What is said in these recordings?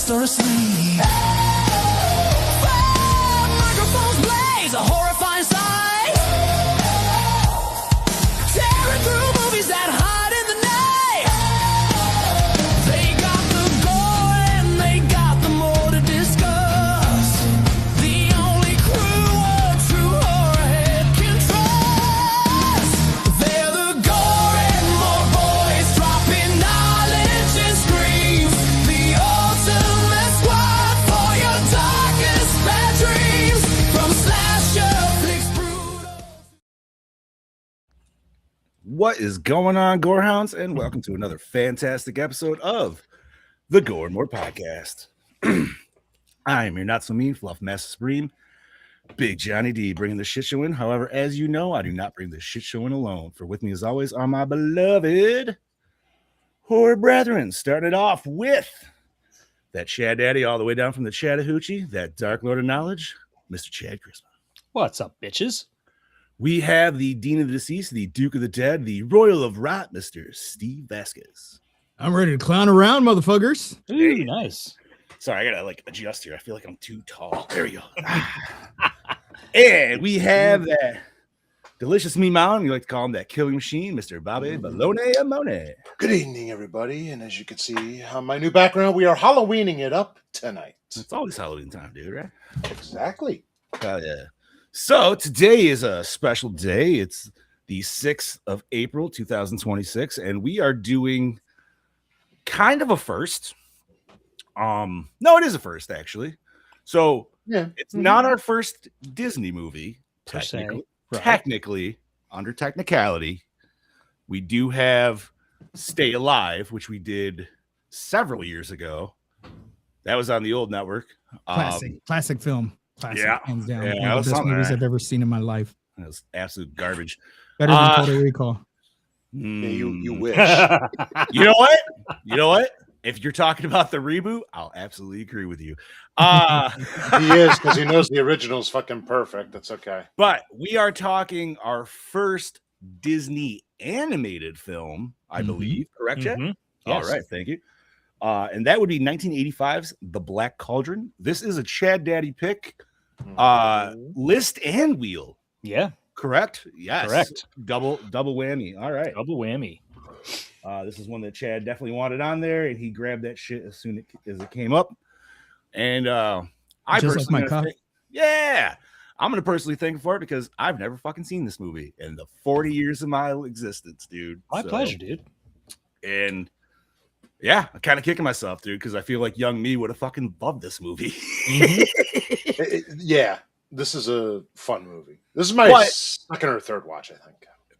rest or asleep. Five microphones blaze, a horrifying sight. Tearing through movies that hide in the night. They got the gore and they got the more to discuss. The only crew a true horror head can trust. They're the gore and more boys, dropping knowledge and screams. The ultimate squad for your darkest bad dreams. From slasher flicks brutal. What is going on, Gorehounds? And welcome to another fantastic episode of the Gore and More Podcast. I am your not so mean fluff master supreme, Big Johnny D, bringing the shit show in. However, as you know, I do not bring the shit show in alone. For with me, as always, are my beloved horror brethren. Starting it off with that Chad Daddy all the way down from the Chattahoochee, that Dark Lord of Knowledge, Mr. Chad Christmas. What's up, bitches? We have the Dean of the Deceased, the Duke of the Dead, the Royal of Rot, Mr. Steve Vasquez. I'm ready to clown around, motherfuckers. Ooh, nice. Sorry, I gotta adjust here. I feel like I'm too tall. There we go. And we have that delicious me mountain. You like to call him that killing machine, Mr. Bobby Baloney Amone. Good evening, everybody. And as you can see on my new background, we are Halloweening it up tonight. It's always Halloween time, dude, right? Exactly. Oh, yeah. So today is a special day. It's the 6th of April, 2026, and we are doing kind of a first. No, it is a first, actually. So Yeah. it's not our first Disney movie, Per se, technically. right. Technically, under technicality, we do have Stay Alive, which we did several years ago. That was on the old network. Classic film. Classic, yeah. hands down. Yeah, One that of was the best something, movies right? I've ever seen in my life. That was absolute garbage. Better than Total Recall. Yeah, you wish. You know what? You know what? If you're talking about the reboot, I'll absolutely agree with you. He is, because he knows the original's fucking perfect. That's okay. But we are talking our first Disney animated film, I believe. Correct, Chad? Mhm. All Yes. right, thank you. And that would be 1985's The Black Cauldron. This is a Chad Daddy pick. List and wheel. Yeah, Correct? Yes. Correct. Double whammy. All right. double whammy. This is one that Chad definitely wanted on there, and he grabbed that shit as soon as it came up. And I Just like personally, my cup. I'm gonna personally thank him for it because I've never fucking seen this movie in the 40 years of my existence, dude. My So- pleasure, dude. And yeah, I'm kind of kicking myself, dude, because I feel like young me would have fucking loved this movie. Yeah, this is a fun movie. This is my But- second or third watch, I think.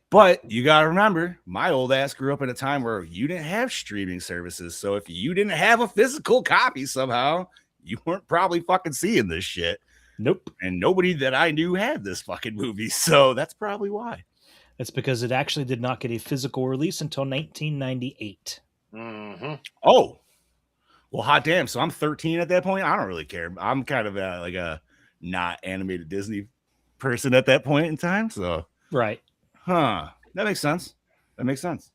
But you got to remember, my old ass grew up in a time where you didn't have streaming services. So if you didn't have a physical copy somehow, you weren't probably fucking seeing this shit. Nope. And nobody that I knew had this fucking movie. So that's probably why. That's because it actually did not get a physical release until 1998. Mm-hmm. Oh, well, hot damn. So I'm 13 at that point. I don't really care. I'm kind of like a not animated Disney person at that point in time. So, Right. that makes sense. That makes sense.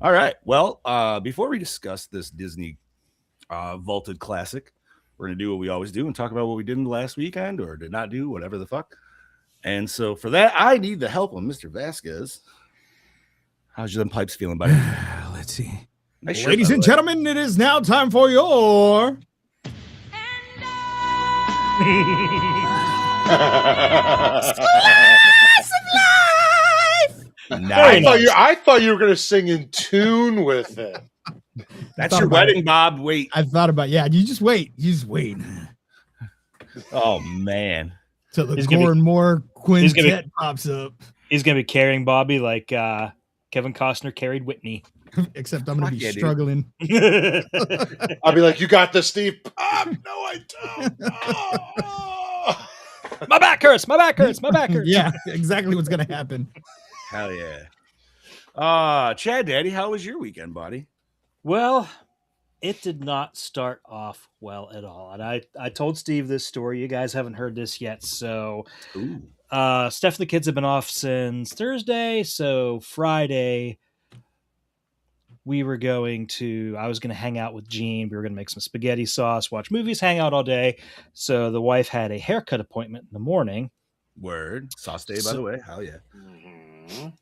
All right. Well, before we discuss this Disney vaulted classic, we're going to do what we always do and talk about what we did in the last weekend or did not do, whatever the fuck. And so for that, I need the help of Mr. Vasquez. How's your pipes feeling, buddy? Let's see. Nice shirt, Ladies by and the way. gentlemen, it is now time for your Nice. I thought you were going to sing in tune with it. That's thought your about wedding, Bob. Wait. I thought about you just wait. You just wait Oh, man. till the He's gonna Gore be- and More he's gonna be- quintet pops up. He's going to be carrying Bobby like Kevin Costner carried Whitney. Except I'm gonna Fuck be yeah, dude. struggling. I'll be like, you got this, Steve. No, I don't. Oh. My back hurts. My back hurts. My back hurts. Yeah, exactly what's gonna happen. Hell yeah. Chad Daddy, how was your weekend, buddy? Well, it did not start off well at all. And I told Steve this story. You guys haven't heard this yet. So Ooh. Steph and the kids have been off since Thursday. So Friday, I was going to hang out with Jean. We were going to make some spaghetti sauce, watch movies, hang out all day. So the wife had a haircut appointment in the morning. Word. Sauce day, by the way. Hell yeah. Mhm.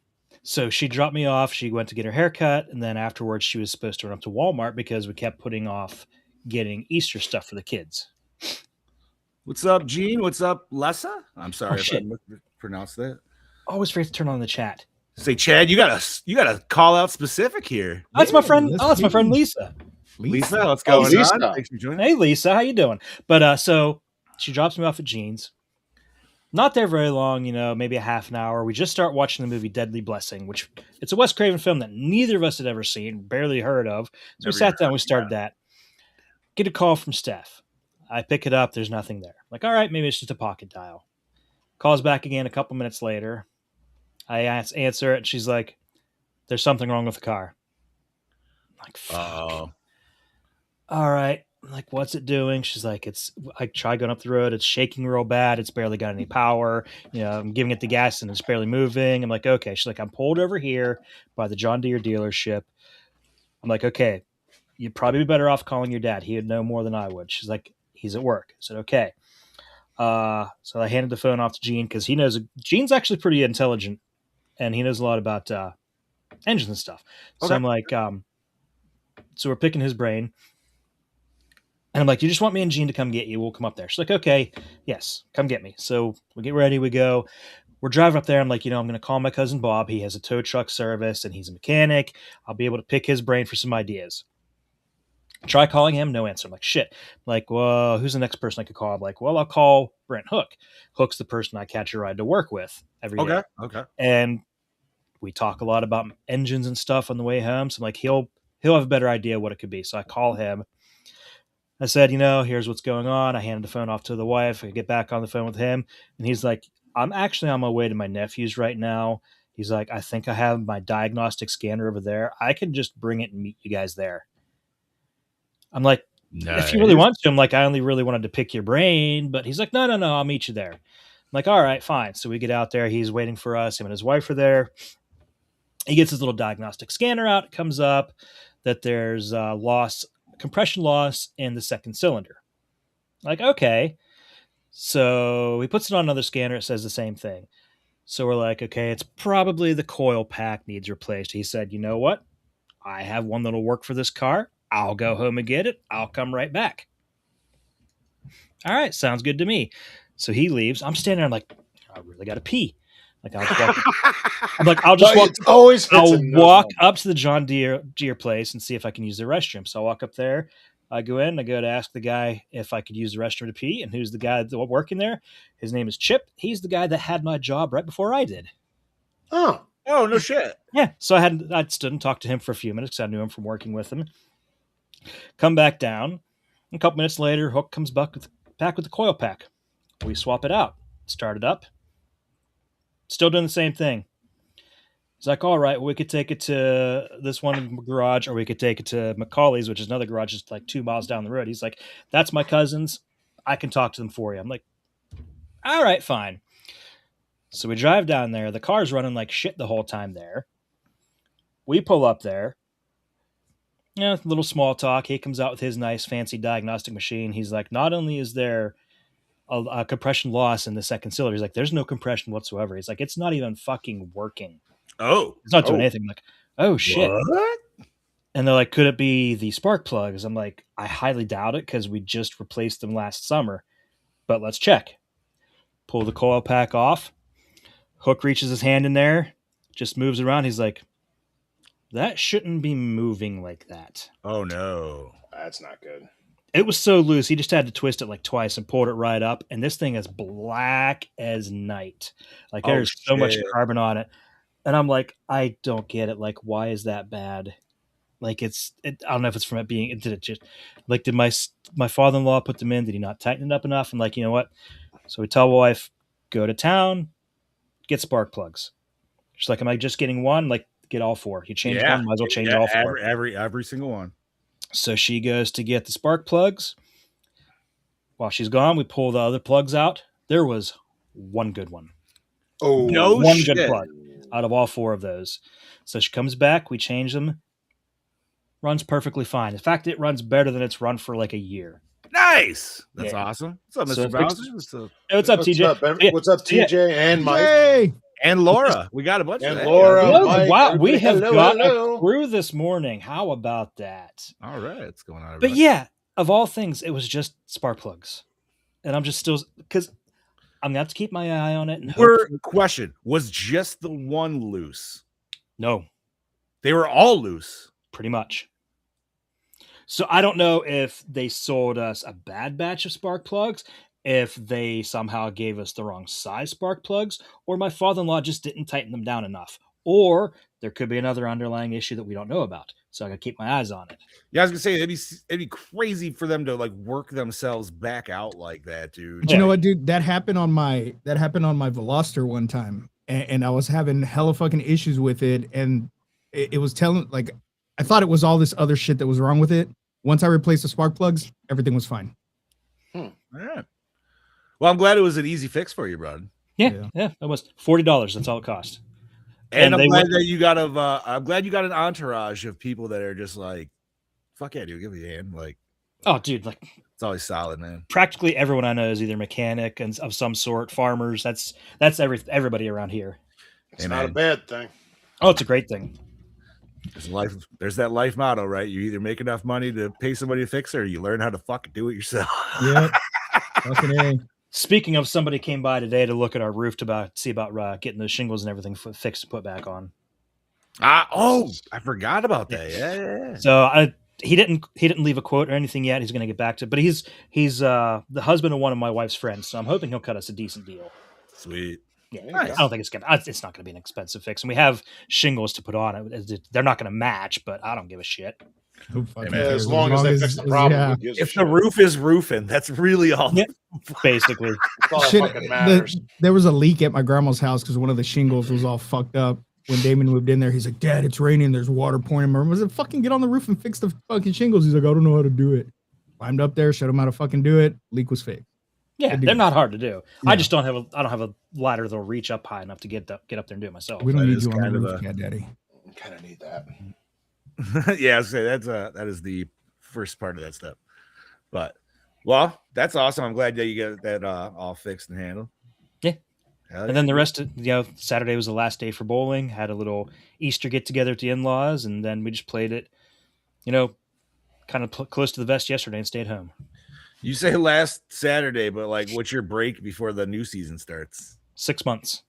So she dropped me off. She went to get her haircut. And then afterwards, she was supposed to run up to Walmart because we kept putting off getting Easter stuff for the kids. What's up, Gene? What's up, Lessa? I'm sorry if shit. I mispronounced that. Always forget to turn on the chat. Say, Chad, you gotta call out specific here. Oh, that's my Yeah, friend. let's Oh, that's my see. friend Lisa. Lisa, what's Oh, going Lisa. on? Thanks for joining. Hey, Lisa, how you doing? But so she drops me off at Jean's. Not there very long, maybe a half an hour. We just start watching the movie Deadly Blessing, which it's a Wes Craven film that neither of us had ever seen, barely heard of. So we Never sat even down, we started that. Get a call from Steph. I pick it up. There's nothing there. Like, all right, maybe it's just a pocket dial. Calls back again a couple minutes later. I answer it, and she's like, "There's something wrong with the car." I'm like, fuck. Oh, All right. I'm like, what's it doing? She's like, I try going up the road. It's shaking real bad. It's barely got any power. I'm giving it the gas and it's barely moving. I'm like, okay. She's like, I'm pulled over here by the John Deere dealership. I'm like, okay, you'd probably be better off calling your dad. He would know more than I would. She's like, he's at work. I said, okay. So I handed the phone off to Gene because he knows Gene's actually pretty intelligent and he knows a lot about engines and stuff. So Okay. I'm like, so we're picking his brain. And I'm like, you just want me and Gene to come get you? We'll come up there. She's like, okay, yes, come get me. So we get ready. We go. We're driving up there. I'm like, I'm going to call my cousin Bob. He has a tow truck service and he's a mechanic. I'll be able to pick his brain for some ideas. Try calling him. No answer. I'm like, shit. I'm like, well, who's the next person I could call? I'm like, well, I'll call Brent Hook. Hook's the person I catch a ride to work with every day. okay. And we talk a lot about engines and stuff on the way home. So I'm like, he'll have a better idea what it could be. So I call him. I said, here's what's going on. I handed the phone off to the wife. I get back on the phone with him. And he's like, I'm actually on my way to my nephew's right now. He's like, I think I have my diagnostic scanner over there. I can just bring it and meet you guys there. I'm like, if you really want to, I'm like, I only really wanted to pick your brain. But he's like, no, I'll meet you there. I'm like, all right, fine. So we get out there. He's waiting for us. Him and his wife are there. He gets his little diagnostic scanner out. It comes up that there's compression loss in the second cylinder. Like, okay. So he puts it on another scanner. It says the same thing. So we're like, okay, it's probably the coil pack needs replaced. He said, you know what? I have one that'll work for this car. I'll go home and get it. I'll come right back. All right. Sounds good to me. So he leaves. I'm standing there. I'm like, I really got to pee. Like, I'll just walk. It always hits I'll in those walk moments. up to the John Deere place and see if I can use the restroom. So I walk up there. I go in. I go to ask the guy if I could use the restroom to pee. And who's the guy that's working there? His name is Chip. He's the guy that had my job right before I did. Oh, no shit. Yeah. So I stood and talked to him for a few minutes because I knew him from working with him. Come back down. A couple minutes later, Hook comes back with the coil pack. We swap it out. Start it up. Still doing the same thing. He's like, all right, we could take it to this one garage or we could take it to McCauley's, which is another garage just like 2 miles down the road. He's like, that's my cousin's. I can talk to them for you. I'm like, all right, fine. So we drive down there. The car's running like shit the whole time there. We pull up there. A little small talk. He comes out with his nice fancy diagnostic machine. He's like, not only is there a compression loss in the second cylinder, he's like, there's no compression whatsoever. He's like, it's not even fucking working. Oh, It's not doing anything. I'm like, oh shit. What? And they're like, could it be the spark plugs? I'm like, I highly doubt it because we just replaced them last summer. But let's check. Pull the coil pack off. Hook reaches his hand in there, just moves around. He's like, that shouldn't be moving like that. Oh no. that's not good. It was so loose. He just had to twist it like twice and pulled it right up. And this thing is black as night. Like Oh, there's so much shit. carbon on it. And I'm like, I don't get it. Like, why is that bad? Like I don't know if it's from it being, did it just like, did my father-in-law put them in? Did he not tighten it up enough? And like, you know what? So we tell my wife, go to town, get spark plugs. She's like, am I just getting one? Like, get all 4. You change one, might as well change all 4. Every single one. So she goes to get the spark plugs. While she's gone, we pull the other plugs out. There was one good one. Oh, No One shit. good plug out of all 4 of those. So she comes back. We change them. Runs perfectly fine. In fact, it runs better than it's run for like a year. Nice. That's Yeah. awesome. What's up, Mr. So Bowser? Hey, what's up, What's TJ? up, Yeah, What's up, so yeah. TJ and Mike? Yay! And Laura. We got a bunch And of Laura, that. Mike, wow, we everybody, have hello, got hello. a crew this morning. How about that? All right. What's going on, But everybody? yeah, of all things, it was just spark plugs. And I'm just still, because I'm going to have to keep my eye on it. And Question. Was just the one loose? No, They were all loose. pretty much. So I don't know if they sold us a bad batch of spark plugs, if they somehow gave us the wrong size spark plugs, or my father-in-law just didn't tighten them down enough. Or there could be another underlying issue that we don't know about. So I got to keep my eyes on it. Yeah, I was gonna say it'd be crazy for them to like work themselves back out like that, dude. But you know what, dude? That happened on my Veloster one time, and I was having hella fucking issues with it, and it was telling like I thought it was all this other shit that was wrong with it. Once I replaced the spark plugs, everything was fine. All right. Well, I'm glad it was an easy fix for you, bro. Yeah, that was $40. That's all it cost. And I'm they glad went- that you got I'm glad you got an entourage of people that are just like, fuck yeah, dude, give me a hand. Like, Oh, dude, like it's always solid, man. practically everyone I know is either mechanic and of some sort, farmers. That's everybody around here. It's Hey, not a man. bad thing. Oh, it's a great thing. There's that life motto, right? You either make enough money to pay somebody to fix it, or you learn how to fucking do it yourself. Yep. Fucking A. Speaking of, somebody came by today to look at our roof to see about getting the shingles and everything fixed and put back on. I forgot about that. Yeah. So he didn't leave a quote or anything yet. He's going to get back to it, but he's the husband of one of my wife's friends, so I'm hoping he'll cut us a decent deal. Sweet. Yeah, Nice. I don't think it's not going to be an expensive fix, and we have shingles to put on it. They're not going to match, but I don't give a shit. Who fucking man, cares? as long as they fix the problem, yeah. who gives a If the shit? roof is roofing, that's really all. Yeah. Basically, That's all that Shit, fucking matters. there was a leak at my grandma's house because one of the shingles was all fucked up. When Damon moved in there, he's like, "Dad, it's raining. There's water pouring in my room." I was like, "Fucking get on the roof and fix the fucking shingles." He's like, "I don't know how to do it." Climbed up there, showed him how to fucking do it. Leak was fixed. yeah, Good they're deal. not hard to do. Yeah. I just don't have a ladder that'll reach up high enough to get up there and do it myself. We don't That need is you on kind the of roof, a- Cat Daddy. Kind of need that. Yeah, I was gonna say that is the first part of that step. But well, that's awesome. I'm glad that you got that all fixed and handled. Yeah. Hell And then the rest of Saturday was the last day for bowling. Had a little Easter get together at the in-laws, and then we just played it, kind of close to the vest yesterday and stayed home. You say last Saturday, but like, what's your break before the new season starts? 6 months.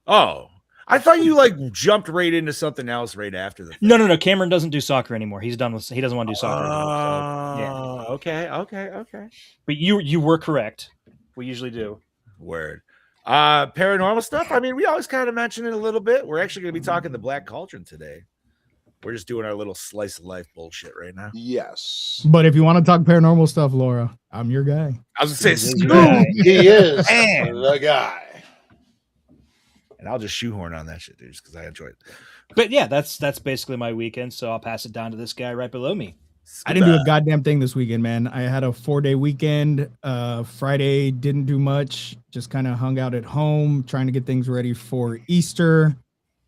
Oh, I thought you like jumped right into something else right after the. No. Cameron doesn't do soccer anymore. He doesn't want to do soccer Oh, anymore. So, yeah. Okay. But you were correct. We usually do. Word. Paranormal stuff. I mean, we always kind of mention it a little bit. We're actually going to be talking the Black Cauldron today. We're just doing our little slice of life bullshit right now. Yes. But if you want to talk paranormal stuff, Laura, I'm your guy. I was going to say, Yeah. Scoob, He is Man. the guy. and I'll just shoehorn on that shit, dude, just because I enjoy it. But yeah, that's basically my weekend. So I'll pass it down to this guy right below me. I didn't do a goddamn thing this weekend, man. I had a 4-day weekend. Friday didn't do much. Just kind of hung out at home, trying to get things ready for Easter.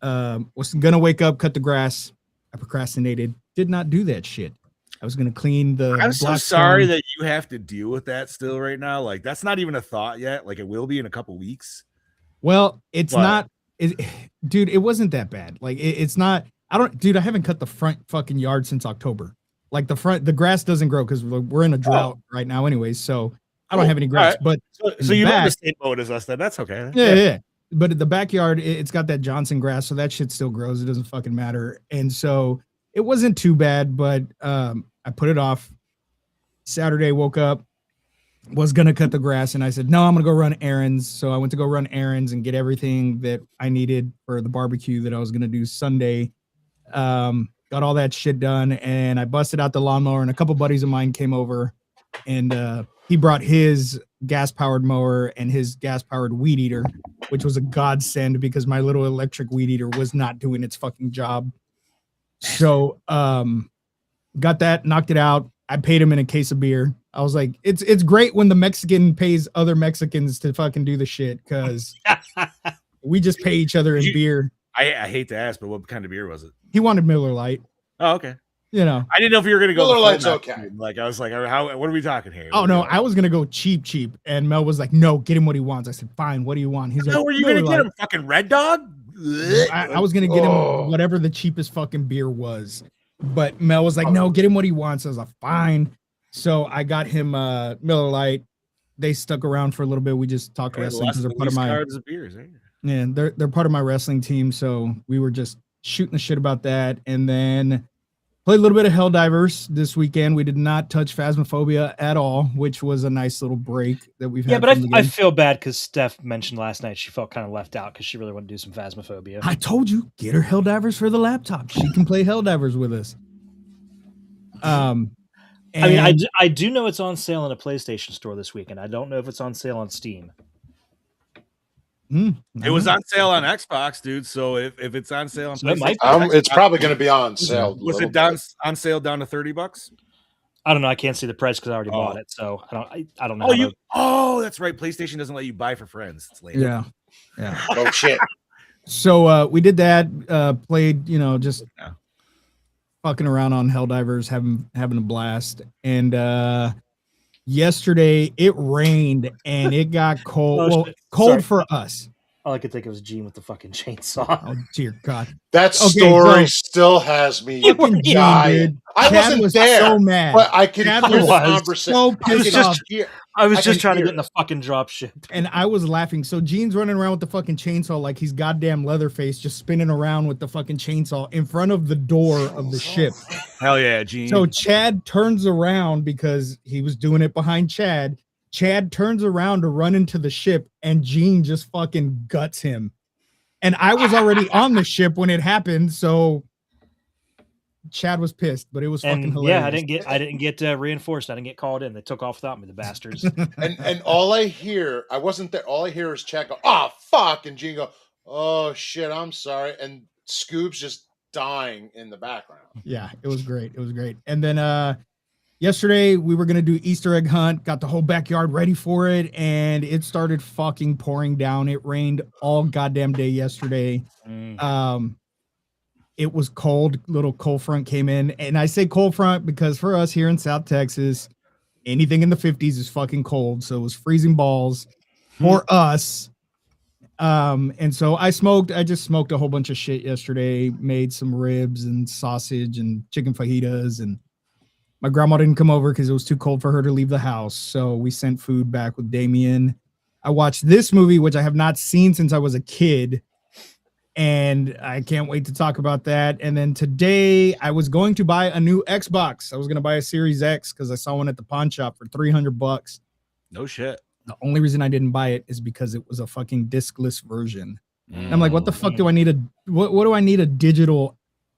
Was gonna wake up, cut the grass. I procrastinated. Did not do that shit. I was gonna clean the. I'm so black sorry stone. that you have to deal with that still right now. Like, that's not even a thought yet. Like, it will be in a couple weeks. Well, it's But- not. Dude, it wasn't that bad. Like, it's not. Dude, I haven't cut the front fucking yard since October. Like the grass doesn't grow because we're in a drought right now, anyways. So I don't Cool. have any grass. All right. But So the you know the back- same boat as us, then that's okay. yeah. But at the backyard, it's got that Johnson grass, so that shit still grows. It doesn't fucking matter. And so it wasn't too bad, but I put it off. Saturday, woke up, was gonna cut the grass, and I said, no, I'm gonna go run errands. So I went to go run errands and get everything that I needed for the barbecue that I was gonna do Sunday. Got all that shit done, and I busted out the lawnmower, and a couple buddies of mine came over, and he brought his gas-powered mower and his gas-powered weed eater, which was a godsend because my little electric weed eater was not doing its fucking job. So got that, knocked it out. I paid him in a case of beer. I was like, it's great when the Mexican pays other Mexicans to fucking do the shit, because we just pay each other in You- beer. I hate to ask, but what kind of beer was it? He wanted Miller Lite. Oh, okay. You know. I didn't know if you were gonna go. Miller the Lite's full okay. map. Like I was like, how? What are we talking here? Oh What no, are we I was gonna go cheap, and Mel was like, "No, get him what he wants." I said, "Fine, what do you want?" He's like, No, were you Miller gonna get Lite. him? Fucking Red Dog? I was gonna get him Oh. whatever the cheapest fucking beer was, but Mel was like, "No, get him what he wants." I was like, "Fine." So I got him Miller Lite. They stuck around for a little bit. We just talked wrestling because they're part of my of beers. Eh? yeah, they're part of my wrestling team. So we were just shooting the shit about that, and then played a little bit of Helldivers this weekend. We did not touch Phasmophobia at all, which was a nice little break that we've had. Yeah, but from the I game. feel bad because Steph mentioned last night she felt kind of left out because she really wanted to do some Phasmophobia. I told you, get her Helldivers for the laptop. She can play Helldivers with us. I mean, I do know it's on sale in a PlayStation store this weekend. I don't know if it's on sale on Steam. It was on sale on Xbox, dude. So if it's on sale on So it might PlayStation, It's probably going to be on sale. was it down on sale down to $30? I don't know. I can't see the price because I already bought it, so I don't know. Oh, that's right. PlayStation doesn't let you buy for friends. It's later. Yeah. Oh shit! So we did that. Played, just fucking around on Helldivers, having a blast. And yesterday it rained and it got cold. Oh, well, shit. cold Sorry. for us. All I could think of was Gene with the fucking chainsaw. Oh dear God! That Okay, story so- still has me Fucking Gene, dying. dude. I Chad wasn't was there, so mad. but I could Chad hear the was conversation. so I pissed could off. hear- I was I just can trying to hear get in the fucking drop ship. And I was laughing. So Gene's running around with the fucking chainsaw like he's goddamn Leatherface, just spinning around with the fucking chainsaw in front of the door of the ship. Hell yeah, Gene. So Chad turns around because he was doing it behind Chad. Chad turns around to run into the ship, and Gene just fucking guts him. And I was already on the ship when it happened, so Chad was pissed, but it was fucking And hilarious. yeah, I didn't get reinforced. I didn't get called in. They took off without me, the bastards. and all I hear, I wasn't there. All I hear is Chad go, "Oh fuck," and Gene go, "Oh shit, I'm sorry," and Scoob's just dying in the background. Yeah, it was great. It was great. And then yesterday we were gonna do Easter egg hunt, got the whole backyard ready for it, and it started fucking pouring down. It rained all goddamn day yesterday. It was cold. Little cold front came in, and I say cold front because for us here in South Texas, anything in the 50s is fucking cold. So it was freezing balls for us. And so I just smoked a whole bunch of shit yesterday, made some ribs and sausage and chicken fajitas, and my grandma didn't come over because it was too cold for her to leave the house. So we sent food back with Damien. I watched this movie, which I have not seen since I was a kid, and I can't wait to talk about that. And then today I was going to buy a new Xbox. I was going to buy a Series X because I saw one at the pawn shop for $300. no shit. The only reason I didn't buy it is because it was a fucking discless version. And I'm like, what the fuck do I need what do I need a digital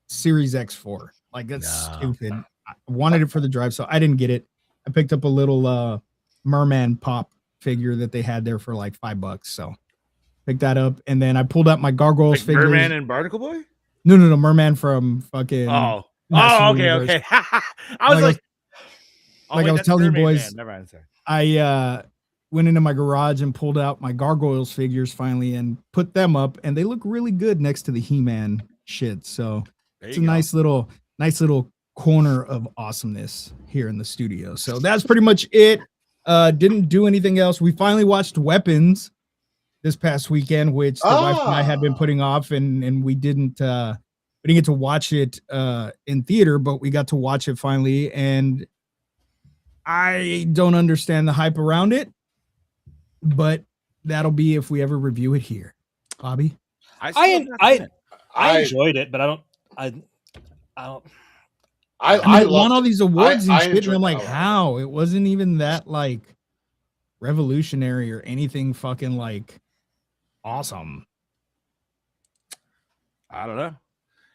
Series X for? Like, that's stupid. I wanted it for the drive, so I didn't get it. I picked up a little Merman pop figure that they had there for like $5. So picked that up, and then I pulled out my Gargoyles Like figures. Merman and Barnacle Boy? No, Merman from fucking. Oh, Master okay, Universe. okay. I was like, I was that's telling you Mermaid boys, Man. Never mind, sorry. I went into my garage and pulled out my Gargoyles figures finally and put them up, and they look really good next to the He-Man shit. So it's a nice little corner of awesomeness here in the studio. So that's pretty much it. Didn't do anything else. We finally watched Weapons this past weekend, which the wife and I had been putting off, and we didn't get to watch it in theater, but we got to watch it finally, and I don't understand the hype around it, but that'll be if we ever review it here. Bobby? I enjoyed it, but I it won all these awards I and shit, and enjoyed I'm like, it. how? It wasn't even that like revolutionary or anything fucking like awesome. I don't know.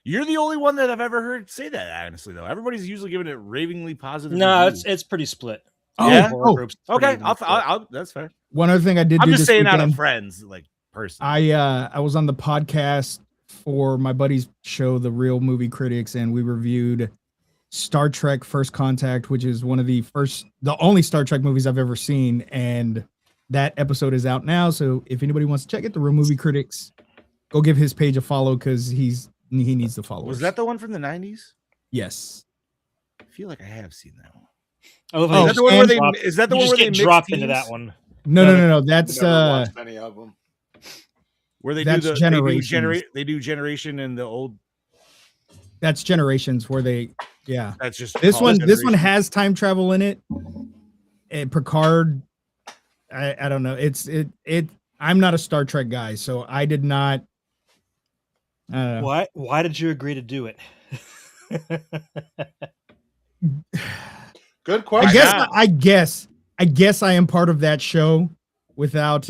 You're the only one that I've ever heard say that, honestly, though. Everybody's usually giving it ravingly positive. no, reviews. it's pretty split. Yeah? Horror groups, Okay. pretty I'll that's fair. One other thing I did I'm do just this saying out weekend, of friends, like person. I was on the podcast for my buddy's show, The Real Movie Critics, and we reviewed Star Trek First Contact, which is one of the only Star Trek movies I've ever seen, and that episode is out now. So if anybody wants to check it, The Real Movie Critics, go give his page a follow because he needs the followers. Was that the one from the 90s? Yes. I feel like I have seen that one. I love Oh, how Is you that the one where they? drop- Is that the you one just where they get mix dropped teams? into that one. No. That's Never watched any of them. Where they That's do the Generations. they do generation in the old. That's Generations where they That's just this called one Generation. has time travel in it. And Picard, I don't know. It I'm not a Star Trek guy, so I did not Why did you agree to do it? Good I question. guess not? I guess I am part of that show without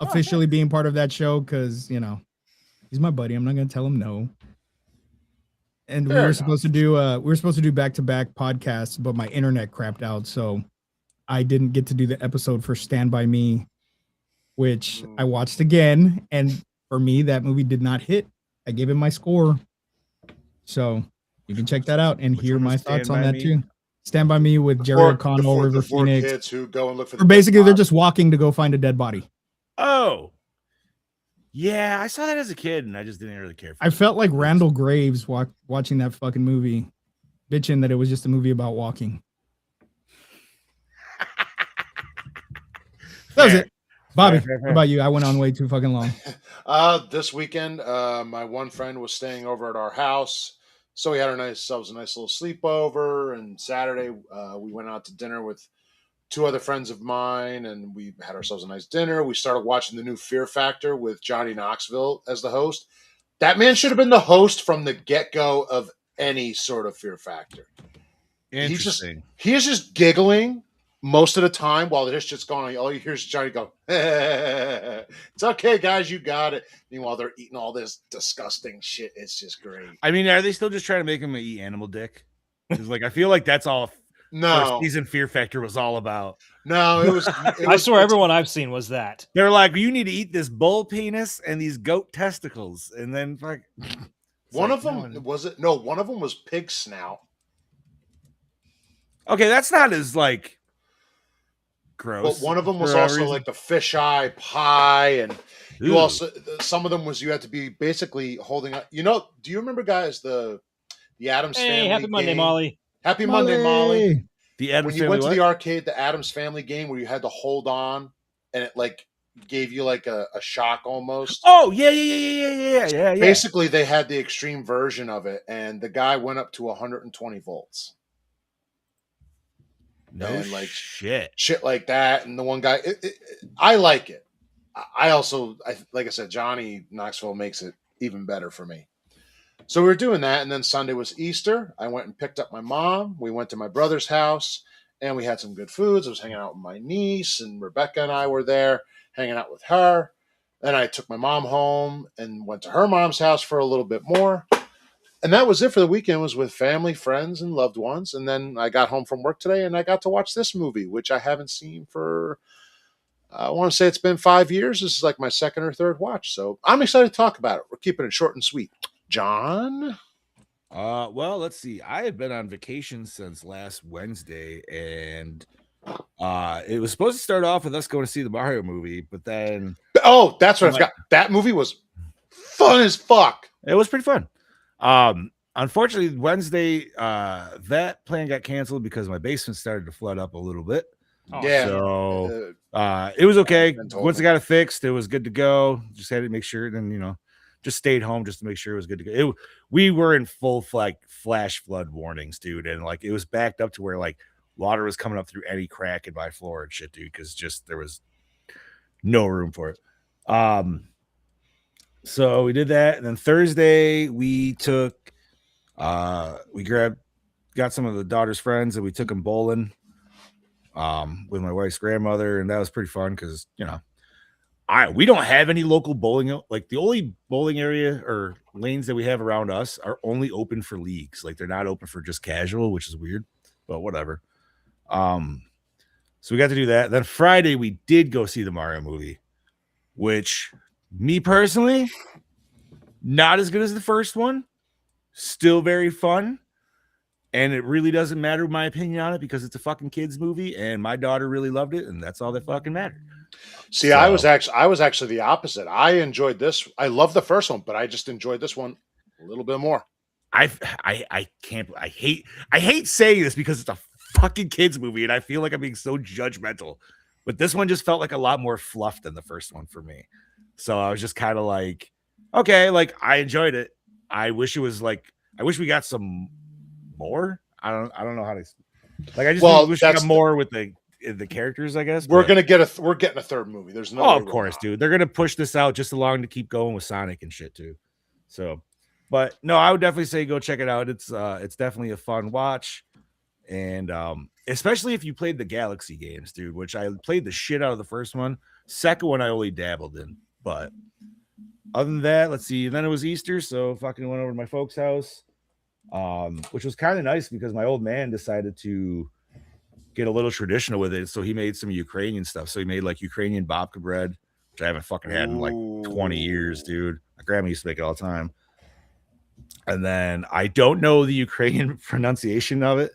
officially being part of that show because he's my buddy. I'm not gonna tell him no. And we Fair were enough. supposed to do back-to-back podcasts, but my internet crapped out, so I didn't get to do the episode for Stand By Me, which I watched again, and for me that movie did not hit. I gave it my score. So you can check that out and Which hear one was my Stand thoughts on By that Me? too. Stand By Me with Jerry O'Connell, River the four Phoenix. kids who go and look for Or the basically, dead they're body. just walking to go find a dead body. Oh, yeah, I saw that as a kid, and I just didn't really care. For I felt like Randall Graves watching that fucking movie, bitching that it was just a movie about walking. That was Fair. it. Bobby, Fair. what about you? I went on way too fucking long. This weekend, my one friend was staying over at our house, so we had ourselves a nice little sleepover. And Saturday, we went out to dinner with two other friends of mine, and we had ourselves a nice dinner. We started watching the new Fear Factor with Johnny Knoxville as the host. That man should have been the host from the get-go of any sort of Fear Factor. Interesting. He is just giggling most of the time while this shit's going on. All you hear is Johnny go, "It's okay, guys, you got it." Meanwhile, they're eating all this disgusting shit. It's just great. I mean, are they still just trying to make him eat animal dick? Because I feel like that's all. No, First season Fear Factor was all about. no, it was. I swear everyone I've seen was that. They're like, you need to eat this bull penis and these goat testicles, and then like One like, of them was it? No, one of them was pig snout. Okay, that's not as like gross. But one of them was for also reason. like the fisheye pie, and you Ooh. also some of them was you had to be basically holding up. Do you remember, guys, the Addams Hey, Family? happy Monday, game? Molly. Happy Monday, Molly. The Addams When you Family went to what? the arcade, the Addams Family game where you had to hold on, and it like gave you like a shock almost. Oh yeah. Basically, they had the extreme version of it, and the guy went up to 120 volts. No and, like, shit. Shit like that, and the one guy, I like it. I also, like I said, Johnny Knoxville makes it even better for me. So we were doing that, and then Sunday was Easter. I went and picked up my mom. We went to my brother's house, and we had some good foods. I was hanging out with my niece, and Rebecca and I were there hanging out with her. Then I took my mom home and went to her mom's house for a little bit more. And that was it for the weekend. It was with family, friends, and loved ones. And then I got home from work today, and I got to watch this movie, which I haven't seen for, I want to say it's been 5 years. This is like my second or third watch. So I'm excited to talk about it. We're keeping it short and sweet. John? Well, let's see. I have been on vacation since last Wednesday, and it was supposed to start off with us going to see the Mario movie, but then Oh, that's what I forgot. That movie was fun as fuck. it was pretty fun. Unfortunately, Wednesday, that plan got canceled because my basement started to flood up a little bit. Oh, Yeah. So it was okay. been told Once me. I got it fixed, it was good to go. Just had to make sure, then just stayed home just to make sure it was good to go. We were in full flash flood warnings, dude, and like it was backed up to where like water was coming up through any crack in my floor and shit, dude, because just there was no room for it. So we did that, and then Thursday we got some of the daughter's friends, and we took them bowling with my wife's grandmother, and that was pretty fun because we don't have any local bowling. Like the only bowling area or lanes that we have around us are only open for leagues. Like they're not open for just casual, which is weird, but whatever. So we got to do that. Then Friday we did go see the Mario movie, which me personally, not as good as the first one, still very fun. And it really doesn't matter my opinion on it because it's a fucking kids movie, and my daughter really loved it, and that's all that fucking mattered. See, I was actually the opposite. I enjoyed this. I love the first one, but I just enjoyed this one a little bit more. I can't I hate saying this because it's a fucking kids movie and I feel like I'm being so judgmental. But this one just felt like a lot more fluff than the first one for me. So I was just kind of like, okay, like I enjoyed it. I wish it was like I wish we got some more. I don't know how to like I just wish we got more with the characters, I guess. We're getting a third movie. There's no of course, dude. They're gonna push this out just along to keep going with Sonic and shit too. So, but no, I would definitely say go check it out. It's definitely a fun watch, and especially if you played the Galaxy games, dude. Which I played the shit out of the first one. Second one I only dabbled in, but other than that, let's see. Then it was Easter, so fucking went over to my folks' house, which was kind of nice because my old man decided to get a little traditional with it. So he made some Ukrainian stuff. So he made like Ukrainian babka bread, which I haven't fucking had in like 20 years, dude. My grandma used to make it all the time. And then I don't know the Ukrainian pronunciation of it,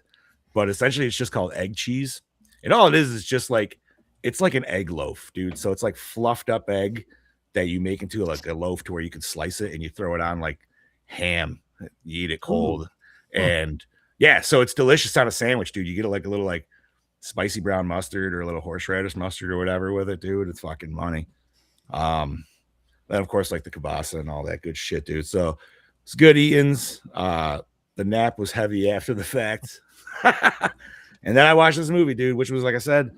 but essentially it's just called egg cheese. And all it is just like, it's like an egg loaf, dude. So it's like fluffed up egg that you make into like a loaf to where you can slice it and you throw it on like ham. You eat it cold. Ooh. And yeah, so it's delicious on a sandwich, dude. You get like a little like spicy brown mustard or a little horseradish mustard or whatever with it, dude. It's fucking money. Then of course like the kielbasa and all that good shit, dude. So it's good eatings. The nap was heavy after the fact. And then I watched this movie, dude, which was, like I said,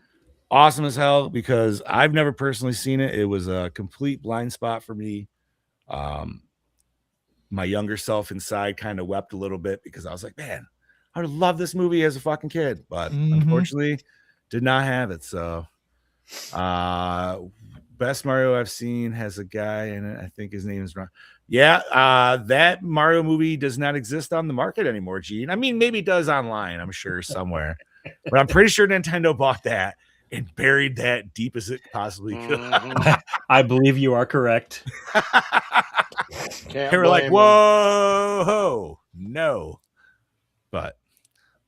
awesome as hell because I've never personally seen it. It was a complete blind spot for me. My younger self inside kind of wept a little bit because I was like, man, I would love this movie as a fucking kid, but unfortunately did not have it. So best Mario I've seen has a guy in it. I think his name is Ron. Yeah, that Mario movie does not exist on the market anymore, Gene. I mean, maybe it does online, I'm sure, somewhere. But I'm pretty sure Nintendo bought that and buried that deep as it possibly could. I believe you are correct. They were like, whoa, no. But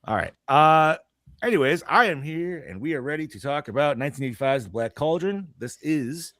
all right. Anyways, I am here and we are ready to talk about 1985's The Black Cauldron. This is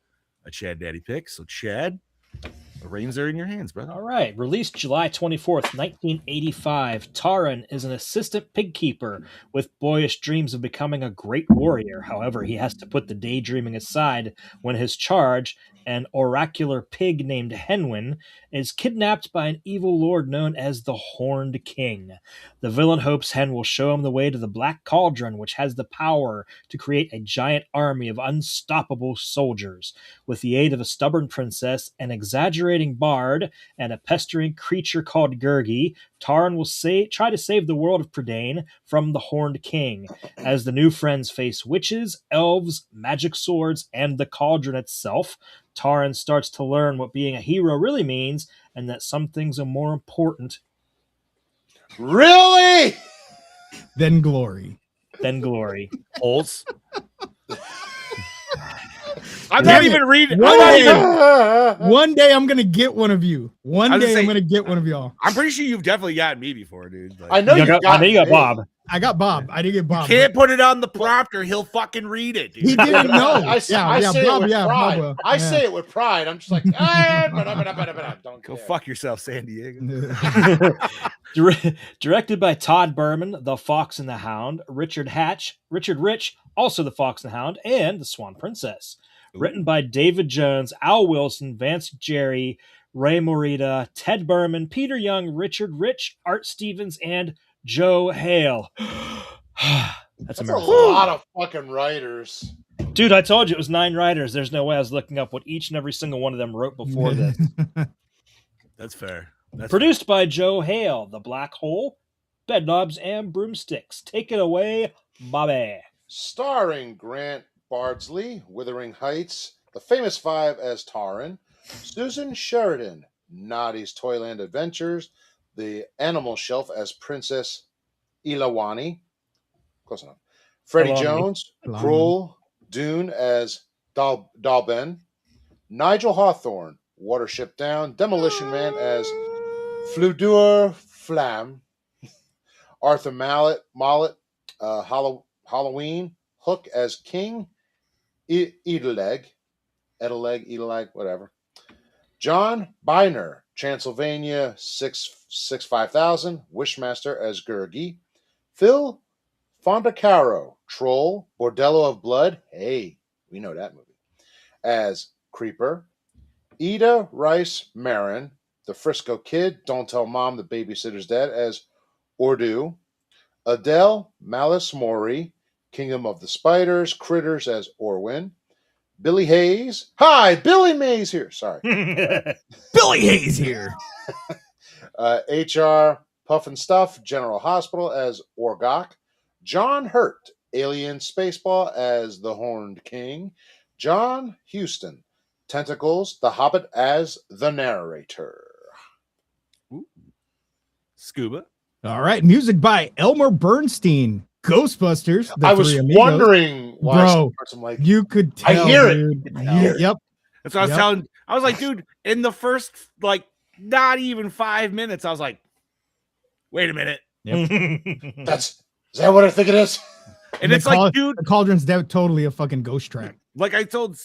a Chad Daddy pick. So, Chad, the reins are in your hands, brother. All right. Released July 24th, 1985. Taran is an assistant pig keeper with boyish dreams of becoming a great warrior. However, he has to put the daydreaming aside when his charge, an oracular pig named Henwin, is kidnapped by an evil lord known as the Horned King. The villain hopes Hen will show him the way to the Black Cauldron, which has the power to create a giant army of unstoppable soldiers. With the aid of a stubborn princess, an exaggerating bard, and a pestering creature called Gurgi, Taran will try to save the world of Prydain from the Horned King. As the new friends face witches, elves, magic swords, and the cauldron itself, Taran starts to learn what being a hero really means and that some things are more important Really? Then glory. than glory. Holes. I'm not even reading. One day I'm gonna get one of you. One day I'm gonna get one of y'all. I'm pretty sure you've definitely gotten me before, dude. Like, I know you got Bob. I got Bob. I didn't get Bob. Can't put it on the prompter. He'll fucking read it, dude. He didn't know. I say Bob, it with pride. Bob, I say it with pride. I'm just like, don't Go care. fuck yourself, San Diego. Directed by Todd Berman, The Fox and the Hound, Richard Rich, also The Fox and the Hound, and The Swan Princess. Ooh. Written by David Jones, Al Wilson, Vance Jerry, Ray Morita, Ted Berman, Peter Young, Richard Rich, Art Stevens, and Joe Hale. That's a lot of fucking writers. Dude, I told you it was 9 writers. There's no way I was looking up what each and every single one of them wrote before this. That's fair. Produced by Joe Hale, The Black Hole, Bedknobs, and Broomsticks. Take it away, Bobby. Starring Grant Bardsley, Wuthering Heights, The Famous Five as Taran, Susan Sheridan, Noddy's Toyland Adventures, The Animal Shelf as Princess Ilawani, close enough. Freddie Jones, Krull, Dune as Dalben, Nigel Hawthorne, Watership Down, Demolition Man as Fludur Flam, Arthur Mallet, Halloween, Hook as King Edeleg, whatever. John Biner, Transylvania 6 5000, Wishmaster as Gurgi. Phil Fondacaro, Troll, Bordello of Blood. Hey, we know that movie. As Creeper. Ida Rice Marin, the Frisco Kid. Don't Tell Mom the Babysitter's Dead as Ordu. Adele Malice Mori, Kingdom of the Spiders, Critters as Orwin. Billy Hayes. Hi, Billy Mays here. Sorry. Billy Hayes here. HR Puff and Stuff, General Hospital as Orgok. John Hurt, Alien Spaceball as the Horned King. John Huston, Tentacles, The Hobbit as the narrator. Scuba. All right, music by Elmer Bernstein. Ghostbusters. The I was Three Amigos. wondering why Bro, I'm like, you could I tell. hear it. Dude. I hear it. Yep. That's what I was telling. I was like, dude, in the first like not even 5 minutes, I was like, wait a minute. Is that what I think it is? And it's like, dude, the Cauldron's totally a fucking ghost track. like I told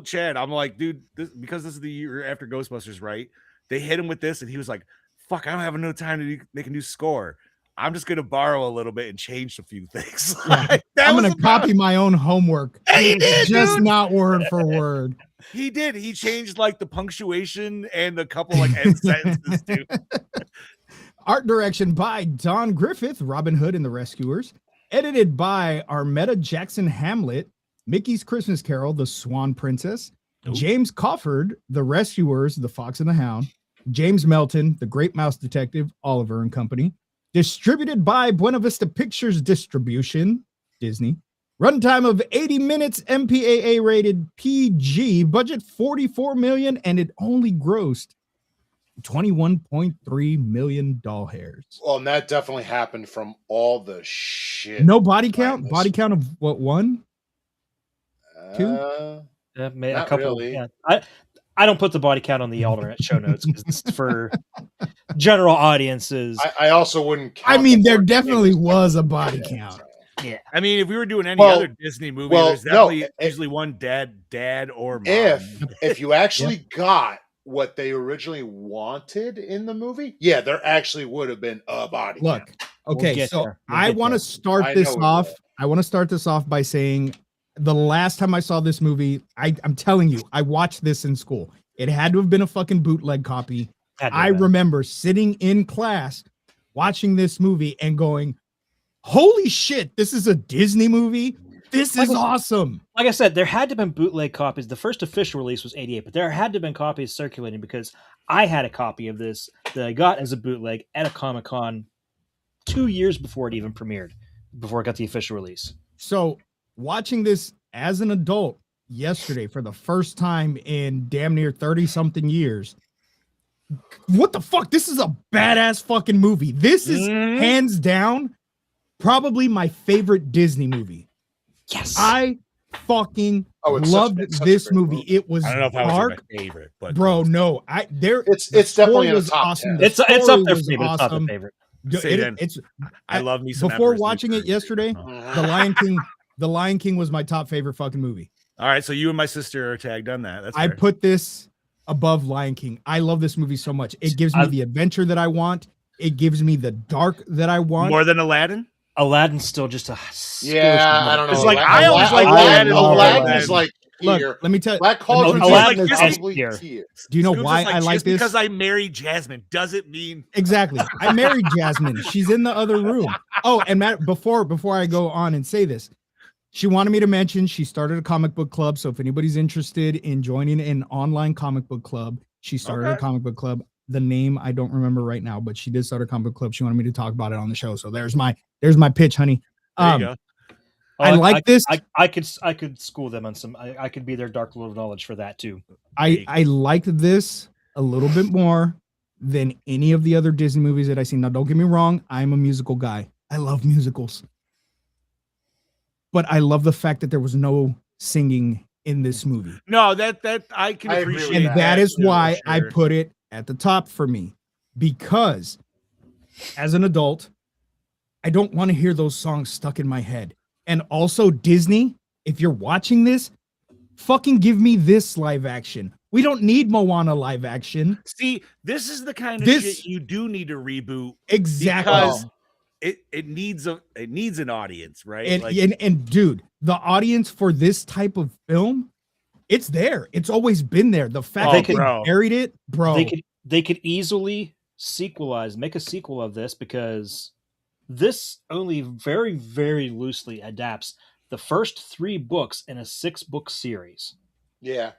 Chad, I'm like, dude, because this is the year after Ghostbusters, right? They hit him with this, and he was like, fuck, I don't have enough time to make a new score. I'm just gonna borrow a little bit and change a few things. Yeah. I'm gonna copy my own homework. He did, just dude. not word for word. He did. He changed like the punctuation and a couple like end sentences too. Art direction by Don Griffith, Robin Hood and the Rescuers. Edited by Armetta Jackson Hamlet, Mickey's Christmas Carol, The Swan Princess. James Cofford, The Rescuers, The Fox and the Hound. James Melton, The Great Mouse Detective, Oliver and Company. Distributed by Buena Vista Pictures Distribution, Disney. Runtime of 80 minutes, MPAA rated PG, budget $44 million, and it only grossed $21.3 million doll hairs. Well, and that definitely happened from all the shit. No body count? Body count of what, 1? 2? A Not couple. really. Yeah. I don't put the body count on the alternate show notes because it's for general audiences. I also wouldn't count. I mean, there the definitely was a body count. Yeah. I mean, if we were doing any other Disney movie, there's definitely usually one dad or mom. If you actually got what they originally wanted in the movie, yeah, there actually would have been a body Look, count. okay, We'll so there. I want to start this off. I want to start this off by saying the last time I saw this movie, I'm telling you, I watched this in school. It had to have been a fucking bootleg copy. I remember sitting in class watching this movie and going, holy shit, this is a Disney movie. This is awesome. Like I said, there had to have been bootleg copies. The first official release was 88, but there had to have been copies circulating because I had a copy of this that I got as a bootleg at a Comic-Con 2 years before it even premiered, before it got the official release. So watching this as an adult yesterday for the first time in damn near 30-something years, what the fuck? This is a badass fucking movie. This is hands down probably my favorite Disney movie. Yes. I fucking loved this movie. It was I don't know if I was dark, my favorite, but bro. No, it's definitely in the top 10. It's up there for me, but it's not the favorite. I love me some before Emperor's watching New it Groove. yesterday. The Lion King was my top favorite fucking movie. All right, so you and my sister are tagged on that. That's I fair. put this above Lion King. I love this movie so much. It gives me the adventure that I want. It gives me the dark that I want. More than Aladdin. Aladdin's still just a I don't know. It's like I always like Aladdin's like look. here. Let me tell you. Black Cauldron Aladdin's is probably here. tier. Do you know Scoop's why like, I like just this? Because I married Jasmine doesn't mean Exactly. I married Jasmine. She's in the other room. Oh, and Matt, before I go on and say this, she wanted me to mention she started a comic book club. So if anybody's interested in joining an online comic book club, she started a comic book club. The name I don't remember right now, but she did start a comic book club. She wanted me to talk about it on the show. So there's my pitch, honey. there you go. I like this. I could school them on some. I could be their dark lord of knowledge for that too. I liked this a little bit more than any of the other Disney movies that I've seen. Now, don't get me wrong. I'm a musical guy. I love musicals. But I love the fact that there was no singing in this movie. No, that I can I agree appreciate. with And that is Yeah, why sure. I put it at the top for me. Because as an adult, I don't want to hear those songs stuck in my head. And also Disney, if you're watching this, Fucking give me this live action. We don't need Moana live action. See, this is the kind of This- shit you do need to reboot Exactly. because it needs an audience, right? And dude, the audience for this type of film, it's there. It's always been there. The fact that they bro. buried it, bro. They could easily make a sequel of this, because this only very, very loosely adapts the first 3 books in a 6-book series. Yeah.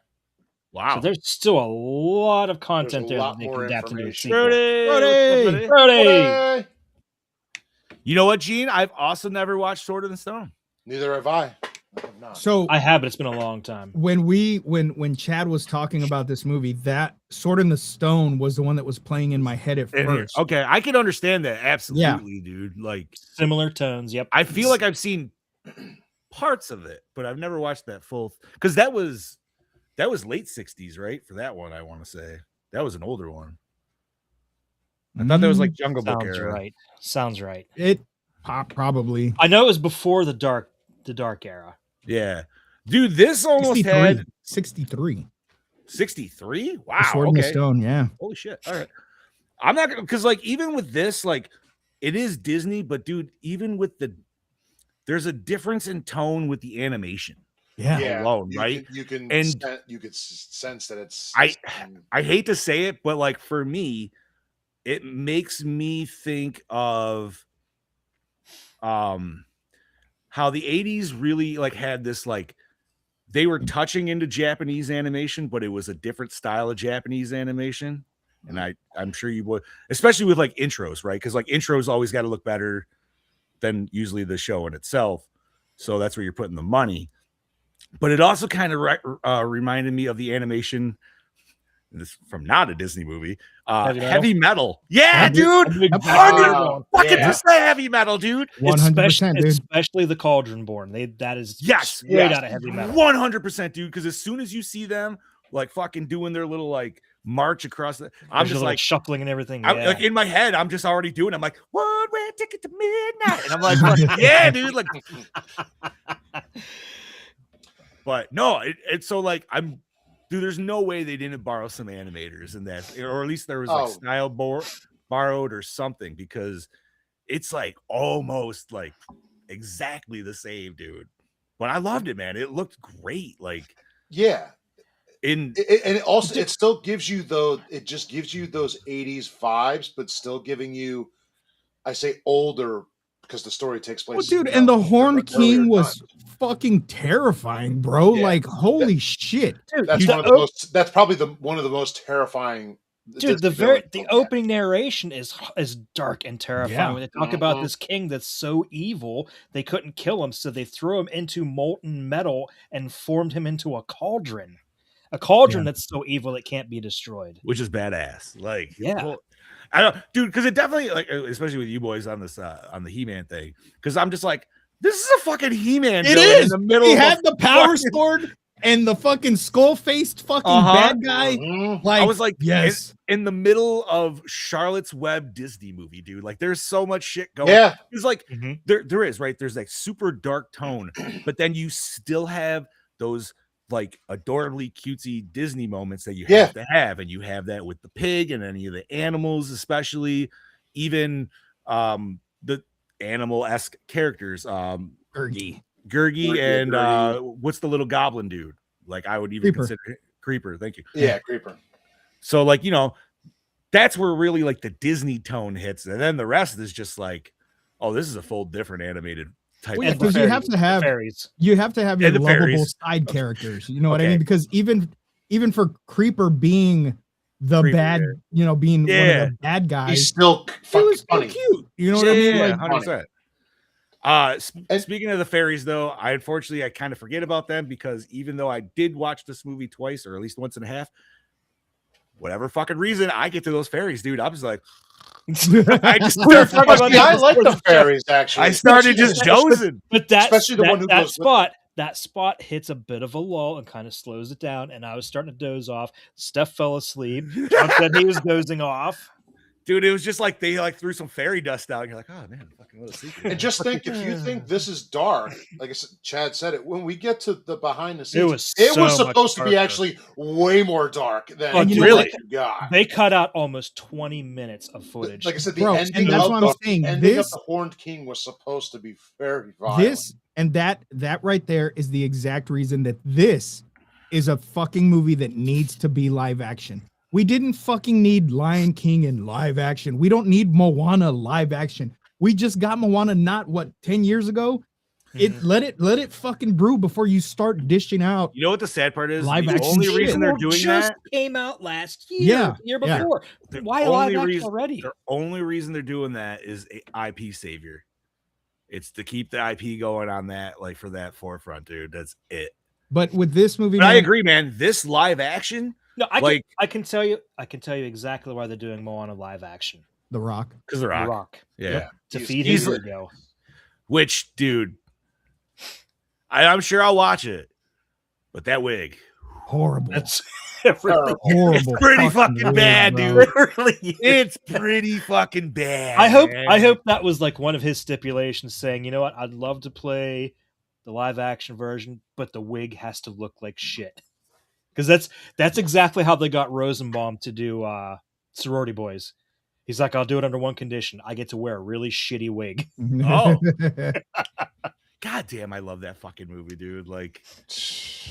Wow. So there's still a lot of content There's a there lot that they more can adapt into a information. sequel. Brody! Brody! Hey! You know what, Gene? I've also never watched Sword in the Stone. Neither have I. I have not. So I have, but it's been a long time. when Chad was talking about this movie, that Sword in the Stone was the one that was playing in my head at In here. first. Okay, I can understand that absolutely, dude. Like, Similar tones. Yep. I feel like I've seen parts of it, but I've never watched that full, because that was late 60s, right? For that one, I want to say that was an older one. I thought that was like Jungle Book Sounds era. right. Sounds right. It probably I know it was before the dark era. Yeah, dude, this almost had 63. 63. The Wow. Sword in the Okay. Stone, yeah. Holy shit. All right. I'm not gonna, because like even with this, like it is Disney, but dude, even with there's a difference in tone with the animation. Yeah. Alone, you right? You can And you could sense that it's. I hate to say it, but like for me, it makes me think of how the 80s really like had this, like they were touching into Japanese animation, but it was a different style of Japanese animation. And I'm sure you would, especially with like intros, right? Because like intros always got to look better than usually the show in itself. So that's where you're putting the money. But it also kind of reminded me of the animation. This from not a Disney movie. Heavy metal. Yeah, dude. 100% heavy metal, dude. 100%, dude. Especially the Cauldron Born. That is straight out of heavy metal. 100%, dude. Because as soon as you see them like fucking doing their little like march across I'm just like shuffling and everything. Like in my head, I'm just already doing. I'm like, one way ticket to midnight, and I'm like, yeah, dude. Like, but no, it's so like dude. There's no way they didn't borrow some animators in that, or at least there was like style borrowed or something, because it's like almost like exactly the same, dude. But I loved it, man. It looked great. Like, yeah. And it also it still gives you it just gives you those 80s vibes, but still giving you, I say older because the story takes place. Well, dude, and the Horn King was fucking terrifying, bro. Yeah. Like, holy shit. Dude, that's probably one of the most terrifying. Dude, the opening narration is dark and terrifying. Yeah. When they talk about this king that's so evil, they couldn't kill him, so they threw him into molten metal and formed him into a cauldron. A cauldron that's so evil it can't be destroyed. Which is badass. Like, yeah. Well, I don't, dude, because it definitely, like, especially with you boys on this on the He-Man thing, because I'm just like, this is a fucking He-Man. It is. In the middle. He had the power sword and the fucking skull-faced fucking bad guy. Like, I was like, yes, in the middle of Charlotte's Web Disney movie, dude. Like, there's so much shit going. Yeah, it's like there is, right. There's like super dark tone, but then you still have those like adorably cutesy Disney moments that you have to have, and you have that with the pig and any of the animals, especially even the animal-esque characters, Gurgi and what's the little goblin dude? Like, I would even consider Creeper. Thank you. Yeah, Creeper. So like, that's where really like the Disney tone hits, and then the rest is just like, oh, this is a full different animated type. Well, because you have to have fairies. You have to have your lovable fairies. side characters. You know what I mean? Because even for Creeper being the bad, being one of the bad guys, he's still fucking funny. Cute. You know what I mean? Yeah, Like, 100%. Speaking of the fairies, though, I kind of forget about them, because even though I did watch this movie twice, or at least once and a half, whatever fucking reason, I get to those fairies, dude. I was like, I just I like the fairies, actually. I started just dozing. But that especially the one who goes that spot hits a bit of a lull and kind of slows it down, and I was starting to doze off. Steph fell asleep. John said he was dozing off. Dude, it was just like they like threw some fairy dust out. And you're like, oh man, fucking what a secret. And just think, if you think this is dark, like I said, Chad said it, when we get to the behind the scenes, It was so supposed to much be darker. actually way more dark than Oh, you really? got. They cut out almost 20 minutes of footage. Like I said, the Bro, ending and that's of what the, I'm saying. ending of This the Horned King was supposed to be very violent. that right there is the exact reason that this is a fucking movie that needs to be live action. We didn't fucking need Lion King in live action. We don't need Moana live action. We just got Moana 10 years ago. Let it fucking brew before you start dishing out. You know what the sad part is? Live The action only shit. reason they're doing just that, came out last year, Yeah, the year yeah. before. the Why only live action reason- already? the only reason they're doing that is a IP savior. It's to keep the IP going on that, like for that forefront, dude. That's it. But with this movie, But I man, agree, man. This live action, No, like I can tell you exactly why they're doing Moana live action. The Rock. because the The Rock, Rock. yeah. To He's feed easily- his ego. Which, dude, I'm sure I'll watch it, but that wig, Horrible. That's it really, horrible. pretty fucking wig, bad, bro. dude. it really is. it's pretty fucking bad. I man. hope that was like one of his stipulations, saying, you know what, I'd love to play the live action version, but the wig has to look like shit. Because that's exactly how they got Rosenbaum to do Sorority Boys. He's like, I'll do it under one condition: I get to wear a really shitty wig. Oh. God damn, I love that fucking movie, dude. Like,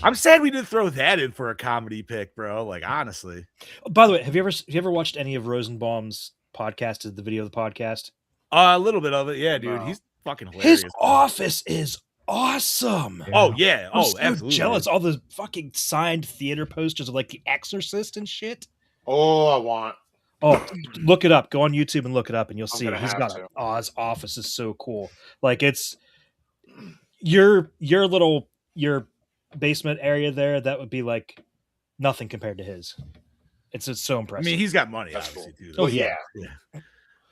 I'm sad we didn't throw that in for a comedy pick, bro. Like, honestly. By the way, have you ever watched any of Rosenbaum's podcast? Is the video of the podcast? A little bit of it, yeah, dude. Wow. He's fucking hilarious. His office is awesome. Oh yeah, I'm oh so absolutely. jealous. All the fucking signed theater posters of like The Exorcist and shit. Oh, I want. Oh, look it up. Go on YouTube and look it up, and you'll I'm see gonna it. He's have got to. his office is so cool. Like it's your basement area there. That would be like nothing compared to his. It's so I impressive. mean, he's got money, That's obviously, too. Oh, yeah.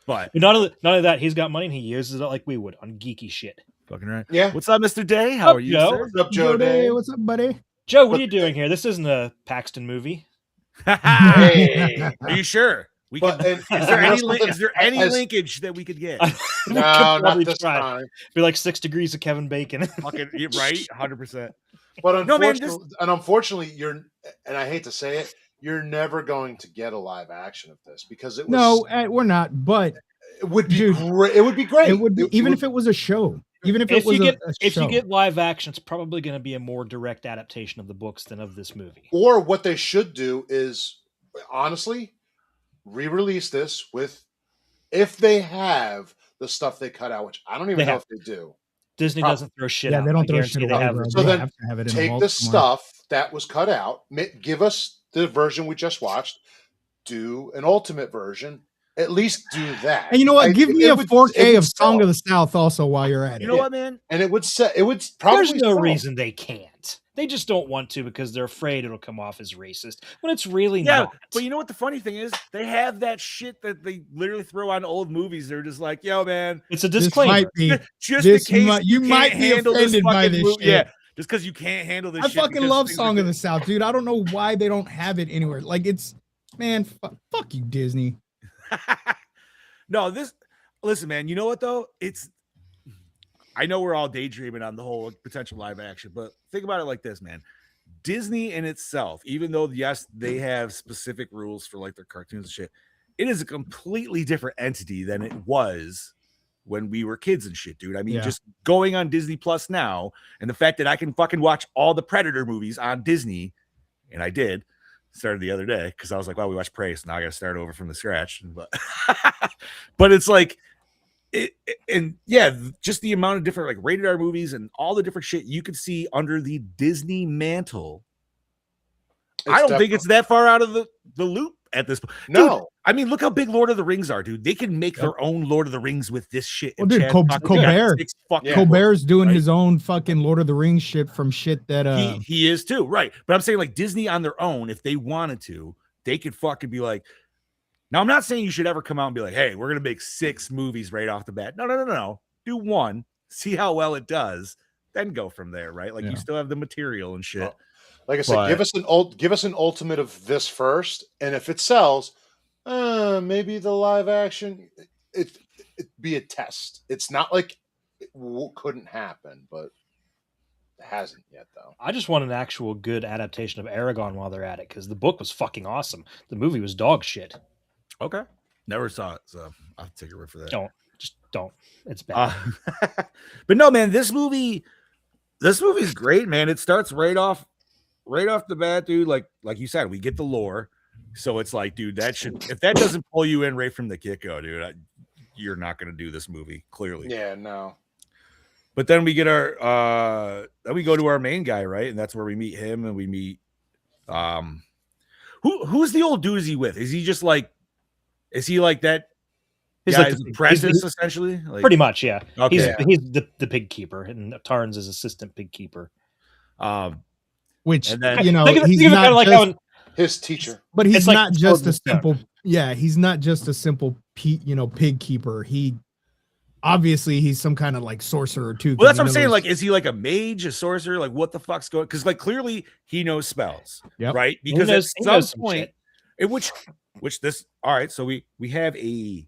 But But not only that, he's got money and he uses it like we would on geeky shit. fucking right. Yeah. What's up, Mr. Day? How are you, Joe? sir? What's up, Joe Jody, Day? what's up, buddy? Joe, what are you doing here? This isn't a Paxton movie. Hey. Are you sure? We But, can, and, is there you know any something? is there any As- linkage that we could get? We No, could not probably this try. time. Be like 6 degrees of Kevin Bacon. Fucking you're right, 100%. But No, man, unfortunately, you're, and I hate to say it, you're never going to get a live action of this because it was. No, we're not. But it would be dude, great. It would be great. it would be, even if it was a show. Even if it if was you a show. get live action, it's probably going to be a more direct adaptation of the books than of this movie. Or what they should do is, honestly, re-release this with, if they have the stuff they cut out, which I don't even They know have. if they do. Disney Prob- doesn't throw shit yeah, out. they I don't throw guarantee shit they away, have bro. it. So They then have to have it in Take vault the somewhere. stuff that was cut out, give us the version we just watched, do an ultimate version. At least do that. And you know what? Give me a 4K it would of Song sell. of the South also while you're at it. You know what, man? And it would set. It would probably. There's no sell. reason they can't. They just don't want to because they're afraid it'll come off as racist when it's really Yeah, not. but you know what the funny thing is? They have that shit that they literally throw on old movies. They're just like, yo, man, It's a This disclaimer. might be. just This in case might- you can't might be handle this offended by fucking this movie. shit. Yeah, just because you can't handle this I shit. fucking because love things Song are of the South, dude. I don't know why they don't have it anywhere. Like it's, man, fuck you, Disney. No, listen, man, you know what though? I know we're all daydreaming on the whole potential live action, but think about it like this, man. Disney in itself, even though yes, they have specific rules for like their cartoons and shit, it is a completely different entity than it was when we were kids and shit, dude. I mean, Yeah. just going on Disney Plus now, and the fact that I can fucking watch all the Predator movies on Disney, and I did. Started the other day because I was like, "Well, we watched Prey, so now I got to start over from the scratch." But it's like, and yeah, just the amount of different like rated R movies and all the different shit you could see under the Disney mantle. I don't think it's that far out of the loop at this point. No. Dude, I mean, look how big Lord of the Rings are, dude. They can make their own Lord of the Rings with this shit. Well, and dude, Chad Col- fucking got Colbert. 6 fucking Yeah. Colbert's doing right? his own fucking Lord of the Rings shit from shit that He is too, right? But I'm saying like Disney on their own, if they wanted to, they could fucking be like. Now I'm not saying you should ever come out and be like, "Hey, we're gonna make 6 movies right off the bat." No. Do one, see how well it does, then go from there, right? Like Yeah. you still have the material and shit. Like I said, But- give us an ultimate of this first, and if it sells, Maybe the live action. It be a test. It's not like couldn't happen, but it hasn't yet though. I just want an actual good adaptation of Aragon while they're at it, because the book was fucking awesome. The movie was dog shit. Okay. Never saw it, so I'll take your word for that. Don't. It's bad. But no, man, this movie's great, man. It starts right off the bat, dude. Like you said, we get the lore. So it's like, dude, if that doesn't pull you in right from the get-go, dude, you're not gonna do this movie, clearly. Yeah, no. But then we get then we go to our main guy, right? And that's where we meet him, and we meet who's the old dude is he with? Is he like that? He's Guy's like apprentice, essentially? Like, pretty much, yeah. Okay. He's the pig keeper, and Tarn's his assistant pig keeper. Which, and then, he's think not of it like just, his teacher. but he's it's like not just a Sword and simple. Yeah, he's not just a simple pig keeper. He obviously he's some kind of like sorcerer too. well, that's what I'm saying. Like, is he like a mage, a sorcerer? Like, what the fuck's going? Because like clearly he knows spells, Yep. right? Because he at knows some some point, shit. in which this all right. So we have a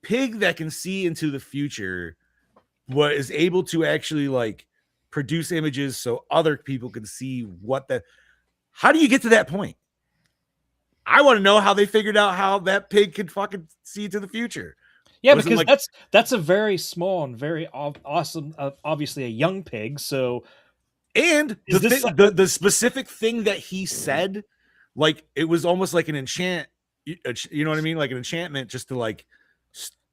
pig that can see into the future, but is able to actually like produce images so other people can see how do you get to that point? I want to know how they figured out how that pig could fucking see into the future. Yeah, Was it because like- that's a very small and very awesome, obviously a young pig. So, and Is this the specific thing that he said, like it was almost like an you know what I mean, like an enchantment just to like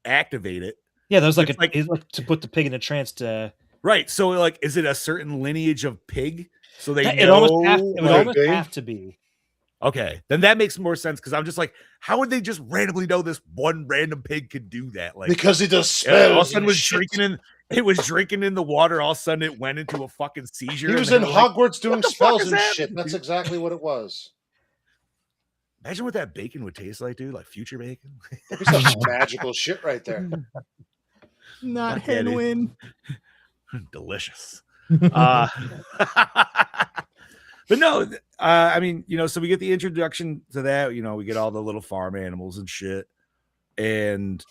activate it. yeah, there's like It's like- he's like to put the pig in a trance to. Right. So like, is it a certain lineage of pig? So they It know. would almost have to be. Okay, then that makes more sense because I'm just like, how would they just randomly know this one random pig could do that? Like, Because he does all of a spells. sudden and was shit. drinking in the water. All of a sudden it went into a fucking seizure. He and was they in were like, Hogwarts doing "What the fuck spells is and happening, shit. That's dude?" exactly what it was. Imagine what that bacon would taste like, dude. Like future bacon. That'd be some magical shit right there. not Fuck yeah, dude. Henwin. Delicious. But no, I mean, so we get the introduction to that. We get all the little farm animals and shit. And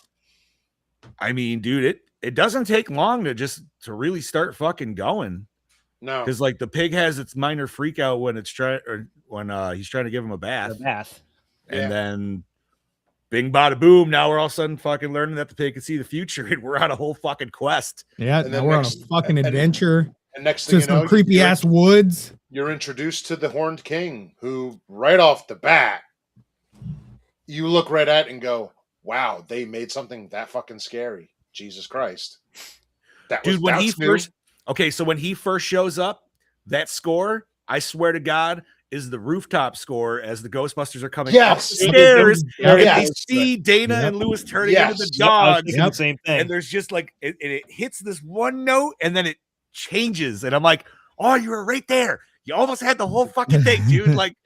I mean, dude, it doesn't take long to really start fucking going. No. Because like the pig has its minor freak out when he's trying to give him a bath. Yeah. And then bing bada boom. Now we're all of a sudden fucking learning that the pig can see the future, and we're on a whole fucking quest. Yeah, And now then we're on a next- fucking and- adventure And next to thing you some know, creepy ass woods. you're introduced to the Horned King, who right off the bat, you look right at and go, wow, they made something that fucking scary. Jesus Christ. Dude, when he first shows up, that score, I swear to God, is the rooftop score as the Ghostbusters are coming Yes. upstairs. Yep. And Yes. they see Dana Yep. and Lewis turning Yes. into the I was dogs. thinking the same thing. And there's just like it hits this one note and then it changes. And I'm like, oh, you were right there. You almost had the whole fucking thing, dude. Like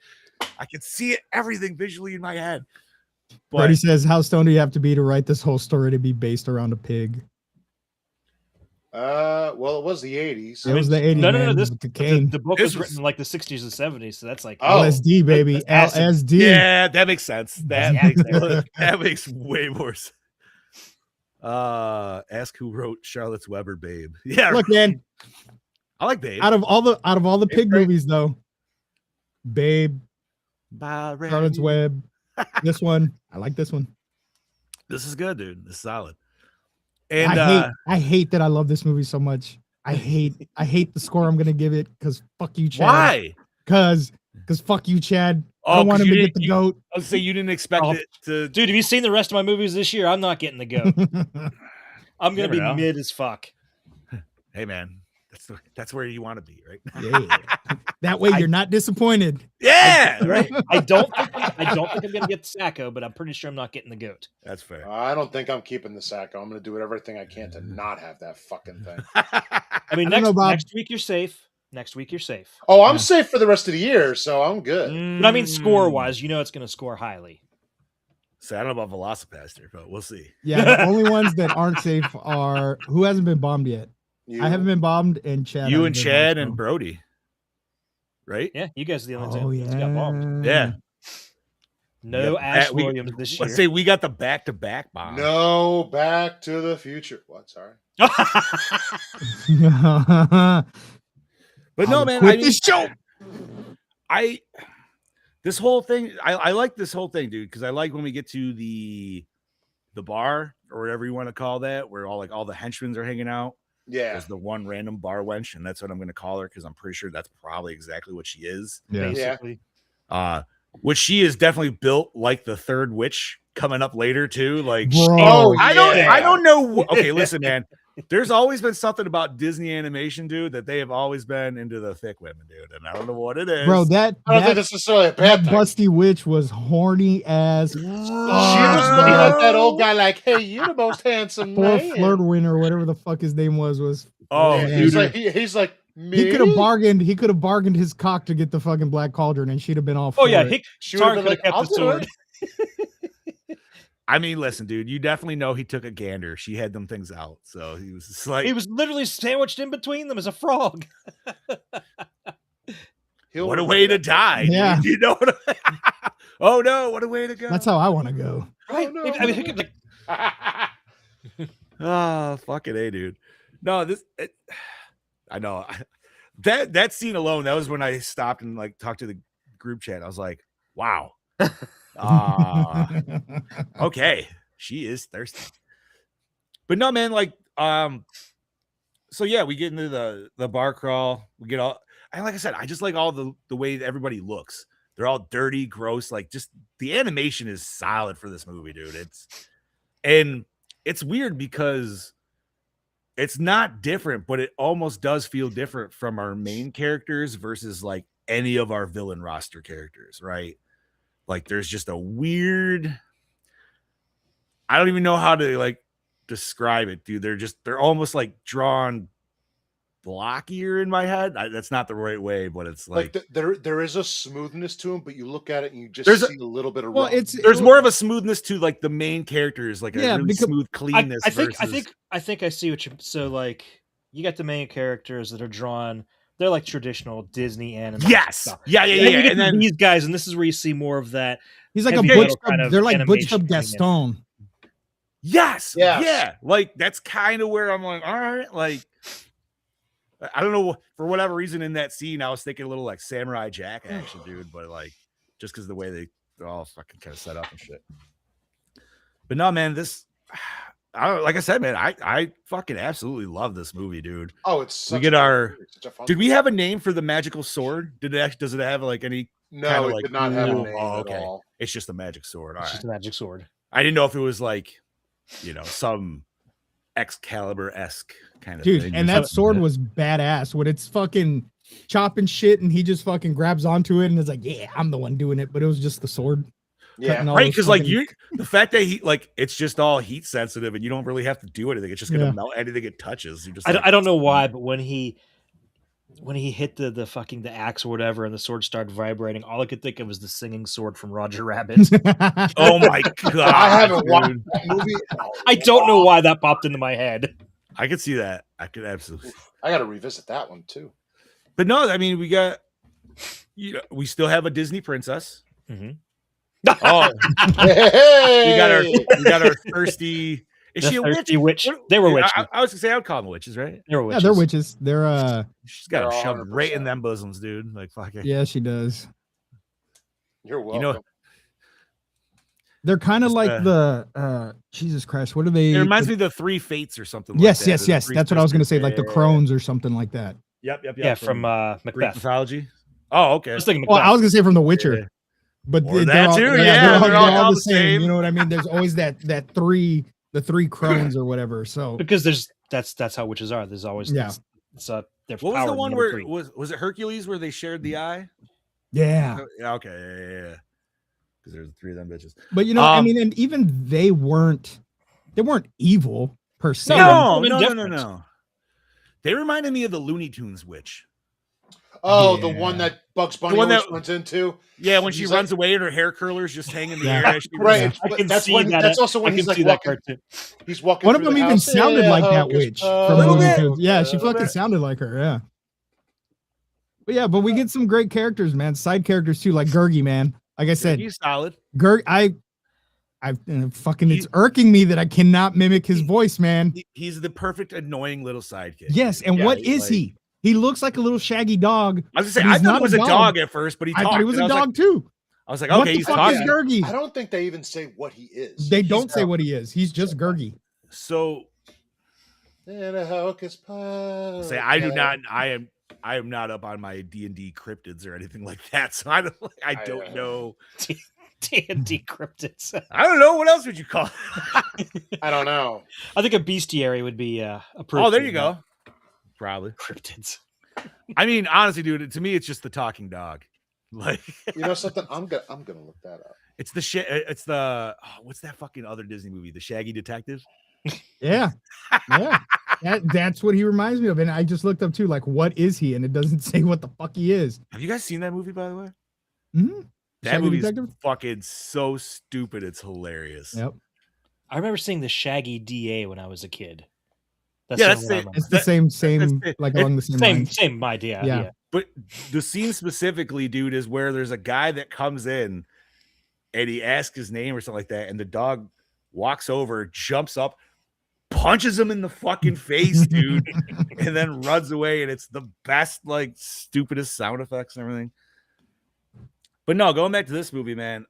I could see it, everything visually in my head. But Brady says, "How stoned do you have to be to write this whole story to be based around a pig?" Well, it was the 80s. It was the 80s. No. man, This with cocaine. the book This was written in like the 60s and 70s, so that's like Oh. LSD, baby. That's acid. LSD. yeah, that makes sense. That Yeah, makes exactly. that makes way more sense. Ask who wrote Charlotte's Weber, Babe. Yeah, Look, man. I like Babe. Out of all the pig great. movies, though, Babe, Bye, Ray. Charlotte's Web, this one, I like this one. This is good, dude. This is solid. And I hate that I love this movie so much. I hate the score I'm gonna give it because fuck you, Chad. why? Because fuck you, Chad. I Oh, don't want 'cause him you to get didn't- the goat. I would say you didn't expect Oh, it to. dude, have you seen the rest of my movies this year? I'm not getting the goat. I'm gonna Never be know. mid as fuck. Hey, man, that's where you want to be, right? Yeah. That way you're not disappointed. Yeah, right. I don't think I'm gonna get the Sacco, but I'm pretty sure I'm not getting the goat. That's fair. I don't think I'm keeping the Sacco. I'm going to do everything I can to not have that fucking thing. I mean, I don't know, Bob. next week you're safe. Next week you're safe. Oh, I'm Yeah. safe for the rest of the year, so I'm good. But I mean, score wise, it's going to score highly. So I don't know about Velocipaster, but we'll see. Yeah, the only ones that aren't safe are who hasn't been bombed yet. You- I haven't been bombed, and Chad. You hasn't and been Chad bombed, and Brody, right? Yeah, you guys are the only Oh ones that got bombed. Yeah. No Yep. Ash We- Williams this Let's year. say we got the back-to-back bomb. No, Back to the Future. What? Sorry. But no, man. Quit I mean, this show. This whole thing, I like this whole thing, dude, because I like when we get to the bar or whatever you want to call that, where all the henchmen are hanging out. Yeah. As the one random bar wench, and that's what I'm going to call her because I'm pretty sure that's probably exactly what she is. Yeah. Basically. Which she is definitely built like the third witch coming up later too. Like, Bro. Oh, I yeah. don't know. Okay, listen, man. There's always been something about Disney animation, dude, that they have always been into the thick women, dude, and I don't know what it is, Bro, that I don't think that, that's necessarily a that bad thing. busty witch was horny as She was looking at that old guy like, "Hey, you're the most handsome poor man." Flirtwin or whatever the fuck his name was. Oh, Yeah, man. he's dude, like, he's like, me. He could have bargained. He could have bargained his cock to get the fucking Black Cauldron, and she'd have been all. Oh for yeah, it. She would've Tarn been could have like, kept "I'll the do sword. it." I mean, listen, dude, you definitely know he took a gander. She had them things out, so he was just like, He was literally sandwiched in between them as a frog. He'll what a remember way to that. die, dude. Yeah. You know what? Oh no, what a way to go. That's how I want to go. Right? no. I mean, he could, like, Ah, fucking A, dude. No, I know that scene alone, that was when I stopped and like talked to the group chat. I was like, wow. Okay, she is thirsty. But no, man, like, so yeah, we get into the bar crawl. We get all, and like I said, I just like all the way that everybody looks. They're all dirty, gross. Like, just the animation is solid for this movie, dude. It's weird because it's not different, but it almost does feel different from our main characters versus like any of our villain roster characters, right? Like, there's just a weird, I don't even know how to like describe it, dude. They're almost like drawn blockier in my head. That's not the right way, but it's like there is a smoothness to him, but you look at it and you just There's a- see a little bit of Well, rough. there's more of a smoothness to like the main characters, like a Yeah, really because- smooth cleanness. I think versus, I see what you. So like, you got the main characters that are drawn. They're like traditional Disney animation yes, stuff. yeah, And then you get and to then these guys, and this is where you see more of that. He's like a Heavy butched metal up. kind of They're like butched animation up coming in. Gaston. yes, Yes. yeah, like that's kind of where I'm like, all right, like I don't know, for whatever reason in that scene, I was thinking a little like Samurai Jack action, dude, but like just because the way they're all fucking kind of set up and shit. But no, man, this, like I said, man, I fucking absolutely love this movie, dude. Oh, it's We such get a our- good movie, such a fun Did we movie. have a name for the magical sword? Does it have like any? No, kinda it like did not have a cool- name oh, at okay. all. It's just a magic sword. All It's right. just a magic sword. I didn't know if it was like, some Excalibur-esque kind of Dude, thing. and that sword was badass when it's fucking chopping shit and he just fucking grabs onto it and is like, yeah, I'm the one doing it. But it was just the sword. Yeah, cutting all right, those because like fucking- the fact that it's just all heat sensitive and you don't really have to do anything. It's just gonna Yeah. melt anything it touches. You just I don't know why, but when he hit the fucking the axe or whatever, and the sword started vibrating, all I could think of was the singing sword from Roger Rabbit. Oh my god! I haven't watched dude. that movie. in a I don't know while. why that popped into my head. I could see that. I could absolutely. I got to revisit that one too. But no, I mean, we got. We still have a Disney princess. Mhm. Oh, Hey, we got our thirsty. Is she a witch? Thirsty witch. What- They were I, witches. I was gonna say I would call them witches, right? They were Yeah, witches. they're witches. They're She's got They're her all shoved right in 100%. them bosoms, dude. Like fuck it. yeah, she does. You're You welcome. know, They're kind of Just, like the Jesus Christ. What are they? it reminds me of the Three Fates or something. Yes, like that. yes, Or the yes. Three That's what I was gonna Sisters. say, like the Yeah. crones or something like that. Yep. Yeah, from Greek Macbeth. mythology. Oh, okay. I was thinking Well, Macbeth. I was gonna say from The Witcher, Yeah. but Or they're that all, too, yeah, yeah, they're all the the same. same. You know what I mean? There's always the three crones or whatever. So because that's how witches are. There's always Yeah. their What was power the in one number where three. was it Hercules where they shared the eye? yeah, Yeah, okay, yeah. Because there's three of them bitches. but I Um, mean, and even they weren't evil per se. No, they're no. indifferent. They reminded me of the Looney Tunes witch. Oh, the Yeah. one that Bugs Bunny one always that- runs into. Yeah, when she She's runs away and her hair curlers just hang in the Yeah. air. As she Right. runs. I but can that's see when. that. That's also when I he's can like see that walking. cartoon. He's walking. One of through them the even house. sounded Yeah, like that Hocus witch Pocus. from Little Looney bit. Tunes. Yeah, she Little fucking bit. sounded like her. Yeah. But we get some great characters, man. Side characters too, like Gurgi, man. Like I said, He's solid. it's irking me that I cannot mimic his voice, man. He's the perfect annoying little sidekick. Yes, and Yeah, what he's is like- he? He looks like a little shaggy dog. I was gonna say, but I he's thought not he was a dog at first, but he I talked. thought he was and a I dog too. I was like, What okay, the he's fuck is talking. Gurgi? I don't think they even say what he is. They He's don't say just- what he is. He's just Gurgi. So In a hocus pocus. say I do not. I am not up on my D&D cryptids or anything like that. So I don't know. D&D cryptids. I don't know. What else would you call it? I don't know. I think a bestiary would be approved. Oh, there you go. Probably. Cryptids. I mean, honestly, dude, to me, it's just the talking dog. Like, You know something? I'm gonna look that up. it's what's that fucking other Disney movie? The Shaggy Detective. Yeah. Yeah. That's what he reminds me of. And I just looked up too, like, what is he? And it doesn't say what the fuck he is. Have you guys seen that movie, by the way? Mm-hmm. That movie is fucking so stupid. It's hilarious. Yep. I remember seeing the Shaggy DA when I was a kid. Yeah, the that's one I it. remember. It's the same, it. like along the same lines. Same idea. Yeah. Yeah. But the scene specifically, dude, is where there's a guy that comes in and he asks his name or something like that, and the dog walks over, jumps up, punches him in the fucking face, dude, and then runs away. And it's the best, like, stupidest sound effects and everything. But no, going back to this movie, man,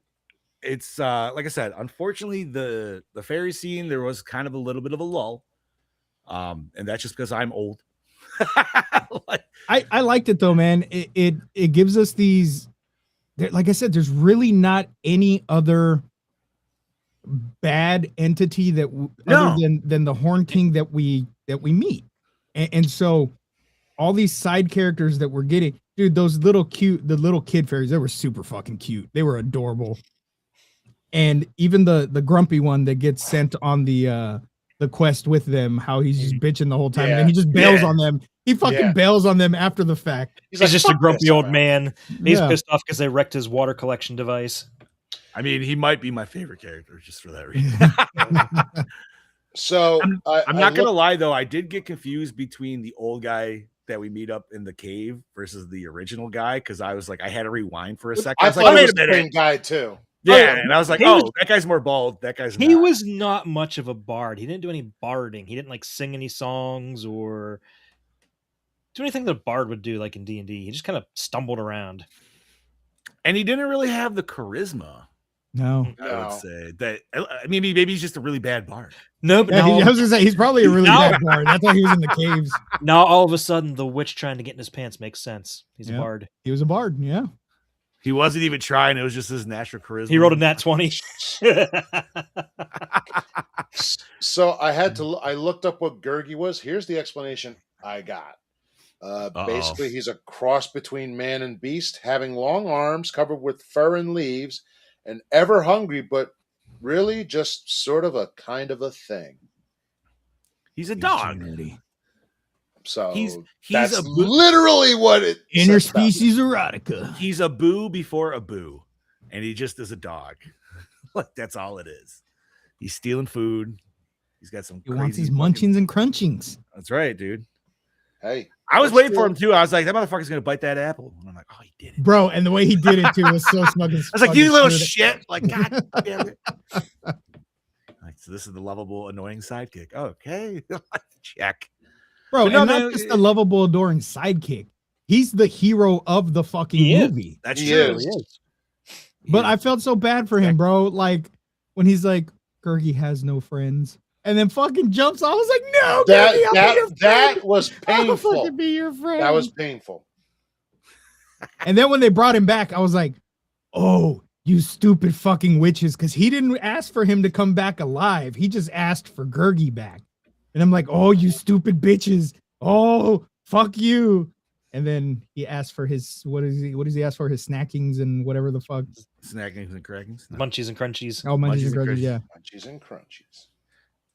it's like I said, unfortunately, the fairy scene, there was kind of a little bit of a lull. And that's just because I'm old. Like, I liked it though, man. It gives us these, like I said, there's really not any other bad entity that other than the Horn King that we meet, and so all these side characters that we're getting, dude, the little kid fairies, they were super fucking cute. They were adorable, and even the grumpy one that gets sent on the quest with them, how he's just bitching the whole time, and then he just bails on them. He fucking bails on them after the fact. He's just a "Fuck grumpy this, old man." man. He's pissed off because they wrecked his water collection device. I mean, he might be my favorite character just for that reason. So I'm not gonna lie though, I did get confused between the old guy that we meet up in the cave versus the original guy, because I was like, I had to rewind for a second. I I was thought like, it wait was a the same minute. guy too. Yeah, and I was like, he oh, was- that guy's more bald. That guy's He not. was not much of a bard. He didn't do any barding. He didn't like sing any songs or do anything that a bard would do, like in D&D. He just kind of stumbled around. And he didn't really have the charisma. No. I would say that. I mean, maybe he's just a really bad bard. No, but Yeah, now, I was gonna say he's probably a really No. bad bard. That's why he was in the caves. now all of a sudden the witch trying to get in his pants makes sense. He's a Yeah. bard. He was a bard. Yeah. He wasn't even trying. It was just his natural charisma. He rolled a nat 20. So I looked up what Gurgi was. Here's the explanation I got. Basically, he's a cross between man and beast, having long arms covered with fur and leaves, and ever hungry, but really just sort of a kind of a thing. He's a dog. So He's that's a boo. literally what it says about him. Interspecies erotica. He's a boo before a boo, and he just is a dog. Like, that's all it is. He's stealing food. He's got some. He wants crazy his fucking- munchings and crunchings. That's right, dude. Hey, I was That's waiting for cool. him too. I was like, that motherfucker's gonna bite that apple, and I'm like, oh, he did it. Bro, and the way he did it too was so smug. I was like, you little shit! Like, god damn it! Like, so this is the lovable, annoying sidekick. Okay, check. Bro, But no, and man, not just a lovable, adoring sidekick. He's the hero of the fucking He is. movie. That's He true. is. But I felt so bad for him, bro. Like when he's like, Gurgi has no friends, and then fucking jumps. I was like, no, Gurgi, I'll be your that friend. was I'll painful. fucking be your friend. That was painful. And then when they brought him back, I was like, oh, you stupid fucking witches, because he didn't ask for him to come back alive. He just asked for Gurgi back. And I'm like, oh, you stupid bitches. Oh, fuck you. And then he asked for his, what does he ask for? His snackings and whatever the fuck. Snackings and crackings. No. Munchies and crunchies. Oh, munchies and Munchies and Gurgies, yeah. Munchies and crunchies.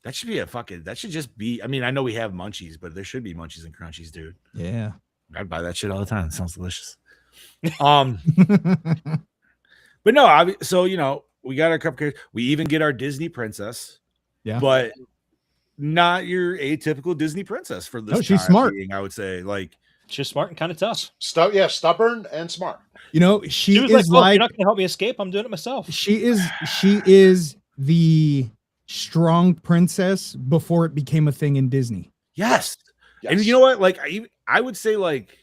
That should be a fucking. That should just be. I mean, I know we have munchies, but there should be munchies and crunchies, dude. Yeah. I'd buy that shit all the time. It sounds delicious. But no, so you know, we got our cupcakes. We even get our Disney princess. Yeah. But not your atypical Disney princess for this. No, she's time smart. being, I would say, like, She's smart and kind of tough. Stubborn and smart. You know, she was is "Oh, like you're not going to help me escape. I'm doing it myself." she is the strong princess before it became a thing in Disney. Yes. Yes. And you know what? Like I would say, like,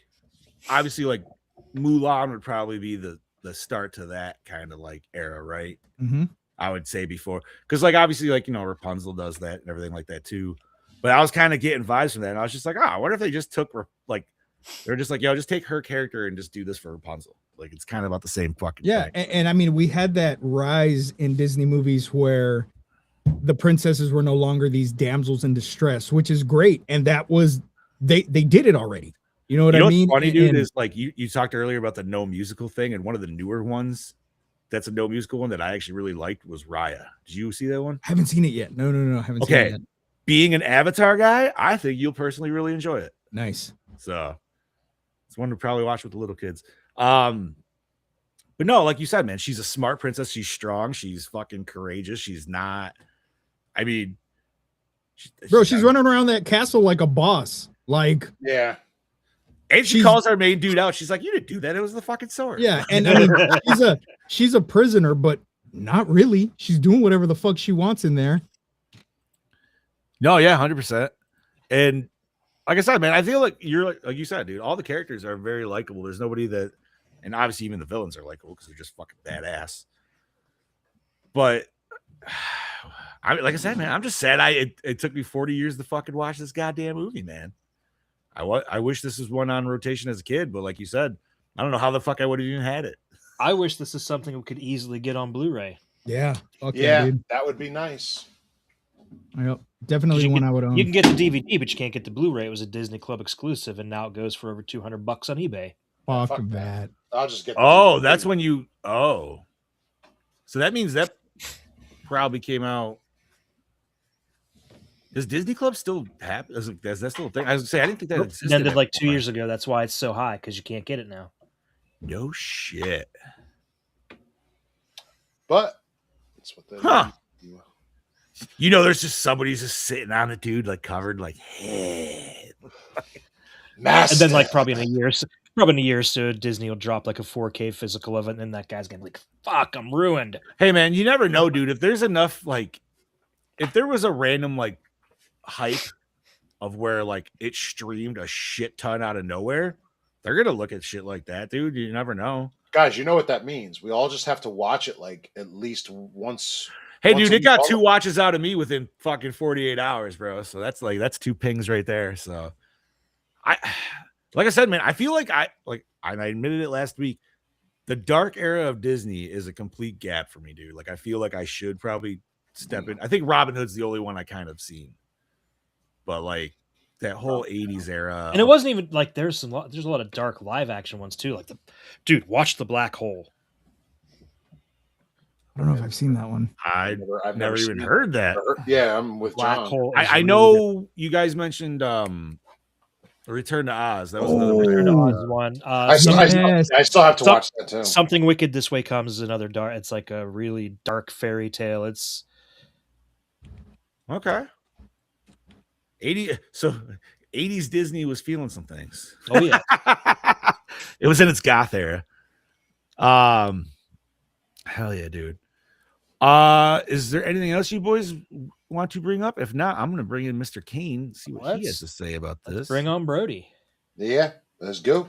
obviously, like Mulan would probably be the start to that kind of like era, right? Mm-hmm. I would say before, because like obviously, like, you know, Rapunzel does that and everything like that too. But I was kind of getting vibes from that, and I was just like, I wonder if they just took like they're just like, yo, just take her character and just do this for Rapunzel. Like, it's kind of about the same fucking Yeah, thing. and I mean, we had that rise in Disney movies where the princesses were no longer these damsels in distress, which is great, and that was they did it already. You know what I mean? What's funny, And- dude, and- is like you talked earlier about the no musical thing, and one of the newer ones that's a no musical one that I actually really liked was Raya. Did you see that one? I haven't seen it yet. No, I haven't seen it Okay. yet. Being an Avatar guy, I think you'll personally really enjoy it. Nice. So it's one to probably watch with the little kids. But no, like you said, man, she's a smart princess. She's strong. She's fucking courageous. She's not. I mean, Bro, she's running around that castle like a boss. Like, Yeah. and she she's- calls our main dude out. She's like, "You didn't do that. It was the fucking sword." yeah, and I mean, she's a prisoner, but not really. She's doing whatever the fuck she wants in there. No, yeah, 100%. And like I said, man, I feel like you're like you said, dude. All the characters are very likable. There's nobody that, and obviously even the villains are likable because they're just fucking badass. But like I said, man, I'm just sad. It took me 40 years to fucking watch this goddamn movie, man. I wish this was one on rotation as a kid, but like you said, I don't know how the fuck I would have even had it. I wish this is something we could easily get on Blu-ray. Yeah. Fuck Yeah, dude. that would be nice. Yep. Definitely You one can- I would own. You can get the DVD, but you can't get the Blu-ray. It was a Disney Club exclusive, and now it goes for over $200 on eBay. Fuck Fuck that. I'll just get. Oh, that's when you. Oh, so that means that probably came out. Does Disney Club still happen? Is that still a thing? I was gonna say I didn't think that It existed. ended like 2 anymore. years ago. That's why it's so high, because you can't get it now. No shit. But that's what they Huh. do. You know, there's just somebody's just sitting on a dude like covered like head. And then, like, probably in a year or so, Disney will drop like a 4K physical of it, and then that guy's gonna be like, "Fuck, I'm ruined." Hey man, you never know, dude. If there's enough, like, if there was a random like hype of where like it streamed a shit ton out of nowhere, they're gonna look at shit like that, dude. You never know. Guys, you know what that means. We all just have to watch it like at least once. Hey, once dude, a it got week. 2 watches out of me within fucking 48 hours, bro. So that's 2 pings right there. So like I said, man, I feel like I admitted it last week. The dark era of Disney is a complete gap for me, dude. Like, I feel like I should probably step in. I think Robin Hood's the only one I kind of seen, but like that whole 80s era. And it wasn't even like there's a lot of dark live action ones too. Like dude, watch The Black Hole. I don't know if I've seen that one. I've never even seen it. heard that. Yeah, I'm with Black John. Hole. is I really know you guys mentioned Return to Oz. That was another good. Return to Return Oz. to Oz one. I still have to watch that too. Something Wicked This Way Comes is another dark. It's like a really dark fairy tale. It's Okay. 80s Disney was feeling some things. oh yeah. It was in its goth era. Hell yeah, dude. Is there anything else you boys want to bring up? If not, I'm gonna bring in Mr. Kane, see what he has to say about this. Bring on Brody. Yeah, let's go.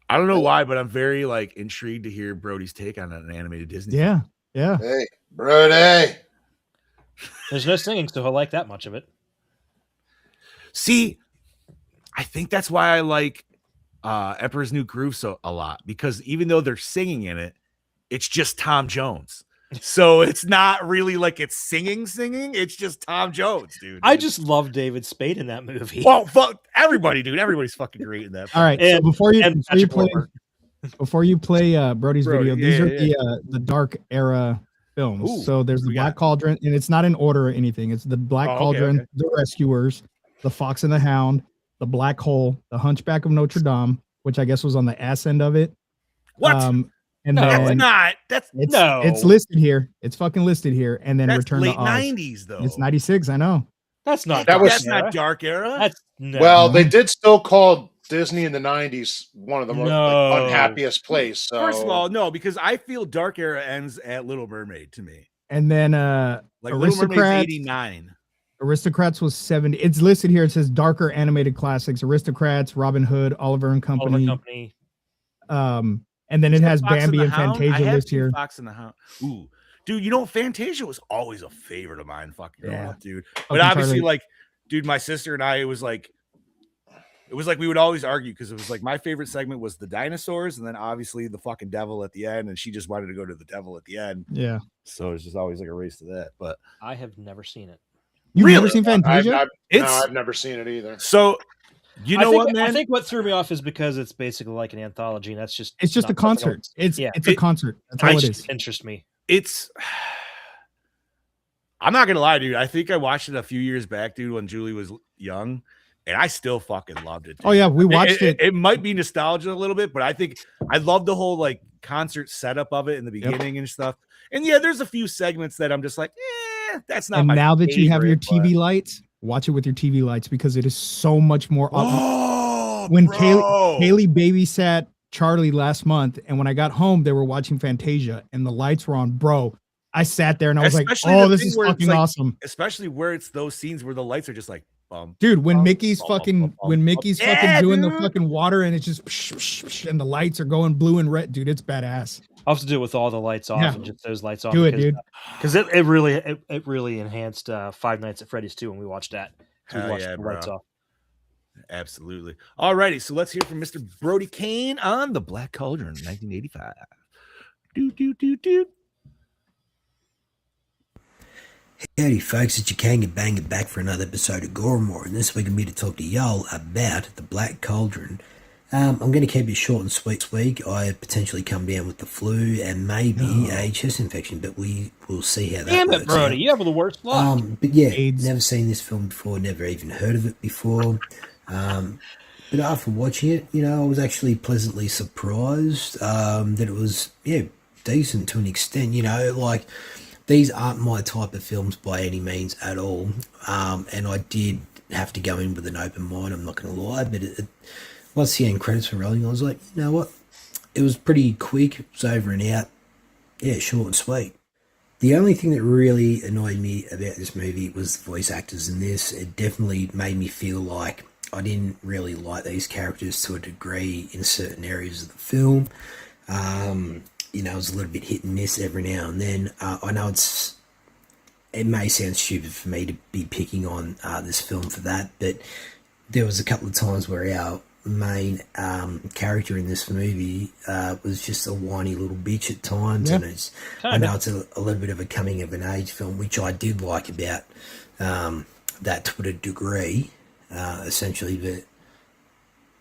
I don't know why, but I'm very like intrigued to hear Brody's take on an animated Disney. Yeah. Yeah. Hey, Brody. There's no singing, so he'll like that much of it. See, I think that's why I like Emperor's New Groove a lot, because even though they're singing in it, it's just Tom Jones. So it's not really like it's singing. It's just Tom Jones, dude. I just love David Spade in that movie. Well, fuck everybody, dude. Everybody's fucking great in that. All right. And- so before you Patrick play Warburton. before you play Brody's Brody, video, these yeah, are the dark era films. Ooh, so there's the we Black got- Cauldron, and it's not in order or anything. It's the Black Oh, okay, Cauldron, okay. The Rescuers, The Fox and the Hound, The Black Hole, The Hunchback of Notre Dame, which I guess was on the ass end of it. What? And No, That's then not. That's it's listed here. It's fucking listed here. And then that's Return late to Oz. 90s though. It's 96. I know. That's not. That was- That's not dark era. That's no. Well, they did still call Disney in the 90s, one of the most No. unhappiest place. So First of all, no, because I feel Dark Era ends at Little Mermaid to me. And then Like Little Mermaid's Aristocrats. 89. Aristocrats was 70. It's listed here. It says darker animated classics: Aristocrats, Robin Hood, Oliver and Company. And then it has Fox Bambi and Hound? I Fantasia have list seen here. Fox and the Hound. Ooh, dude, you know Fantasia was always a favorite of mine. Fucking growing Yeah. up, dude. But Fucking obviously, Charlie. like, dude, my sister and I, it was like we would always argue because it was like my favorite segment was the dinosaurs, and then obviously the fucking devil at the end, and she just wanted to go to the devil at the end. Yeah. So it's just always like a race to that. But I have never seen it. You've Really? never seen Fantasia? I've never seen it either. So you know what, man? I think what threw me off is because it's basically like an anthology, and that's just It's just not a concert. something It's a concert. That's all it is. Interest me. It's I'm not gonna lie, dude. I think I watched it a few years back, dude, when Julie was young, and I still fucking loved it. Dude. Oh yeah, we watched it. It might be nostalgia a little bit, but I think I love the whole like concert setup of it in the beginning and stuff. And yeah, there's a few segments that I'm just like, that's not. And my now that you have your favorite, TV lights, watch it with your TV lights because it is so much more. Oh, when bro. Kaylee babysat Charlie last month, and when I got home, they were watching Fantasia, and the lights were on. Bro, I sat there and I was Especially like, the "Oh, this thing is where it's fucking like- awesome, especially where it's those scenes where the lights are just like, dude." When bum, Mickey's bum, fucking, bum, bum, when bum. Mickey's Yeah, fucking doing the dude. fucking water, and it's just psh, psh, psh, and the lights are going blue and red, dude. It's badass. I'll have to do it with all the lights off Yeah. and just those lights off. Do it, dude. Because it really enhanced Five Nights at Freddy's too when we watched that. So we Hell watched yeah, the bro. lights off. Absolutely. All righty. So let's hear from Mr. Brody Kane on the Black Cauldron, 1985. Do. Howdy folks, it's your Kanga Banger back for another episode of Gore, and this week I'm here to talk to y'all about the Black Cauldron. I'm going to keep it short and sweet this week. I potentially come down with the flu and maybe a chest infection, but we will see how that Damn works it, Brody! out. You have the worst luck. But yeah, AIDS. never seen this film before, never even heard of it before. But after watching it, you know, I was actually pleasantly surprised that it was, decent to an extent. You know, like, these aren't my type of films by any means at all. And I did have to go in with an open mind, I'm not going to lie. But once the end credits were rolling, I was like, you know what? It was pretty quick. It was over and out. Yeah, short and sweet. The only thing that really annoyed me about this movie was the voice actors in this. It definitely made me feel like I didn't really like these characters to a degree in certain areas of the film. You know, it was a little bit hit and miss every now and then. I know it may sound stupid for me to be picking on this film for that, but there was a couple of times where our main character in this movie was just a whiny little bitch at times, Yeah. and I know it's a little bit of a coming of an age film, which I did like about that to a degree, essentially, but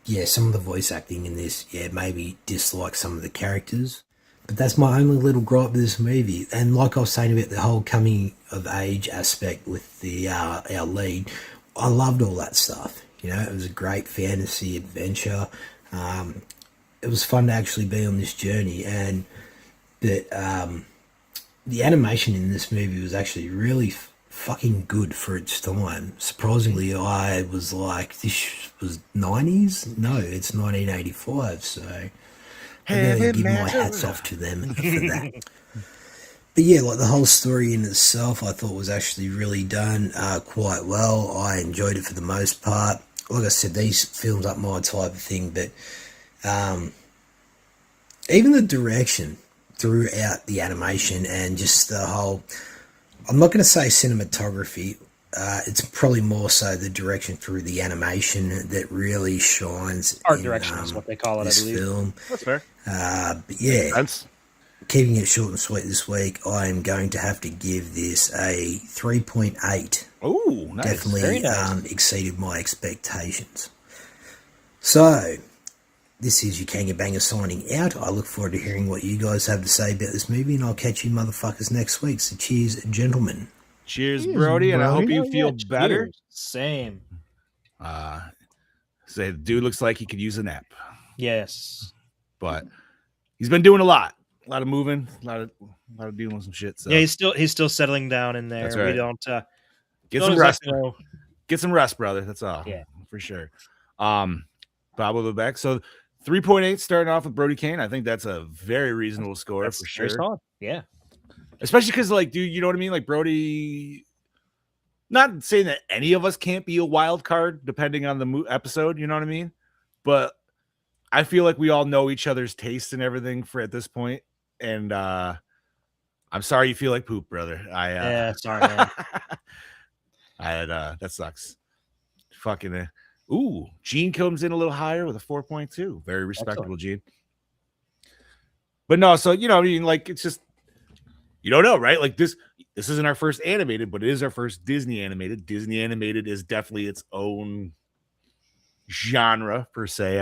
yeah, some of the voice acting in this, maybe dislike some of the characters. But that's my only little gripe with this movie. And like I was saying about the whole coming of age aspect with the our lead, I loved all that stuff. You know, it was a great fantasy adventure. It was fun to actually be on this journey. And the animation in this movie was actually really fucking good for its time. Surprisingly, I was like, this was 90s? No, it's 1985, so I gotta give my hats off to them for that. But yeah, like the whole story in itself, I thought was actually really done quite well. I enjoyed it for the most part. Like I said, these films aren't my type of thing, but even the direction throughout the animation and just the whole, I'm not going to say cinematography, it's probably more so the direction through the animation that really shines. Art direction is what they call it, I this believe. film. That's fair. But yeah, That's keeping it short and sweet this week, I am going to have to give this a 3.8. oh, nice. Definitely Very nice. Exceeded my expectations. So, this is your Kanga Banger signing out. I look forward to hearing what you guys have to say about this movie, and I'll catch you motherfuckers next week. So cheers, gentlemen. Cheers, Cheers, Brody, and I hope Brody. you Oh, feel yeah, better. cheers. Same. Say the dude looks like he could use a nap, Yes. but he's been doing a lot of moving, a lot of dealing with some shit. So Yeah, he's still settling down in there. That's right. We don't get don't some rest. exactly know. Get some rest, brother. That's all. Yeah. For sure. Pablo Lebec. So 3.8 starting off with Brody Kane. I think that's a very reasonable score That's for very sure. solid. Yeah. Especially because, like, dude, you know what I mean? Like, Brody, not saying that any of us can't be a wild card depending on the episode, you know what I mean? But I feel like we all know each other's taste and everything for at this point. And I'm sorry you feel like poop, brother. Yeah, sorry, man. That sucks. Fucking ooh, Gene comes in a little higher with a 4.2. Very respectable, Gene. But no, so you know, I mean, like, it's just, you don't know, right? Like, this isn't our first animated, but it is our first Disney animated. Disney animated is definitely its own genre per se.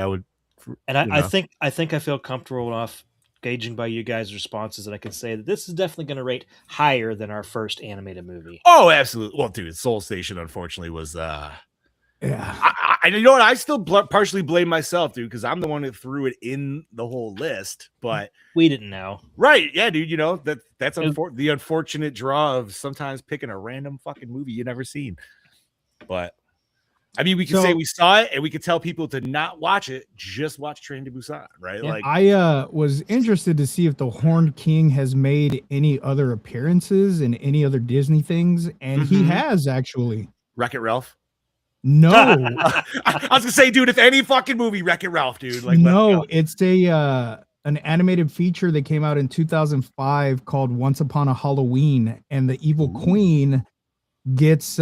And I think I feel comfortable enough gauging by you guys' responses that I can say that this is definitely going to rate higher than our first animated movie. Oh, absolutely. Well, dude, Soul Station unfortunately was Yeah. I you know what? I still partially blame myself, dude, because I'm the one that threw it in the whole list. But We didn't know. right, yeah, dude. You know that's It- the unfortunate draw of sometimes picking a random fucking movie you never seen. But I mean, we can say we saw it, and we could tell people to not watch it. Just watch Train to Busan, right? Yeah, Like, I was interested to see if the Horned King has made any other appearances in any other Disney things, and he Mhm. has actually. Wreck-It Ralph. No, I was gonna say, dude, if any fucking movie, Wreck-It Ralph, dude. Like, let's no, go. it's an animated feature that came out in 2005 called Once Upon a Halloween, and the evil queen gets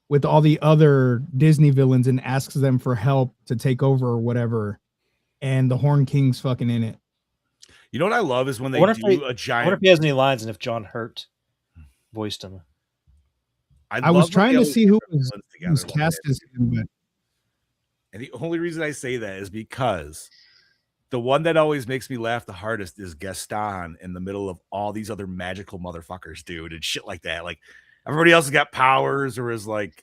with all the other Disney villains and asks them for help to take over or whatever, and the Horned King's fucking in it. You know what I love is when they I wonder do if a I wonder giant. if he has any lines and if John Hurt voiced him. I was trying to see who was cast as him, but And the only reason I say that is because the one that always makes me laugh the hardest is Gaston in the middle of all these other magical motherfuckers, dude, and shit like that. Like, everybody else has got powers or is like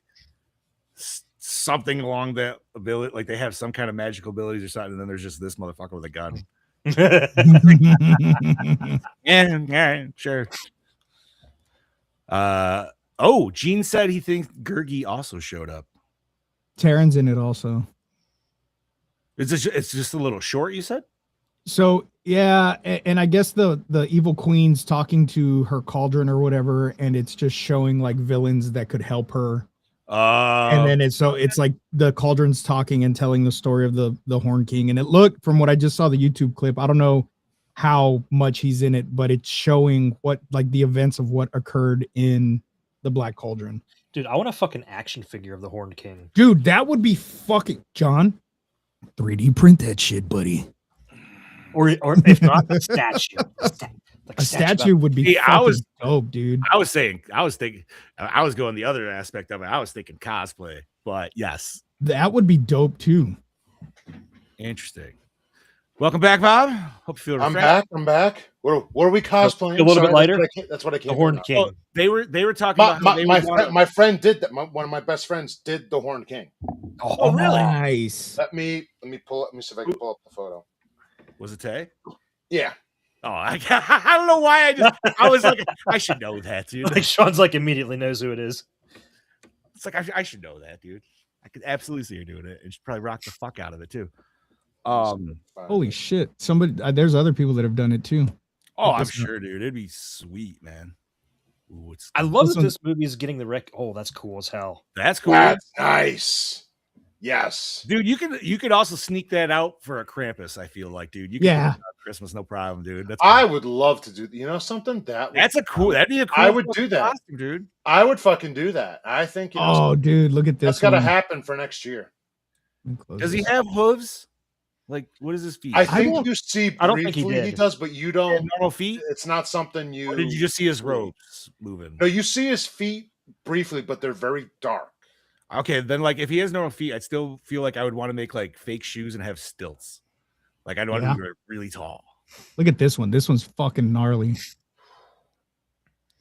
something along that ability, like they have some kind of magical abilities or something, and then there's just this motherfucker with a gun. Yeah, sure. Oh, Gene said he thinks Gurgi also showed up. Taryn's in it also. It's just a little short, you said? So yeah, and I guess the evil queen's talking to her cauldron or whatever, and it's just showing like villains that could help her. And then it's like the cauldron's talking and telling the story of the Horned King. And it looked, from what I just saw the YouTube clip, I don't know how much he's in it, but it's showing what, like, the events of what occurred in the Black Cauldron. Dude, I want a fucking action figure of the Horned King. Dude, that would be fucking John. 3D print that shit, buddy. Or if not, a statue. A statue would be fucking dope, dude. I was thinking, I was going the other aspect of it. I was thinking cosplay, but yes, That would be dope too. interesting. Welcome back, Bob. Hope you feel refreshed. I'm back. What are we cosplaying? A little bit lighter? That's what I came. The Horned King. Oh, they were talking about how they would want My friend did that. One of my best friends did the Horned King. Oh, really? Nice. Let me pull up. Let me see if I can pull up the photo. Was it Tay? Yeah. Oh, I don't know why I was like, I should know that, dude. Like Sean's like immediately knows who it is. It's like I should know that, dude. I could absolutely see her doing it, and she'd probably rock the fuck out of it too. Holy shit. Somebody there's other people that have done it too. Oh, I'm sure, dude. It'd be sweet, man. Ooh, I love that this movie is getting the rec. Oh, that's cool as hell. That's cool. That's nice. Yes, Dude, you could also sneak that out for a Krampus. I feel like, dude, you can Yeah. do it on Christmas, no problem, dude. I would love to do. You know something that'd be a cool. I would do that, costume, dude. I would fucking do that. I think. You know, Oh, dude, look at this. that's got to one. happen for next year. Does he have hooves? Like, what is his feet? I think you see. I don't think he briefly did. does, but you He don't. had normal feet. It's not something you. Or did you just see his robes moving? No, you see his feet briefly, but they're very dark. Okay, then like if he has normal feet, I'd still feel like I would want to make like fake shoes and have stilts. Like I'd want to be really tall. Look at this one. This one's fucking gnarly.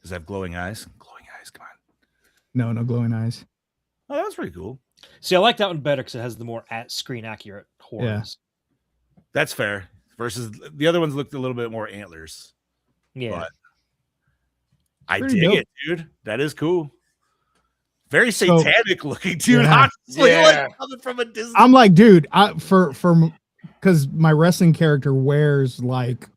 Does it have glowing eyes? Glowing eyes, come on. No glowing eyes. Oh, that's pretty cool. See, I like that one better because it has the more screen accurate horns. That's fair. Versus the other ones looked a little bit more antlers. Yeah. But I Pretty dig dope. it, dude. That is cool. Very So- satanic looking, dude. Yeah. Honestly, Yeah. like coming from a Disney. I'm like, dude, because my wrestling character wears like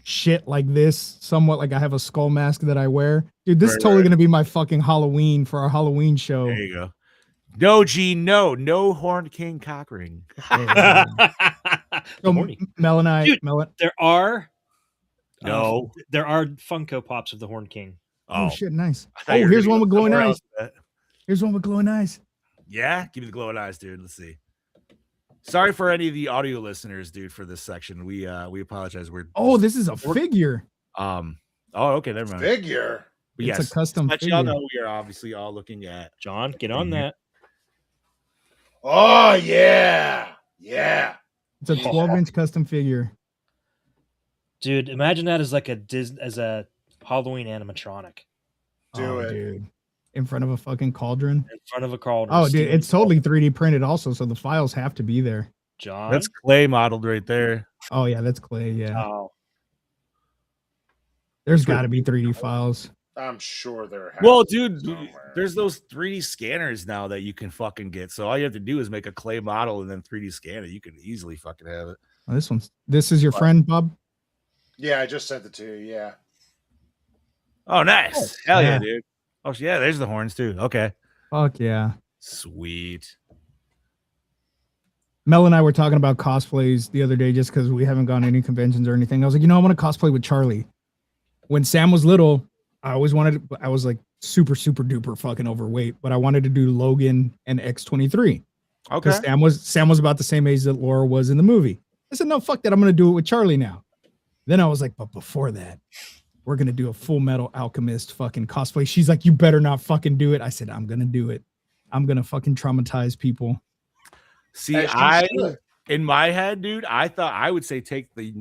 shit like this, somewhat like I have a skull mask that I wear. Dude, this is Right, totally right. gonna be my fucking Halloween for our Halloween show. There you go. No, Gene, no Horned King cock ring. The So horny. Mel and I, Dude. Mel, There are No. there are Funko Pops of the Horned King. oh shit, nice. I thought you Oh, were here's gonna one go with glowing somewhere eyes. else with that. Here's one with glowing eyes. Yeah, give me the glowing eyes, dude. Let's see. Sorry for any of the audio listeners, dude, for this section. We apologize. We're Oh, this is a figure. oh, okay, never mind. Figure. But It's yes, a custom let y'all figure. know we are obviously all looking at. John, get on that. Oh yeah. Yeah. It's a 12-inch custom figure. Dude, imagine that as like as a Halloween animatronic Do it. Dude. In front of a fucking cauldron. in front of a cauldron. Oh, dude, steaming it's totally 3D printed also, so the files have to be there. John. That's clay modeled right there. Oh yeah, that's clay. Yeah, Oh, there's got to be 3D files. I'm sure there. Well, has to dude, be somewhere. there's those 3D scanners now that you can fucking get. So all you have to do is make a clay model and then 3D scan it. You can easily fucking have it. Oh, this is your friend, Bob? Yeah, I just sent it to you. Yeah. Oh, nice. Hell yeah, Yeah. dude. Oh, yeah, there's the horns too. Okay. Fuck yeah. Sweet. Mel and I were talking about cosplays the other day just because we haven't gone to any conventions or anything. I was like, I want to cosplay with Charlie. When Sam was little, I always wanted to, I was like super, super duper fucking overweight, but I wanted to do Logan and X-23. Okay. Because Sam was about the same age that Laura was in the movie. I said, no, fuck that. I'm going to do it with Charlie now. Then I was like, but before that, we're going to do a Full Metal Alchemist fucking cosplay. She's like, you better not fucking do it. I said, I'm going to do it. I'm going to fucking traumatize people. See, As you should. in my head, dude, I thought I would say take the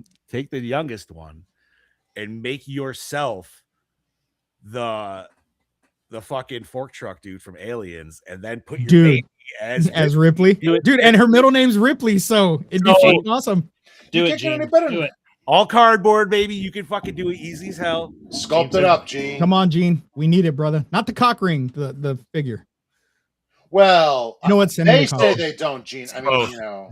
youngest one and make yourself the fucking fork truck dude from Aliens, and then put your Dude, baby as Ripley. Do it. Dude, and her middle name's Ripley, so it'd be So- fucking awesome. do You it, can't get any Gene. better Do than it. all cardboard, baby. You can fucking do it easy as hell. Sculpt it up, Gene. Come on, Gene. We need it, brother. Not the cock ring, the figure. Well, You know what? Send me they the say cock. they don't, Gene. I mean, Both. you know.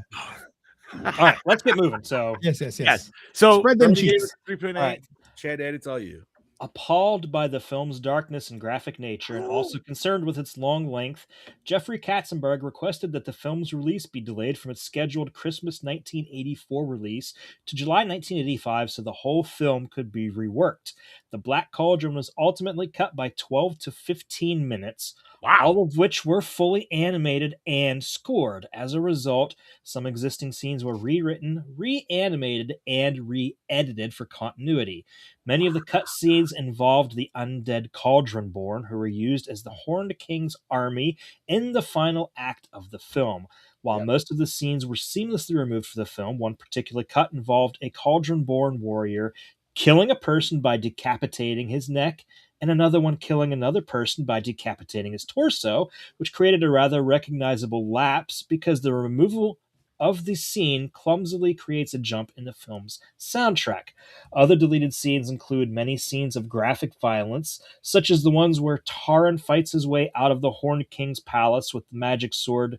All right, let's get moving. So, Yes. Yes. So Spread them Brody gave cheeks. us 3.8. All right. Chad, Ed, it's all you. appalled by the film's darkness and graphic nature, and also concerned with its long length, Jeffrey Katzenberg requested that the film's release be delayed from its scheduled Christmas 1984 release to July 1985 so the whole film could be reworked. The Black Cauldron was ultimately cut by 12 to 15 minutes, all of which were fully animated and scored. As a result, some existing scenes were rewritten, reanimated, and re-edited for continuity. Many of the cut scenes involved the undead Cauldron-born, who were used as the Horned King's army in the final act of the film. While most of the scenes were seamlessly removed for the film, one particular cut involved a Cauldron-born warrior killing a person by decapitating his neck, and another one killing another person by decapitating his torso, which created a rather recognizable lapse because the removal of the scene clumsily creates a jump in the film's soundtrack. Other deleted scenes include many scenes of graphic violence, such as the ones where Taran fights his way out of the Horned King's palace with the magic sword.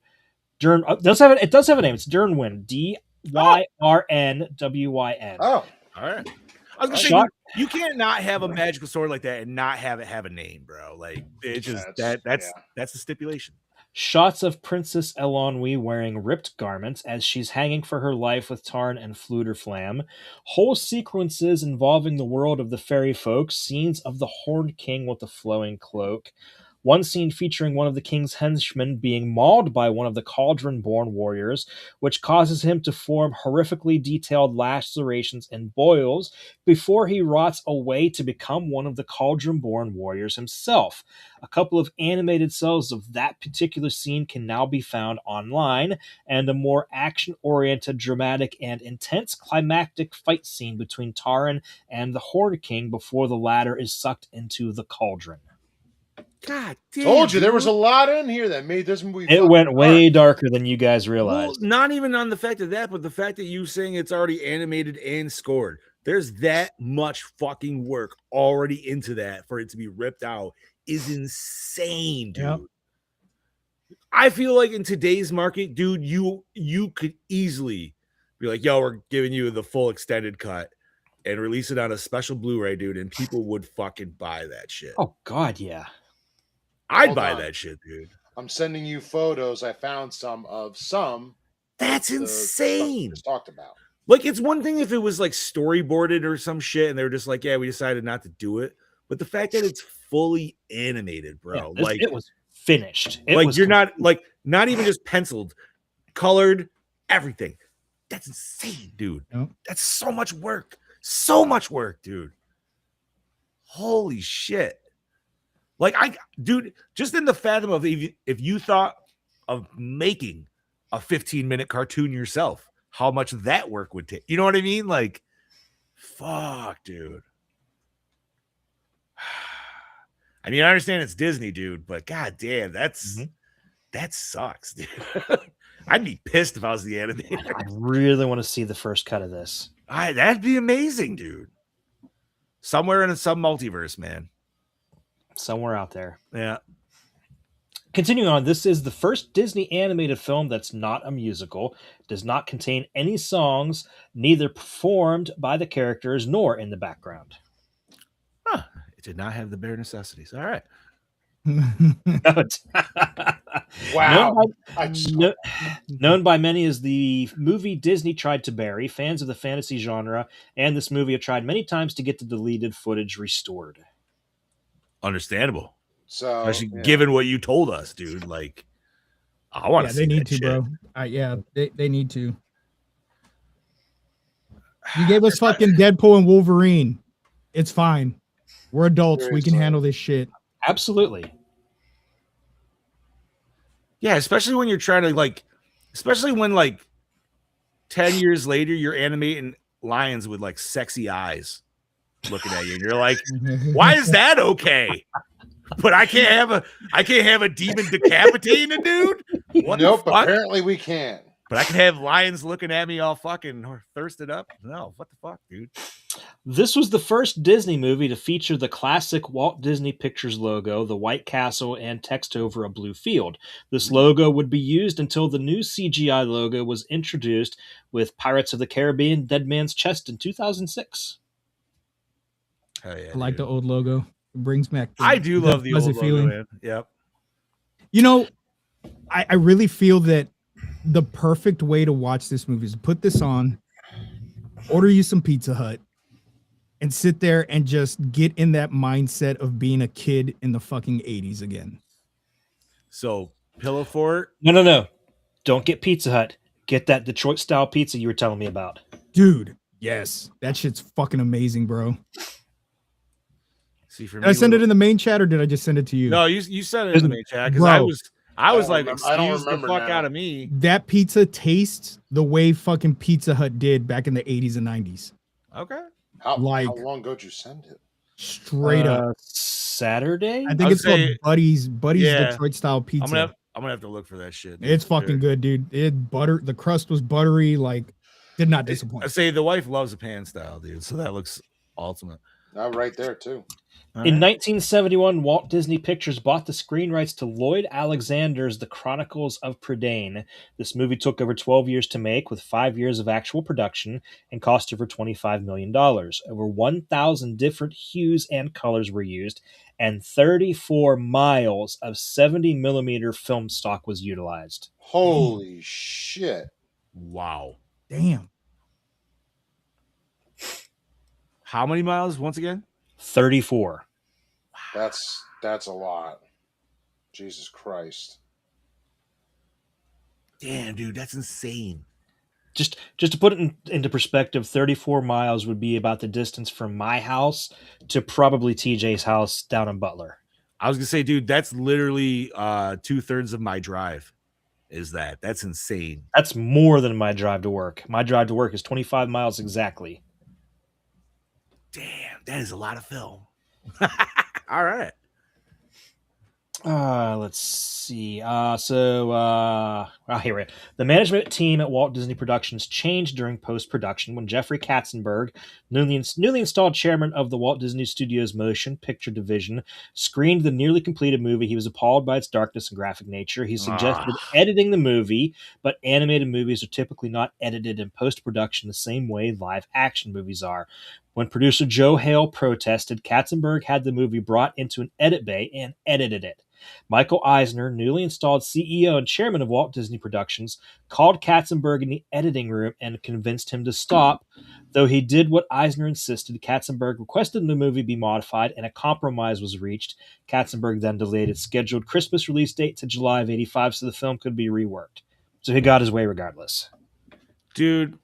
It does have a name. It's Dyrnwyn. Dyrnwyn. Oh, All right. I was gonna say Shot- you can't not have a magical sword like that and not have it have a name, bro. Like it's just That's- that's the stipulation. Shots of Princess Elonwy wearing ripped garments as she's hanging for her life with Tarn and Fluterflam. Whole sequences involving the world of the fairy folk. Scenes of the Horned King with the flowing cloak. One scene featuring one of the king's henchmen being mauled by one of the Cauldron-born warriors, which causes him to form horrifically detailed lacerations and boils before he rots away to become one of the Cauldron-born warriors himself. A couple of animated cells of that particular scene can now be found online, and a more action-oriented, dramatic, and intense climactic fight scene between Taran and the Horned King before the latter is sucked into the cauldron. God damn. told you there was a dude. lot in here that made this movie. It fucking went way dark. darker than you guys Well, realized. not even on the fact of that, but the fact that you saying it's already animated and scored. There's that much fucking work already into that for it to be ripped out is insane, dude. Yep. I feel like in today's market, dude, you could easily be like, yo, we're giving you the full extended cut and release it on a special Blu-ray, dude, and people would fucking buy that shit. Oh God, yeah. I'd Hold buy on. that shit, dude. I'm sending you photos. I found some That's the stuff we insane. just talked about. Like, it's one thing if it was like storyboarded or some shit and they were just like, yeah, we decided not to do it. But the fact that it's fully animated, bro, Yeah, like it was finished. It like was you're not like not even just penciled, colored, everything. That's insane, dude. Yep. That's so much work. So much work, dude. Holy shit. Like dude, just in the fathom of if you thought of making a 15-minute cartoon yourself, how much that work would take. You know what I mean? Like, fuck, dude. I mean, I understand it's Disney, dude, but god damn, that sucks, dude. I'd be pissed if I was the animator. I really want to see the first cut of this. That'd be amazing, dude. Somewhere in some multiverse, man. Somewhere out there. Yeah. Continuing on, this is the first Disney animated film that's not a musical, does not contain any songs, neither performed by the characters nor in the background. Huh. It did not have the bare necessities. All right. Wow. Known by many as the movie Disney tried to bury, fans of the fantasy genre and this movie have tried many times to get the deleted footage restored. Understandable. So, Especially given what you told us, dude. Like, I want to see they need that to, shit. bro. They need to. You gave us fucking Deadpool and Wolverine. It's fine. We're adults. We can Seriously. handle this shit. Absolutely. Yeah, especially when you're trying to like, especially when like 10 years later you're animating lions with like sexy eyes looking at you, and you're like, why is that okay? But I can't have a demon decapitating a dude. What nope. the fuck? Apparently, we can. But I can have lions looking at me all fucking thirsted up. No, what the fuck, dude? This was the first Disney movie to feature the classic Walt Disney Pictures logo, the White Castle, and text over a blue field. This logo would be used until the new CGI logo was introduced with Pirates of the Caribbean Dead Man's Chest in 2006. Hell yeah, I like dude. the old logo. It brings back. I do love the old fuzzy logo, feeling. man. Yep. You know, I really feel that the perfect way to watch this movie is to put this on, order you some Pizza Hut, and sit there and just get in that mindset of being a kid in the fucking 80s again. So, Pillow Fort. No. Don't get Pizza Hut. Get that Detroit style pizza you were telling me about. Dude, yes. That shit's fucking amazing, bro. See, for Did me, I send it in the main chat or did I just send it to you? No, you sent it in the main chat because Bro. I was like, I don't excuse the remember fuck now. out of me. That pizza tastes the way fucking Pizza Hut did back in the 80s and 90s. Okay. How Like- long ago did you send it? Straight up. Saturday? I think would it's called say- Buddy's Yeah. Detroit style pizza. I'm gonna have to look for that shit. It's fucking good, dude. The crust was buttery, like did not I disappoint. say the wife loves a pan style, dude. So that looks ultimate. Not right there too. All In right. 1971, Walt Disney Pictures bought the screen rights to Lloyd Alexander's The Chronicles of Prydain. This movie took over 12 years to make, with 5 years of actual production, and cost over $25 million. Over 1,000 different hues and colors were used, and 34 miles of 70mm film stock was utilized. Holy shit! Wow. Damn. How many miles once again? 34. That's a lot. Jesus Christ! Damn, dude, that's insane. Just to put it into perspective, 34 miles would be about the distance from my house to probably TJ's house down in Butler. I was gonna say, dude, that's literally 2/3 of my drive. That's insane. That's more than my drive to work. My drive to work is 25 miles exactly. Damn, that is a lot of film. All right. Let's see. Here we go. The management team at Walt Disney Productions changed during post production when Jeffrey Katzenberg, newly installed chairman of the Walt Disney Studios Motion Picture Division, screened the nearly completed movie. He was appalled by its darkness and graphic nature. He suggested editing the movie, but animated movies are typically not edited in post production the same way live action movies are. When producer Joe Hale protested, Katzenberg had the movie brought into an edit bay and edited it. Michael Eisner, newly installed CEO and chairman of Walt Disney Productions, called Katzenberg in the editing room and convinced him to stop. Though he did what Eisner insisted, Katzenberg requested the movie be modified and a compromise was reached. Katzenberg then delayed its scheduled Christmas release date to July of '85 so the film could be reworked. So he got his way regardless. Dude,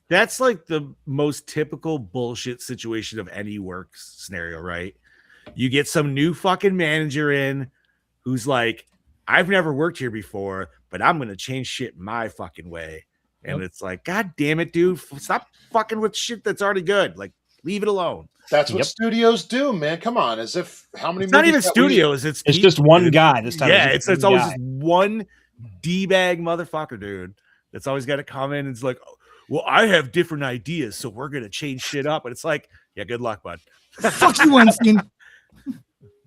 that's like the most typical bullshit situation of any work scenario, right? You get some new fucking manager in who's like, I've never worked here before, but I'm going to change shit my fucking way. And it's like, God damn it, dude. Stop fucking with shit that's already good. Like, leave it alone. That's what studios do, man. Come on. As if how many It's not movies even that studios. It's It's people, just one dude. guy this time. Yeah, it's always guy. just one D-bag motherfucker, dude. That's always got to come in and it's like, well, I have different ideas, so we're going to change shit up. And it's like, yeah, good luck, bud. Fuck you, Weinstein.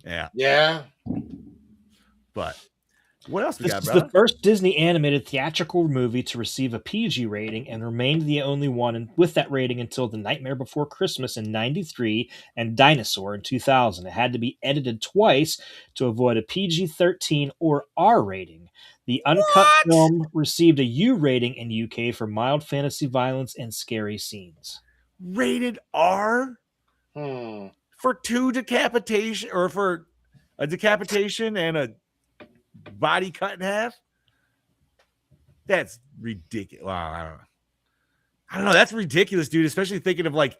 Yeah. Yeah. But what else we This got, is bro? the first Disney animated theatrical movie to receive a PG rating and remained the only one with that rating until The Nightmare Before Christmas in '93 and Dinosaur in 2000. It had to be edited twice to avoid a PG-13 or R rating. The uncut film received a U rating in UK for mild fantasy violence and scary scenes. Rated R Hmm. for two decapitation or for a decapitation and a body cut in half? That's ridiculous. Wow, I don't know. That's ridiculous, dude. Especially thinking of like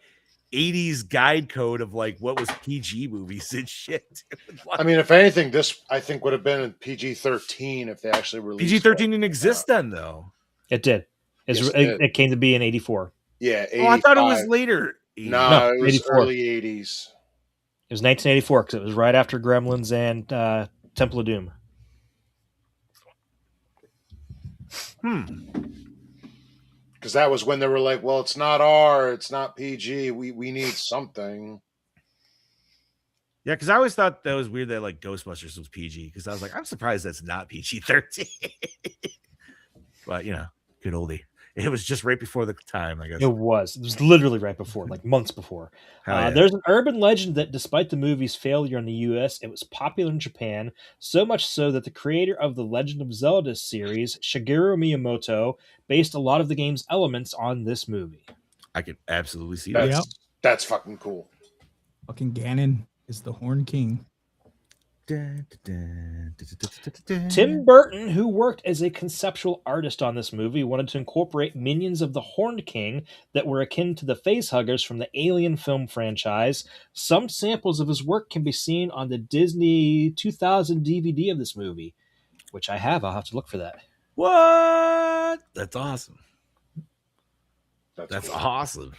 80s guide code of like what was PG movies and shit. I mean, if anything, this I think would have been in PG-13 if they actually released PG-13 it. didn't exist then, though. It did. Yes, it did. It came to be in '84. Yeah, 85. Oh, I thought it was later. No, No, it was 84. early 80s. It was 1984 because it was right after Gremlins and Temple of Doom. Because that was when they were like, well, it's not R, it's not PG. We need something. Yeah, because I always thought that was weird that like Ghostbusters was PG because I was like, I'm surprised that's not PG-13. But you know, good oldie. It was just right before the time, I guess. It was literally right before, like months before. Hell yeah. There's an urban legend that despite the movie's failure in the US, it was popular in Japan, so much so that the creator of the Legend of Zelda series, Shigeru Miyamoto, based a lot of the game's elements on this movie. I could absolutely see that. That's that's fucking cool. Fucking Ganon is the Horn King. Tim Burton, who worked as a conceptual artist on this movie, wanted to incorporate minions of the Horned King that were akin to the facehuggers from the Alien film franchise. Some samples of his work can be seen on the Disney 2000 DVD of this movie, which I have. I'll have to look for that. What? That's awesome. That's cool. awesome.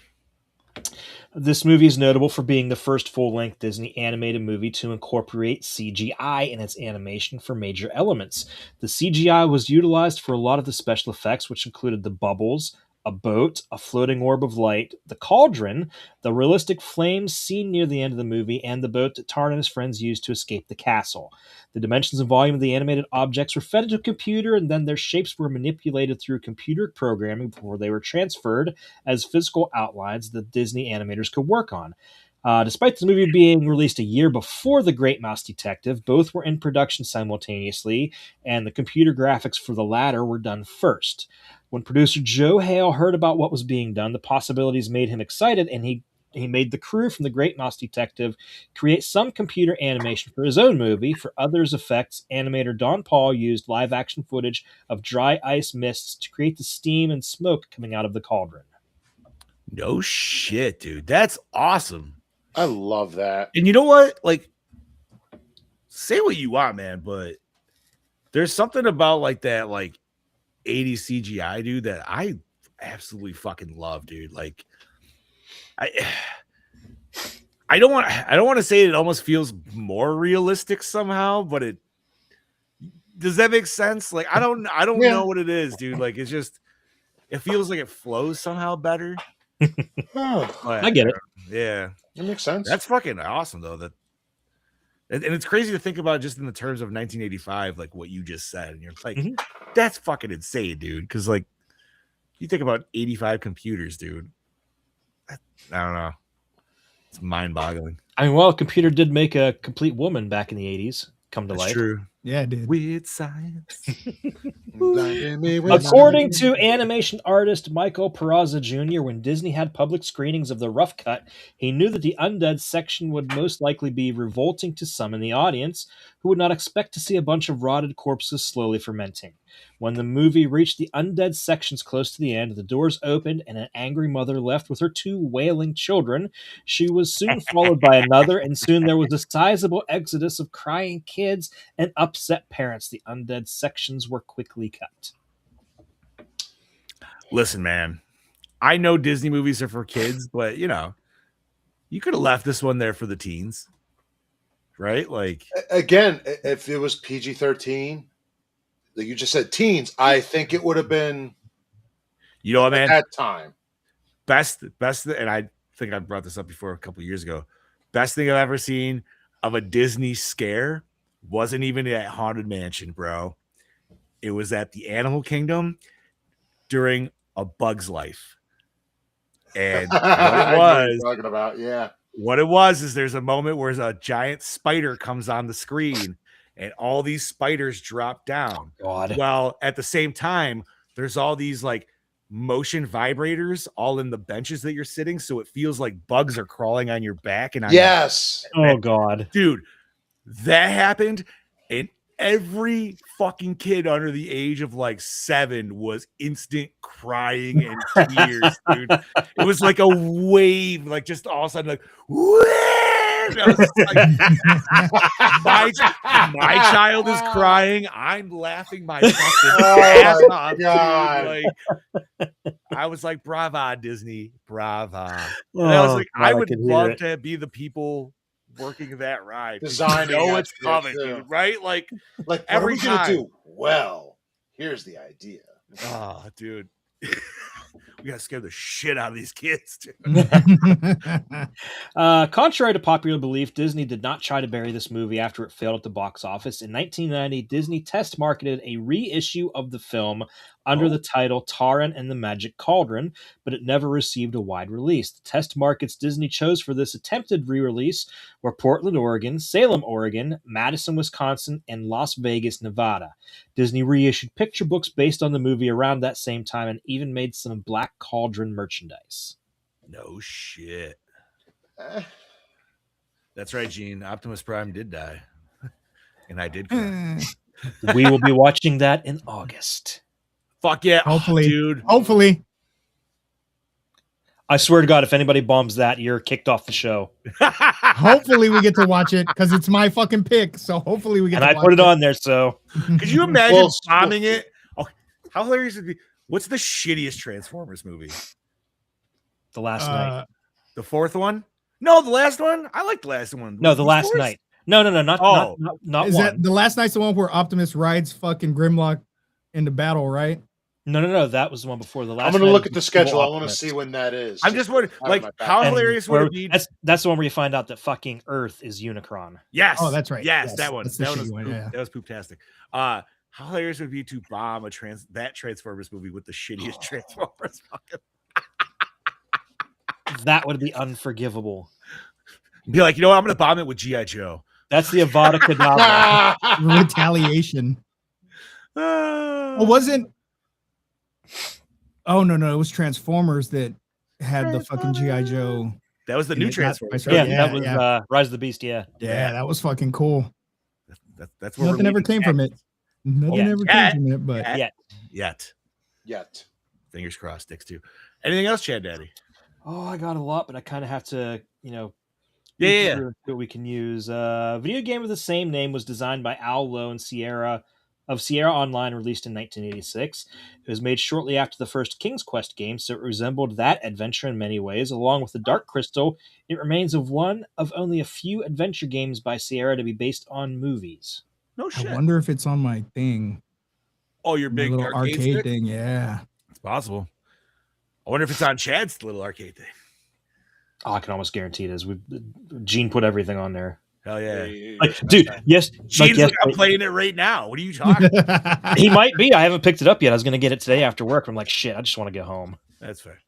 This movie is notable for being the first full-length Disney animated movie to incorporate CGI in its animation for major elements. The CGI was utilized for a lot of the special effects, which included the bubbles, a boat, a floating orb of light, the cauldron, the realistic flames seen near the end of the movie, and the boat that Tarn and his friends used to escape the castle. The dimensions and volume of the animated objects were fed into a computer, and then their shapes were manipulated through computer programming before they were transferred as physical outlines that Disney animators could work on. Despite the movie being released a year before The Great Mouse Detective, both were in production simultaneously, and the computer graphics for the latter were done first. When producer Joe Hale heard about what was being done, the possibilities made him excited, and he made the crew from The Great Mouse Detective create some computer animation for his own movie. For others' effects, animator Don Paul used live-action footage of dry ice mists to create the steam and smoke coming out of the cauldron. No shit, dude. That's awesome. I love that. And you know what? Like, say what you want, man, but there's something about like that, like 80s CGI, dude, that I absolutely fucking love, dude. Like, I don't want to say it almost feels more realistic somehow, but it Does that make sense? Like, I don't Yeah. know what it is, dude. Like, it's just, it feels like it flows somehow better. Oh, But, I get it. Yeah. that makes sense. That's fucking awesome, though. And it's crazy to think about just in the terms of 1985, like what you just said. And you're like, Mhm. that's fucking insane, dude. Because, like, you think about 85 computers, dude. I don't know. It's mind boggling. I mean, well, a computer did make a complete woman back in the 80s come to That's life. true. Yeah, it did. Weird science. Blinding me with According light. to animation artist Michael Peraza Jr., when Disney had public screenings of The Rough Cut, he knew that the undead section would most likely be revolting to some in the audience, who would not expect to see a bunch of rotted corpses slowly fermenting. When the movie reached the undead sections close to the end, the doors opened and an angry mother left with her 2 wailing children. She was soon followed by another, and soon there was a sizable exodus of crying kids and upset parents. The undead sections were quickly cut. Listen, man, I know Disney movies are for kids, but you know, you could have left this one there for the teens, right? Like, Again, if it was PG-13, like you just said, teens, I think it would have been you know what, at man? that time. Best, and I think I brought this up before a couple years ago. Best thing I've ever seen of a Disney scare wasn't even at Haunted Mansion, bro. It was at the Animal Kingdom during A Bug's Life. And what I it know what was, you're talking about, yeah. what it was is there's a moment where a giant spider comes on the screen and all these spiders drop down. God. Well, at the same time, there's all these like motion vibrators all in the benches that you're sitting, so it feels like bugs are crawling on your back and on Yes. Oh, God. dude, that happened, and every fucking kid under the age of like 7 was instant crying and tears, dude. It was like a wave, like just all of a sudden, like, and I was just like, my child is crying. I'm laughing my fucking ass Oh, off, God. dude. Like, I was like, brava, Disney, brava. And I was Oh, like, God, I I would could hear love it. to be the people working that ride. Designing know that it's shit, coming, too. dude, right? Like, Like, what every are we gonna time. do? Well, here's the idea. oh, dude. We gotta scare the shit out of these kids, dude. Contrary to popular belief, Disney did not try to bury this movie after it failed at the box office. In 1990, Disney test marketed a reissue of the film under the title Taran and the Magic Cauldron, but it never received a wide release. The test markets Disney chose for this attempted re-release were Portland, Oregon, Salem, Oregon, Madison, Wisconsin, and Las Vegas, Nevada. Disney reissued picture books based on the movie around that same time and even made some Black Cauldron merchandise. No shit. Eh, That's right, Gene. Optimus Prime did die. And I did cry. We will be watching that in August. Fuck yeah. Hopefully. Dude. Hopefully. I swear to God, if anybody bombs that, you're kicked off the show. Hopefully we get to watch it because it's my fucking pick. So hopefully we get And to I watch put it on there, so Could you imagine Well, bombing it? Oh, how hilarious would it be? What's the shittiest Transformers movie? the last night. The fourth one? No, the last one? I like the last one. No, the Who's last yours? night. No, not Oh. not Is one. that the last night's the one where Optimus rides fucking Grimlock into battle, right? No. That was the one before the last. I'm gonna night look is at the Evil schedule. I want to Optimus. see when that is. I'm just wondering, I have like, my back. how And hilarious where- would it be? That's the one where you find out that fucking Earth is Unicron. Yes. Oh, that's right. Yes, Yes, that one. that's the That shitty was one, yeah. that was poop-tastic. How hilarious would it be to bomb that Transformers movie with the shittiest Transformers fucking That would be unforgivable. be like, you know what? I'm gonna bomb it with G.I. Joe. That's the Avada Kedavra. Retaliation. Well, wasn't. Oh no, it was Transformers that had the fucking GI Joe. That was the And new it got Transformers. myself- right? Yeah, Yeah, that was yeah. Rise of the Beast. Yeah. Yeah, that was fucking cool. That's where Nothing we're ever leaving came from it. Nothing Yeah. ever Yeah. came from it, but Yeah. Yet. Yet. Fingers crossed, sticks too. Anything else, Chad Daddy? Oh, I got a lot, but I kind of have to, Yeah. see what we can use. Video game of the same name was designed by Al Lowe and Sierra Online, released in 1986. It was made shortly after the first King's Quest game, so it resembled that adventure in many ways. Along with the Dark Crystal, it remains one of only a few adventure games by Sierra to be based on movies. No shit. I wonder if it's on my thing. Oh, your My big little arcade arcade stick? thing. Yeah. It's possible. I wonder if it's on Chad's little arcade thing. Oh, I can almost guarantee it is. Gene put everything on there. Hell yeah. Like, dude, yes, Gene's like, like, I'm playing it right now. What are you talking about? he might be. I haven't picked it up yet. I was gonna get it today after work. I'm like, shit, I just want to get home. That's fair.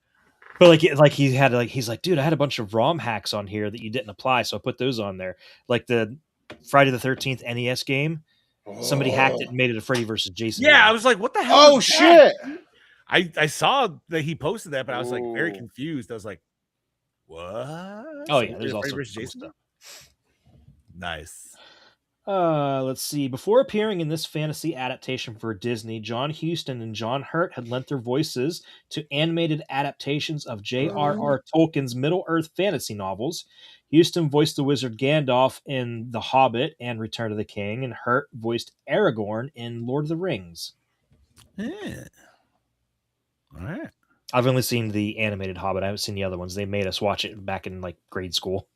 But he's like, dude, I had a bunch of ROM hacks on here that you didn't apply, so I put those on there. Like the Friday the 13th NES game. Somebody hacked it and made it a Freddy versus Jason. Yeah, game. I was like, what the hell? Oh is that? shit! I saw that he posted that, but I was like very Ooh. confused. I was like, what? Oh yeah, there's Freddy also versus cool Jason? stuff. Nice. Let's see. Before appearing in this fantasy adaptation for Disney, John Huston and John Hurt had lent their voices to animated adaptations of J.R.R. Tolkien's Middle-earth fantasy novels. Huston voiced the wizard Gandalf in The Hobbit and Return of the King, and Hurt voiced Aragorn in Lord of the Rings. Yeah. All right. I've only seen the animated Hobbit. I haven't seen the other ones. They made us watch it back in like grade school.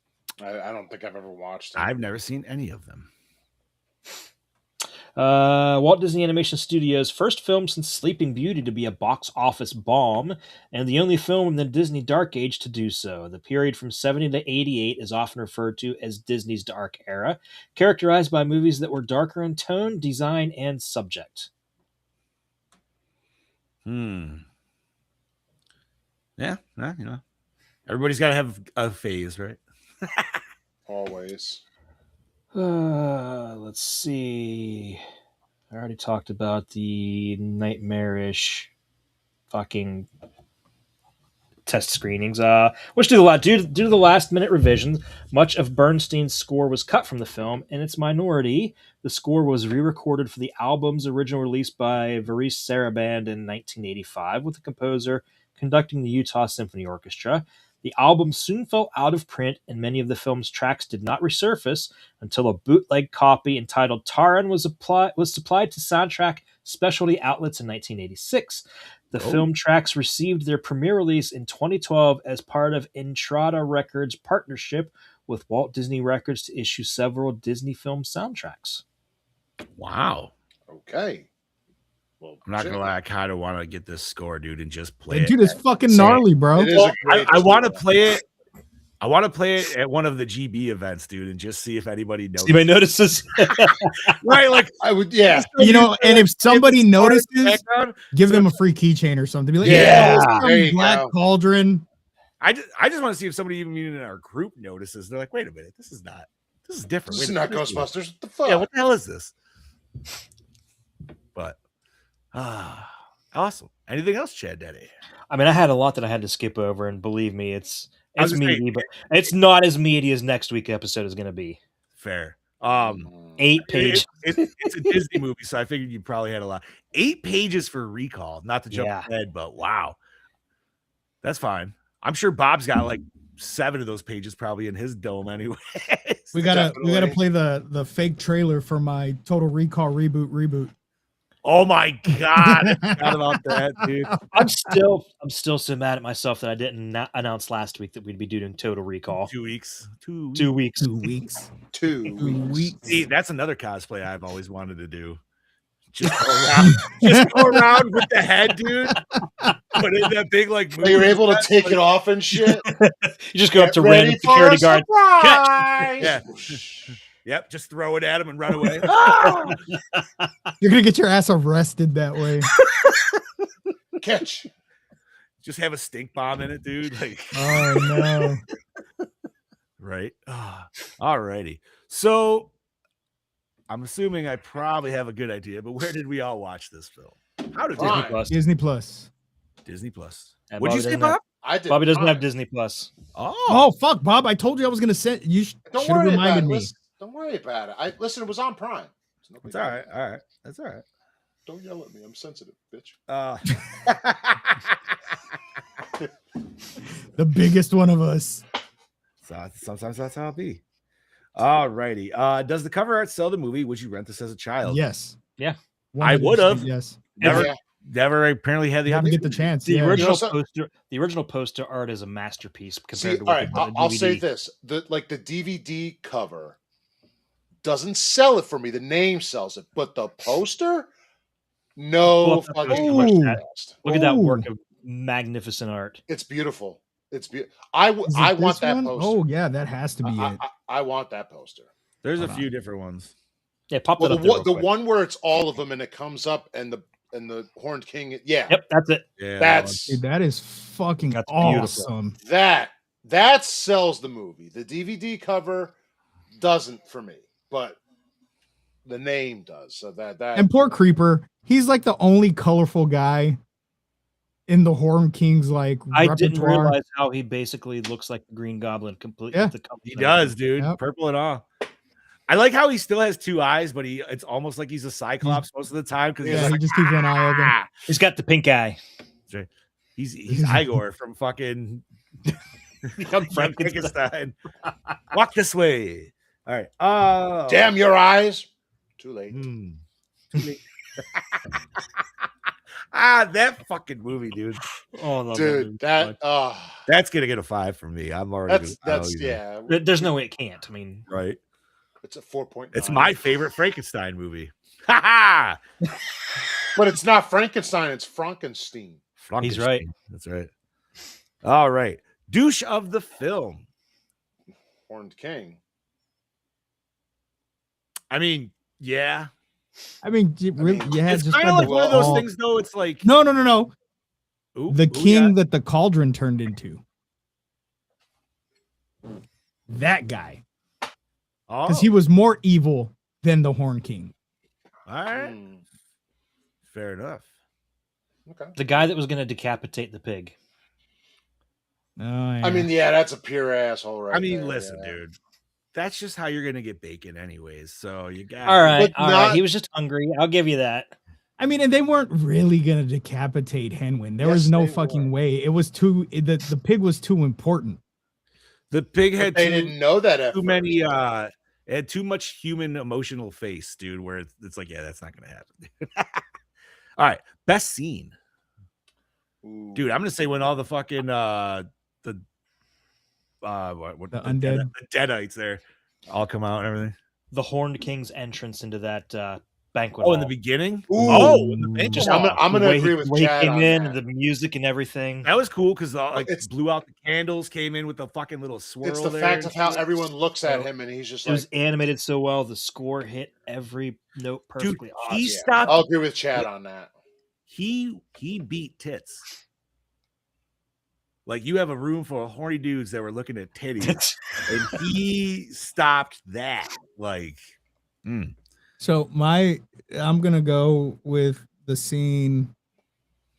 I don't think I've ever watched it. I've never seen any of them. Walt Disney Animation Studios' first film since Sleeping Beauty to be a box office bomb, and the only film in the Disney Dark Age to do so. The period from 70 to 88 is often referred to as Disney's Dark Era, characterized by movies that were darker in tone, design, and subject. Yeah, you know, everybody's got to have a phase, right? Always. Let's see. I already talked about the nightmarish fucking test screenings, which due to the last minute revisions, much of Bernstein's score was cut from the film. In its minority, the score was re-recorded for the album's original release by Varis Saraband in 1985, with the composer conducting the Utah Symphony Orchestra. The album soon fell out of print, and many of the film's tracks did not resurface until a bootleg copy entitled Taran was supplied to soundtrack specialty outlets in 1986. The film tracks received their premiere release in 2012 as part of Entrada Records' partnership with Walt Disney Records to issue several Disney film soundtracks. Wow. Okay. Well, I'm not shit. gonna lie, I kind of want to get this score, dude, and just play Like, it. dude, it's fucking gnarly, bro. It is a great I want to score. play it. I want to play it at one of the GB events, dude, and just see if anybody knows. Anybody notices? Right, like I would, yeah. You know, and if somebody notices, background, give them a free keychain or something. Be like, Yeah, it's there from you Black go. Cauldron. I just want to see if somebody even in our group notices. They're like, wait a minute, this is different. This is Wait a not minute, Ghostbusters. What the fuck? Yeah, what the hell is this? But awesome. Anything else, Chad Daddy? I mean, I had a lot that I had to skip over, and believe me, it's I was gonna say- meaty, but it's not as meaty as next week's episode is going to be. Fair. 8 pages. It's a Disney movie, so I figured you probably had a lot. 8 pages for Recall, not to jump Yeah. ahead, but wow, that's fine. I'm sure Bob's got like 7 of those pages probably in his dome anyway. We gotta Definitely. play the fake trailer for my Total Recall reboot. Oh my god, I forgot about that, dude. I'm still so mad at myself that I didn't announce last week that we'd be doing Total Recall. 2 weeks. 2 weeks. 2 weeks. 2 weeks. See, that's another cosplay I've always wanted to do. Just go around with the head, dude. Put in that big like. But you're able to movie take set, it off and shit. You just go up to Get random ready for security a guard. surprise! Yeah. Yep, just throw it at him and run away. You're gonna get your ass arrested that way. Catch. Just have a stink bomb in it, dude. Like, Oh no. right? Alrighty. So I'm assuming I probably have a good idea, but where did we all watch this film? How did Fine. Disney Plus. Disney Plus. Disney Plus? And What'd you Bobby say, doesn't have- Bob? I did. Bobby doesn't have fine. Disney Plus. Oh fuck, Bob! I told you I was gonna send. You should Don't have worry about reminded it. me. Listen, don't worry about it. Listen. It was on Prime. So nobody- It's all right. All right. That's all right. Don't yell at me. I'm sensitive, bitch. The biggest one of us. So sometimes that's how it be. Alrighty. Does the cover art sell the movie? Would you rent this as a child? Yes. Yeah. I would've. Yes. Never, Yeah. never apparently had the Never opportunity. get the chance. The yeah. original so- poster art is a masterpiece compared See, to all what right. they put on I'll say DVD. this: the DVD cover doesn't sell it for me. The name sells it, but the poster, Pull no up that fucking poster. question Ooh. asked. Look at that work Ooh. of magnificent art. It's beautiful. It's beautiful. Is it I want this that one? poster. Oh yeah, that has to be it. I want that poster. There's a Hold few on. different ones. Yeah, pop Well, that up there real the quick. one where it's all of them and it comes up and the Horned King. Yeah, Yep, that's it. Yeah, that's Dude, that is fucking That's beautiful. awesome. that sells the movie. The DVD cover doesn't for me, but the name does. So that And poor Creeper, he's like the only colorful guy in the Horn King's like I repertoire. didn't realize how he basically looks like the Green Goblin completely. Yeah. with the colors he and does, everything. dude. Yep. Purple and all. I like how he still has two eyes, but it's almost like he's a Cyclops most of the time because Yeah, he just keeps one eye open. ah! He's got the pink eye. He's Igor from fucking Frankenstein. Walk this way. All right. Oh, damn your eyes. Too late. Too late. That fucking movie, dude. Oh, I love Dude, that. That's gonna get a 5 from me. I'm already. that's you know, yeah. There's no way it can't. I mean, right. It's a 4.9. It's my favorite Frankenstein movie. Ha ha! but it's not Frankenstein. It's Frankenstein. He's right. That's right. All right. Douche of the film. Horned King. I mean, yeah. I mean, really, you had It's just kind of had like the one of those all- things, though. It's like No. ooh, The ooh, king yeah. that the Cauldron turned into. That guy. Oh, Because he was more evil than the Horn King. all right. Hmm. Fair enough. Okay. the guy that was going to decapitate the pig. Oh, yeah. I mean, yeah, that's a pure asshole, right? I mean, there, listen, yeah. dude. That's just how you're gonna get bacon, anyways. So you got All right, But all not- right. He was just hungry. I'll give you that. I mean, and they weren't really gonna decapitate Henwin. There Yes, was no they fucking were. way. It was too the pig was too important. The pig But had they too, didn't know that at too first. many. It had too much human emotional face, dude. Where it's like, yeah, that's not gonna happen. All right, best scene, Ooh. dude. I'm gonna say when all the fucking what The the undead? the Deadites there all come out and everything. The Horned King's entrance into that banquet. Oh, in the hall. beginning. Ooh. Oh, in the banquet Just hall. I'm the gonna way agree he, with the way he Chad came on in, that. the music and everything. That was cool because like It's- blew out the candles, came in with the fucking little swirl. It's the there fact and of how shit. everyone looks at So, him, and he's just It was like, animated so well. The score hit every note perfectly. Dude, awesome. he yeah. stopped. I'll agree with Chad on that. He beat tits. Like you have a room full of horny dudes that were looking at titties, and he stopped that. Like, So I'm gonna go with the scene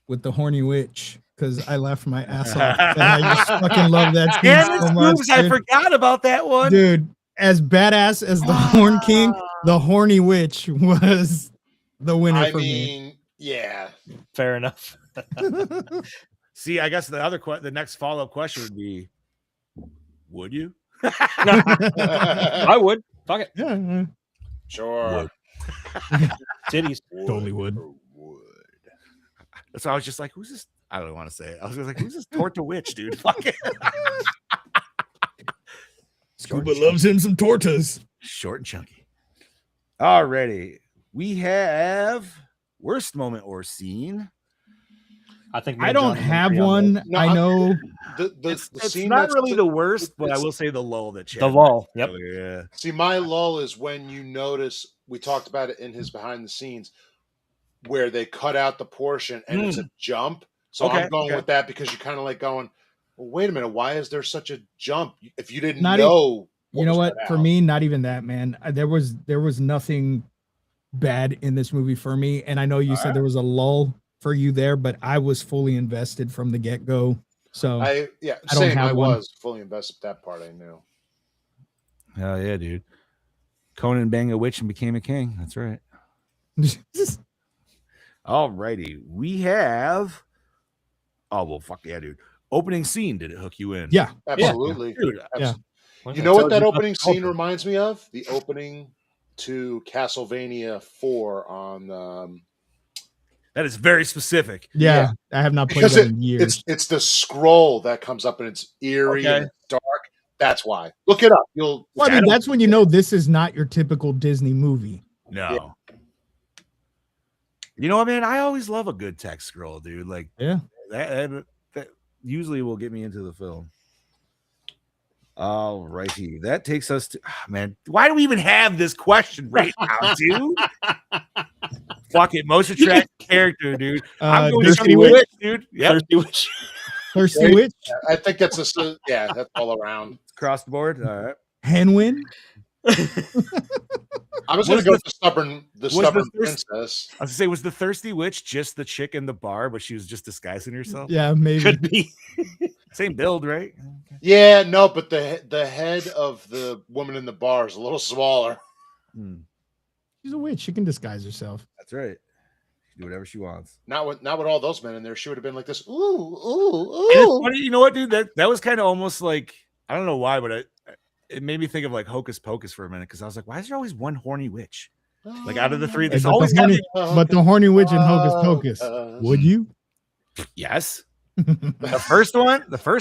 with the horny witch because I laughed my ass off. And I just fucking love that scene damn so it, much, Scoops, I dude. forgot about that one. Dude, as badass as the Horn King, the horny witch was the winner I for mean, yeah. Fair enough. me. See, I guess the next follow up question would be, would you? I would. Fuck it. Yeah, Sure. Titties. totally would. So I was just like, who's this? I don't want to say it. I was just like, who's this Torta witch, dude? Fuck it. Scuba loves him some tortas. Short and chunky. Alrighty. We have worst moment or scene. I think me I and don't John have agree on one. No, I know. The It's scene not that's really the worst, but I it's- will say the lull that the Chad lull. Yep. mentioned earlier, See, my lull is when you notice, we talked about it in his behind the scenes, where they cut out the portion and it's a jump. So Okay, I'm going okay. with that because you're kind of like going, well, wait a minute, why is there such a jump? If you didn't Not know, You know was what? cut For out. me, not even that, man. There was nothing bad in this movie for me. And I know you said there was a lull for you there, but I was fully invested from the get go. So I don't same. have I one. was fully invested. That part I knew. Hell yeah, dude. Conan banged a witch and became a king. That's right. Alrighty. We have. Oh, well, fuck yeah, dude. Opening scene. Did it hook you in? yeah. Absolutely. Dude, Yeah. You know what that Tells you opening nothing. scene reminds me of? The opening to Castlevania 4 on that is very specific. Yeah. I have not played because that in years. it's the scroll that comes up and it's eerie Okay. and it's dark. That's why. Look it up. You'll. Well, I mean, that's when you know this is not your typical Disney movie. No. You know what, man? I always love a good text scroll, dude. Like, Yeah. That usually will get me into the film. All righty. That takes us to man. Why do we even have this question right now, dude? Fuck it. Most attractive character, dude. I'm going Thirsty to Witch? Witch, dude. Yep. Thirsty Witch. Thirsty Witch, I think that's that's all around. Across the board. All right. Henwin. I was going to go with the stubborn thirst- princess. I was gonna say, was the Thirsty Witch just the chick in the bar, but she was just disguising herself? Yeah, maybe. Could be. Same build, right? Yeah, no, but the head of the woman in the bar is a little smaller. She's a witch. She can disguise herself. That's right. She can do whatever she wants. Not with all those men in there. She would have been like this. Ooh, ooh, And it's ooh. funny, you know what, dude? That was kind of almost like, I don't know why, but it made me think of like Hocus Pocus for a minute, because I was like, why is there always one horny witch? Like out of the three, there's But always the got horny- But the horny witch in Hocus Pocus. Would you? yes. The first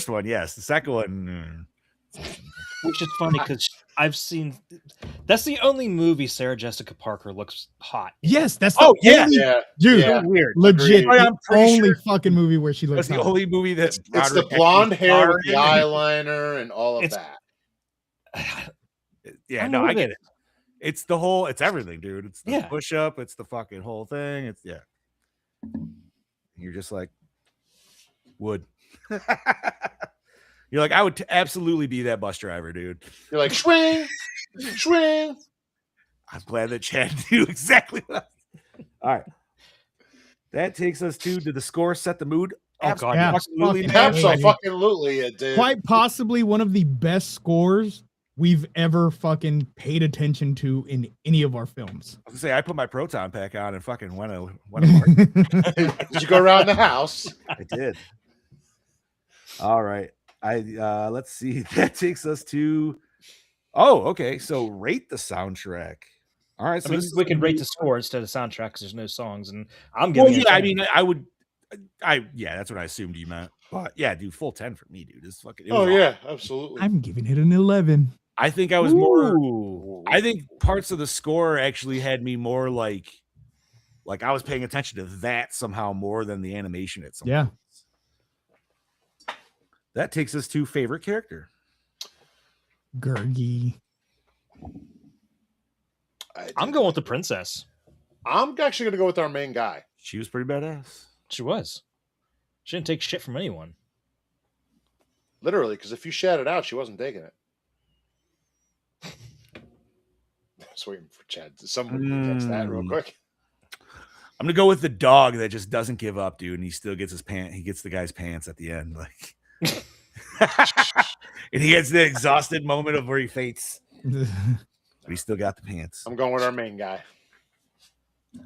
one, yes. The second one, Which is funny because I've seen. That's the only movie Sarah Jessica Parker looks hot. Yes, that's Oh, the yeah. only, Yeah, dude. yeah. Weird. Legit, Agreed. the I'm pretty only sure fucking movie where she looks that's the hot. only movie that It's the Broderick blonde actually hair with the starred in. eyeliner and all of It's- that. Yeah, I no, love I get it. it. It's the whole, it's everything, dude. It's the Yeah. push up, it's the fucking whole thing. It's You're just like, would. You're like, I would absolutely be that bus driver, dude. You're like swing, swing. I'm glad that Chad knew exactly what. All right. That takes us to did the score set the mood? Oh, God, yeah. Absolutely. Fucking not. Absolutely, it did. Quite possibly one of the best scores we've ever fucking paid attention to in any of our films. I was gonna say I put my proton pack on and fucking went apart. Did you go around the house? I did. All right. Let's see. That takes us to okay. So rate the soundtrack. All right. So I mean, this is we can gonna rate be- the score instead of soundtrack because there's no songs, and I'm Well, giving. yeah, I mean, I would. That's what I assumed you meant. But yeah, dude, full 10 for me, dude. It's fucking. It was Oh awesome. yeah, absolutely. I'm giving it an 11. I think I was more. Ooh. I think parts of the score actually had me more like I was paying attention to that somehow more than the animation itself. Yeah. That takes us to favorite character. Gurgi. I'm going with the princess. I'm actually going to go with our main guy. She was pretty badass. She was. She didn't take shit from anyone. Literally, because if you shout it out, she wasn't taking it. I was waiting for Chad. Someone catch that real quick. I'm gonna go with the dog that just doesn't give up, dude, and he still gets his pants. He gets the guy's pants at the end, like, and he gets the exhausted moment of where he faints, but he still got the pants. I'm going with our main guy.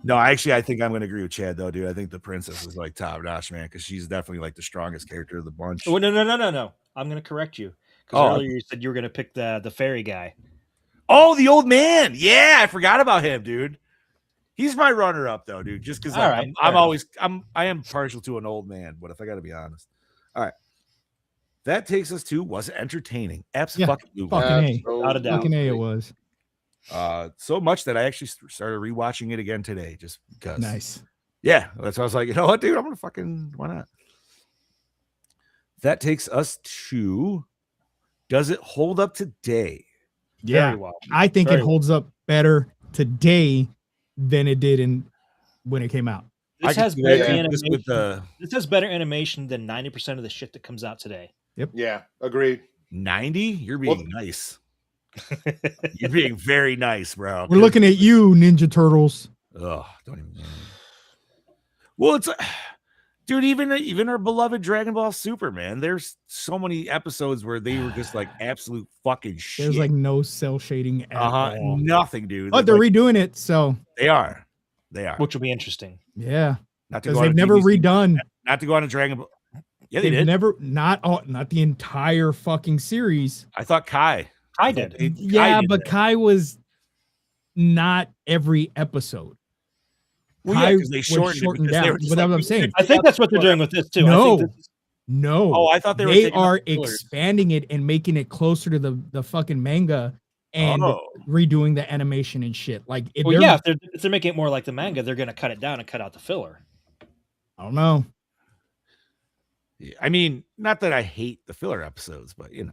No, actually, I think I'm gonna agree with Chad though, dude. I think the princess is like top notch, man, because she's definitely like the strongest character of the bunch. Oh, no. I'm going to correct you. Because earlier you said you were going to pick the fairy guy. Oh, the old man. Yeah, I forgot about him, dude. He's my runner up though, dude. Just because All right, I am partial to an old man, but if I got to be honest, all right. That takes us to was it entertaining? Absolutely. Fucking A. Without a doubt. Fucking A it was. So much that I actually started rewatching it again today, just because. Nice. Yeah, that's why I was like, you know what, dude, I'm gonna fucking why not? That takes us to does it hold up today? Yeah. Very well. I think Very it holds up better today than it did when it came out. I This can has see better that, animation. just with the This has better animation than 90% of the shit that comes out today. Yeah, agreed. 90. You're being nice. You're being very nice, bro. We're looking at you, Ninja Turtles. Oh, don't even. Well, it's dude. Even our beloved Dragon Ball Super, man. There's so many episodes where they were just like absolute fucking shit. There's like no cell shading at all. nothing, dude. But they're redoing it, so They are. Which will be interesting. yeah. Not to Because go on they've a never TV redone. Not to go on a Dragon Ball. Yeah, they They've did. never not the entire fucking series. I thought Kai. I did. Yeah, did but that. Kai was not every episode. Well, yeah, Kai because they was shortened it. shortened because they down, were just but that's like, what I'm saying. I think that's what they're doing with this too. No. I think No. Oh, I thought they were They taking out are the fillers. expanding it and making it closer to the fucking manga and Oh. redoing the animation and shit. Like, Well, yeah, if they're making it more like the manga, they're going to cut it down and cut out the filler. I don't know. Yeah, I mean, not that I hate the filler episodes, but you know,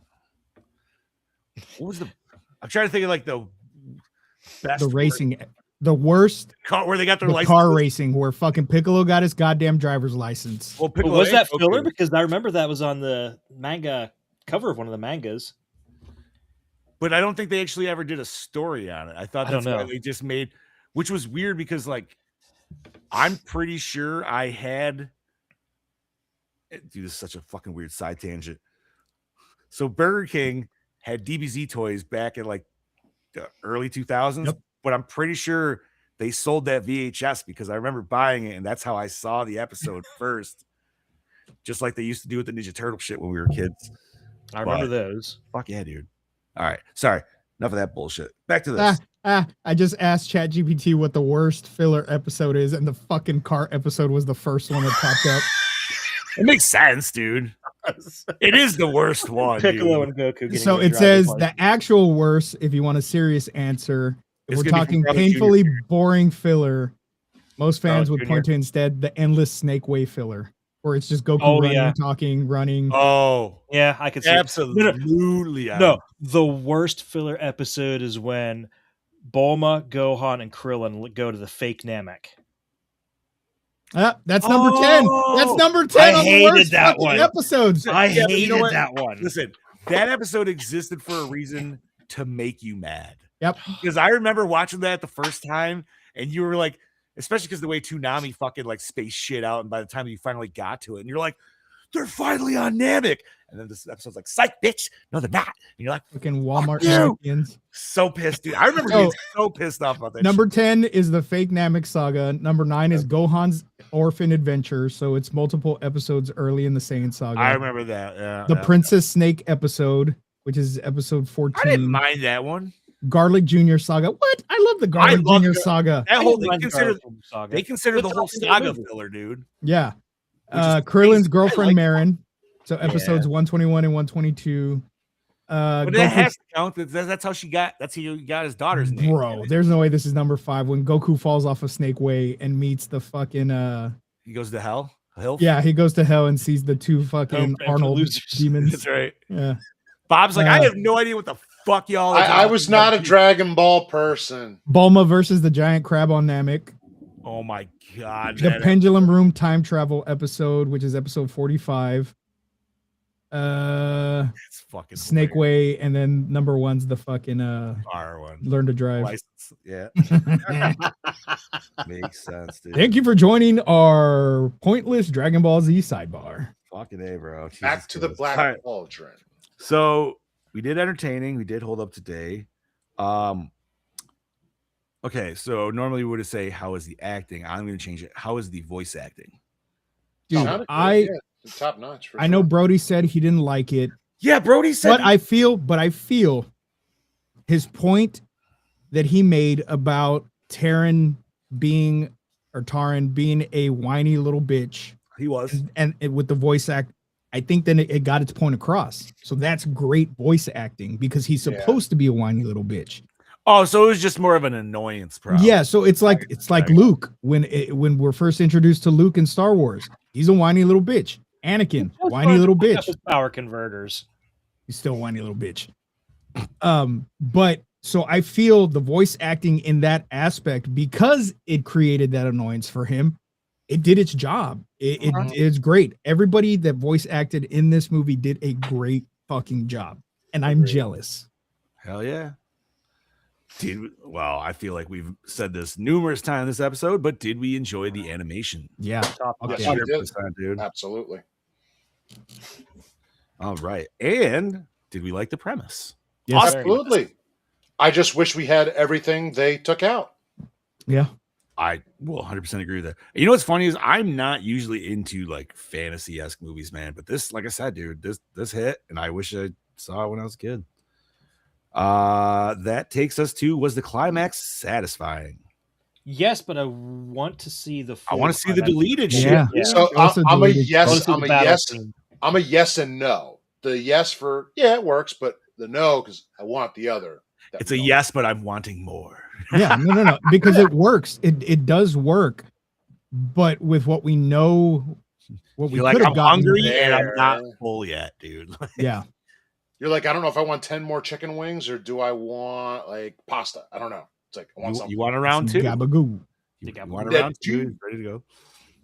what was the? I'm trying to think of like the best The racing, the worst, car where they got their the license. car racing where fucking Piccolo got his goddamn driver's license. Well, But Piccolo was and that Goku. filler? Because I remember that was on the manga cover of one of the mangas. But I don't think they actually ever did a story on it. I thought I don't that's why know. they just made, which was weird because like I'm pretty sure I had. Dude, this is such a fucking weird side tangent. So Burger King had DBZ toys back in like the early 2000s, Yep. but I'm pretty sure they sold that VHS because I remember buying it and that's how I saw the episode first. Just like they used to do with the Ninja Turtle shit when we were kids. I remember those. Fuck yeah, dude. All right. Sorry. Enough of that bullshit. Back to this. I just asked ChatGPT what the worst filler episode is, and the fucking car episode was the first one that popped up. It makes sense, dude. It is the worst one. Piccolo Dude. and Goku. getting So their it driver's says license. the actual worst, if you want a serious answer, if It's we're gonna be from talking Robert Jr. painfully boring filler, most fans Robert would point to instead the endless Snake Way filler, where it's just Goku Oh, running, yeah. talking, running. Oh, Yeah, I could see it. absolutely. No, the worst filler episode is when Bulma, Gohan, and Krillin go to the fake Namek. That's number 10. That's number 10 I on the hated worst that fucking one. episodes. I Yeah, but you know hated what? that one. Listen, that episode existed for a reason to make you mad. Yep. Because I remember watching that the first time, and you were like, especially because the way Toonami fucking like spaced shit out, and by the time you finally got to it, and you're like, they're finally on Namek. And then this episode's like, psych, bitch. No, they're not. And you're like, Fucking Walmart you. champions. so pissed, dude. I remember being so pissed off about that. Number shit. 10 is the fake Namek saga. Number 9 is Gohan's orphan adventure. So it's multiple episodes early in the Saiyan saga. I remember that. Yeah, The yeah. Princess Snake episode, which is episode 14. I didn't mind that one. Garlic Jr. saga. What? I love the Garlic love Jr. the- saga. That I whole didn't mind Saga. they consider the It's whole not a good saga movie. filler, dude. Yeah. Which is Krillin's crazy. I girlfriend like Marin. So Yeah. episodes 121 and 122. But Goku- that has to count. That's how she got. That's how he got his daughter's name. Bro, there's no way this is number 5 when Goku falls off of Snake Way and meets the fucking He goes to hell. Hell. yeah, he goes to hell and sees the two fucking and for Arnold losers. demons. That's right. Yeah. Bob's like, I have no idea what the fuck y'all. Are I talking was not a about." Dragon Ball person. Bulma versus the giant crab on Namek. Oh my god. The that- Pendulum Room time travel episode, which is episode 45. It's fucking Snake hilarious. Way, and then number 1's the fucking R one. Learn to Drive. License. Yeah. Makes sense, dude. Thank you for joining our pointless Dragon Ball Z sidebar. Fucking A, bro. Back Jesus to the Christ. Black All right. Cauldron. So we did entertaining. We did hold up today. Okay, so normally we would say how is the acting? I'm going to change it. How is the voice acting? Dude, Sounded good, I yeah, top notch. For I know sure. Brody said he didn't like it, Yeah, Brody said. but I feel his point that he made about Taran being a whiny little bitch, he was. and with the voice act, I think then it got its point across. So that's great voice acting because he's Yeah. supposed to be a whiny little bitch. Oh, so it was just more of an annoyance problem. Yeah, so it's like Right. Luke when we're first introduced to Luke in Star Wars. He's a whiny little bitch. Anakin, whiny little bitch. Power converters. He's still a whiny little bitch. But so I feel the voice acting in that aspect, because it created that annoyance for him, it did its job. It's great. Everybody that voice acted in this movie did a great fucking job, and I'm jealous. Hell yeah. Well, I feel like we've said this numerous times this episode, but did we enjoy the animation? Yeah. Top Okay. Yes, we did. 100%, dude. Absolutely. All right. And did we like the premise? Yes. Absolutely. I just wish we had everything they took out. Yeah. I will 100% agree with that. You know what's funny is I'm not usually into like fantasy-esque movies, man. But this, like I said, dude, this hit, and I wish I saw it when I was a kid. That takes us to, was the climax satisfying? Yes, but I want to see the. I want to see the full deleted climax. shit. Yeah. So Also I'm a deleted. I wanna yes. see I'm the a battle yes. scene. I'm a yes and no. The yes for it works, but the no because I want the other. that It's we a don't. yes, but I'm wanting more. Yeah, no, because it works. It does work, but with what we know, what we You're like, could have I'm gotten. hungry and I'm not there. full yet, dude. Yeah, You're like, I don't know if I want 10 more chicken wings or do I want like pasta? I don't know. It's like I want something. You want a round some two? gabagoo. You Gabagoo. want a That round two? two. Ready to go.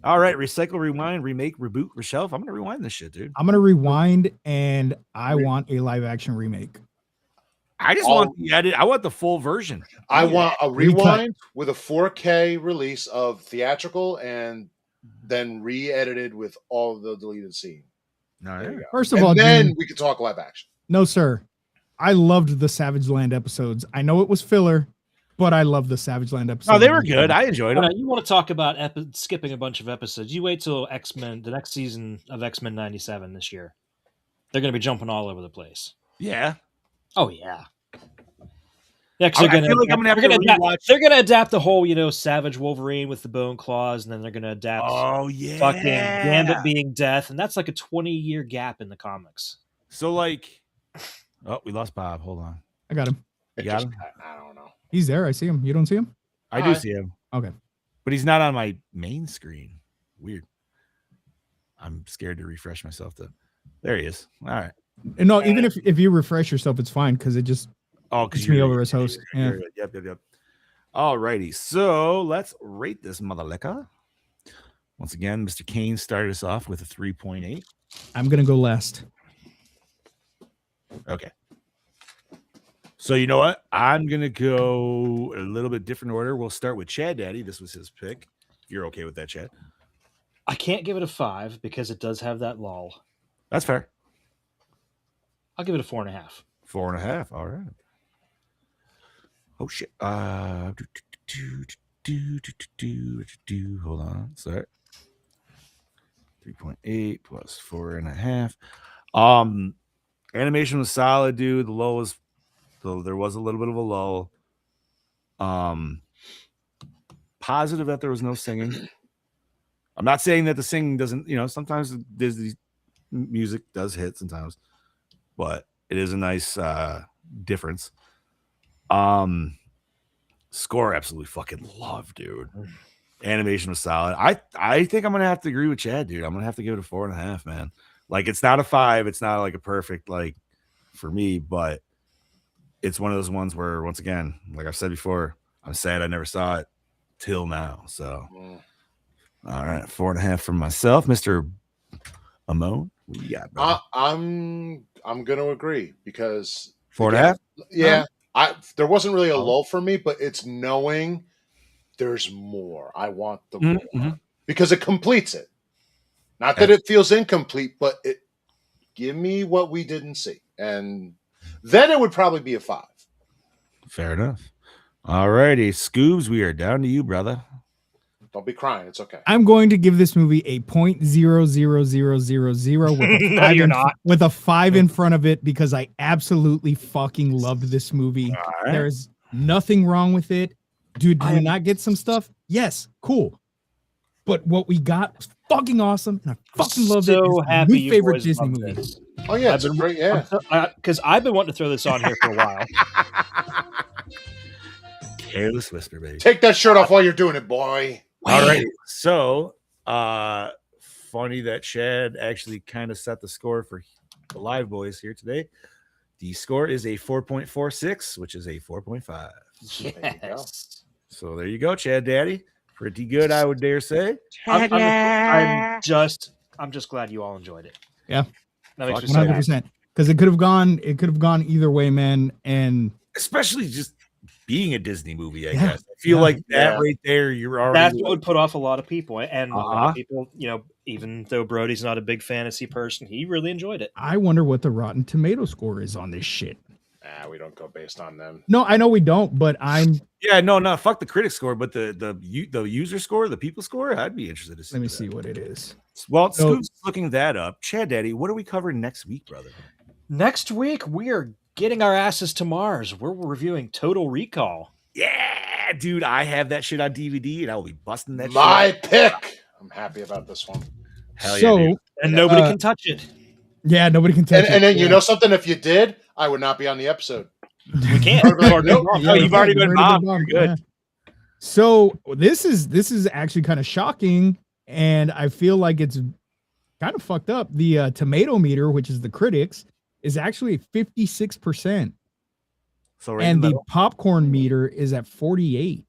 All right, recycle, rewind, remake, reboot, reshelf. I'm gonna rewind this shit, dude. I'm gonna rewind, and I want a live action remake. I just want the edit. I want the full version. I want a Recut. rewind with a 4K release of theatrical and then re-edited with all of the deleted scene. All There right. you go. First of And all, then Jimmy, we could talk live action. no, sir. I loved the Savage Land episodes. I know it was filler, but I love the Savage Land episodes. Oh, they were good. I enjoyed them. You want to talk about skipping a bunch of episodes? You wait till X-Men, the next season of X-Men '97 this year. They're going to be jumping all over the place. Yeah. Oh yeah, yeah. Because I feel like I'm gonna have to rewatch. They're going to adapt the whole, Savage Wolverine with the bone claws, and then they're going to adapt Oh yeah. fucking Gambit being death, and that's like a 20-year gap in the comics. So like, oh, we lost Bob. Hold on. I got him. You got him? I don't know. He's there. I see him. You don't see him? I Hi. do see him, Okay. but he's not on my main screen. Weird. I'm scared to refresh myself. There he is. All right. And no, even if you refresh yourself, it's fine because it just Oh, because puts me over as host. Yeah. Yep. All righty. So let's rate this mother liquor. Once again, Mr. Kane started us off with a 3.8. I'm gonna go last. Okay. So you know what? I'm gonna go a little bit different order. We'll start with Chad Daddy. This was his pick. You're okay with that, Chad? I can't give it a 5 because it does have that lull. That's fair. I'll give it a 4.5. 4.5. All right. Oh shit. Hold on. Sorry. 3.8 plus 4.5. Animation was solid, dude. The lull was, so there was a little bit of a lull. Positive that there was no singing. I'm not saying that the singing doesn't, sometimes Disney music does hit sometimes, but it is a nice difference. Score absolutely fucking love, dude. Animation was solid. I think I'm gonna have to agree with Chad, dude. I'm gonna have to give it a 4.5, man. Like, it's not a 5, it's not like a perfect, like, for me, but it's one of those ones where, once again, like I've said before, I'm sad I never saw it till now. So all right, 4.5 from myself. Mr. Amon, what you got, bro? I'm gonna agree because 4.5. Yeah, there wasn't really a lull for me, but it's knowing there's more. I want the more because it completes it. Not that it feels incomplete, but it give me what we didn't see, and then it would probably be a 5. Fair enough. All righty, Scoobs, we are down to you, brother. Don't be crying. It's okay. I'm going to give this movie a 0.00000 with a 5 in front of it because I absolutely fucking loved this movie. Right. There's nothing wrong with it. Dude, did we not get some stuff? Yes, cool. But what we got was fucking awesome, and I fucking loved it. So It's happy my you favorite boys Disney loved movie. this. Oh yeah, it's great. Yeah, Because I've been wanting to throw this on here for a while. Careless whisper, baby. take that shirt off while you're doing it, boy. All right. So, funny that Chad actually kind of set the score for the live boys here today. The score is a 4.46, which is a 4.5. Yes. So there you go, Chad Daddy. Pretty good, I would dare say. I'm just glad you all enjoyed it. Yeah. That makes me so happy. 100%. Because it could have gone either way, man. And Especially just being a Disney movie, I Yeah. guess. I feel like that Yeah. right there, you're already That's like, what would put off a lot of people. And a lot Uh-huh. of people, even though Brody's not a big fantasy person, he really enjoyed it. I wonder what the Rotten Tomato score is on this shit. We don't go based on them. No, I know we don't, but I'm. yeah, no, fuck the critic score, but the user score, the people score, I'd be interested to see. Let me that. see what it is. Well, So- Scoop's looking that up. Chad Daddy, what are we covering next week, brother? Next week, we are getting our asses to Mars. We're reviewing Total Recall. Yeah, dude, I have that shit on DVD, and I will be busting that My shit. pick. I'm happy about this one. Hell yeah, So dude. And nobody can touch it. Yeah, nobody can touch it. And then Yeah. you know something? If you did, I would not be on the episode. We can't. I'd be like, nope. Oh, you've already been bombed. You're good. Yeah. So this is actually kind of shocking, and I feel like it's kind of fucked up. The tomato meter, which is the critics, is actually 56%, So right and in the the middle. popcorn meter is at 48.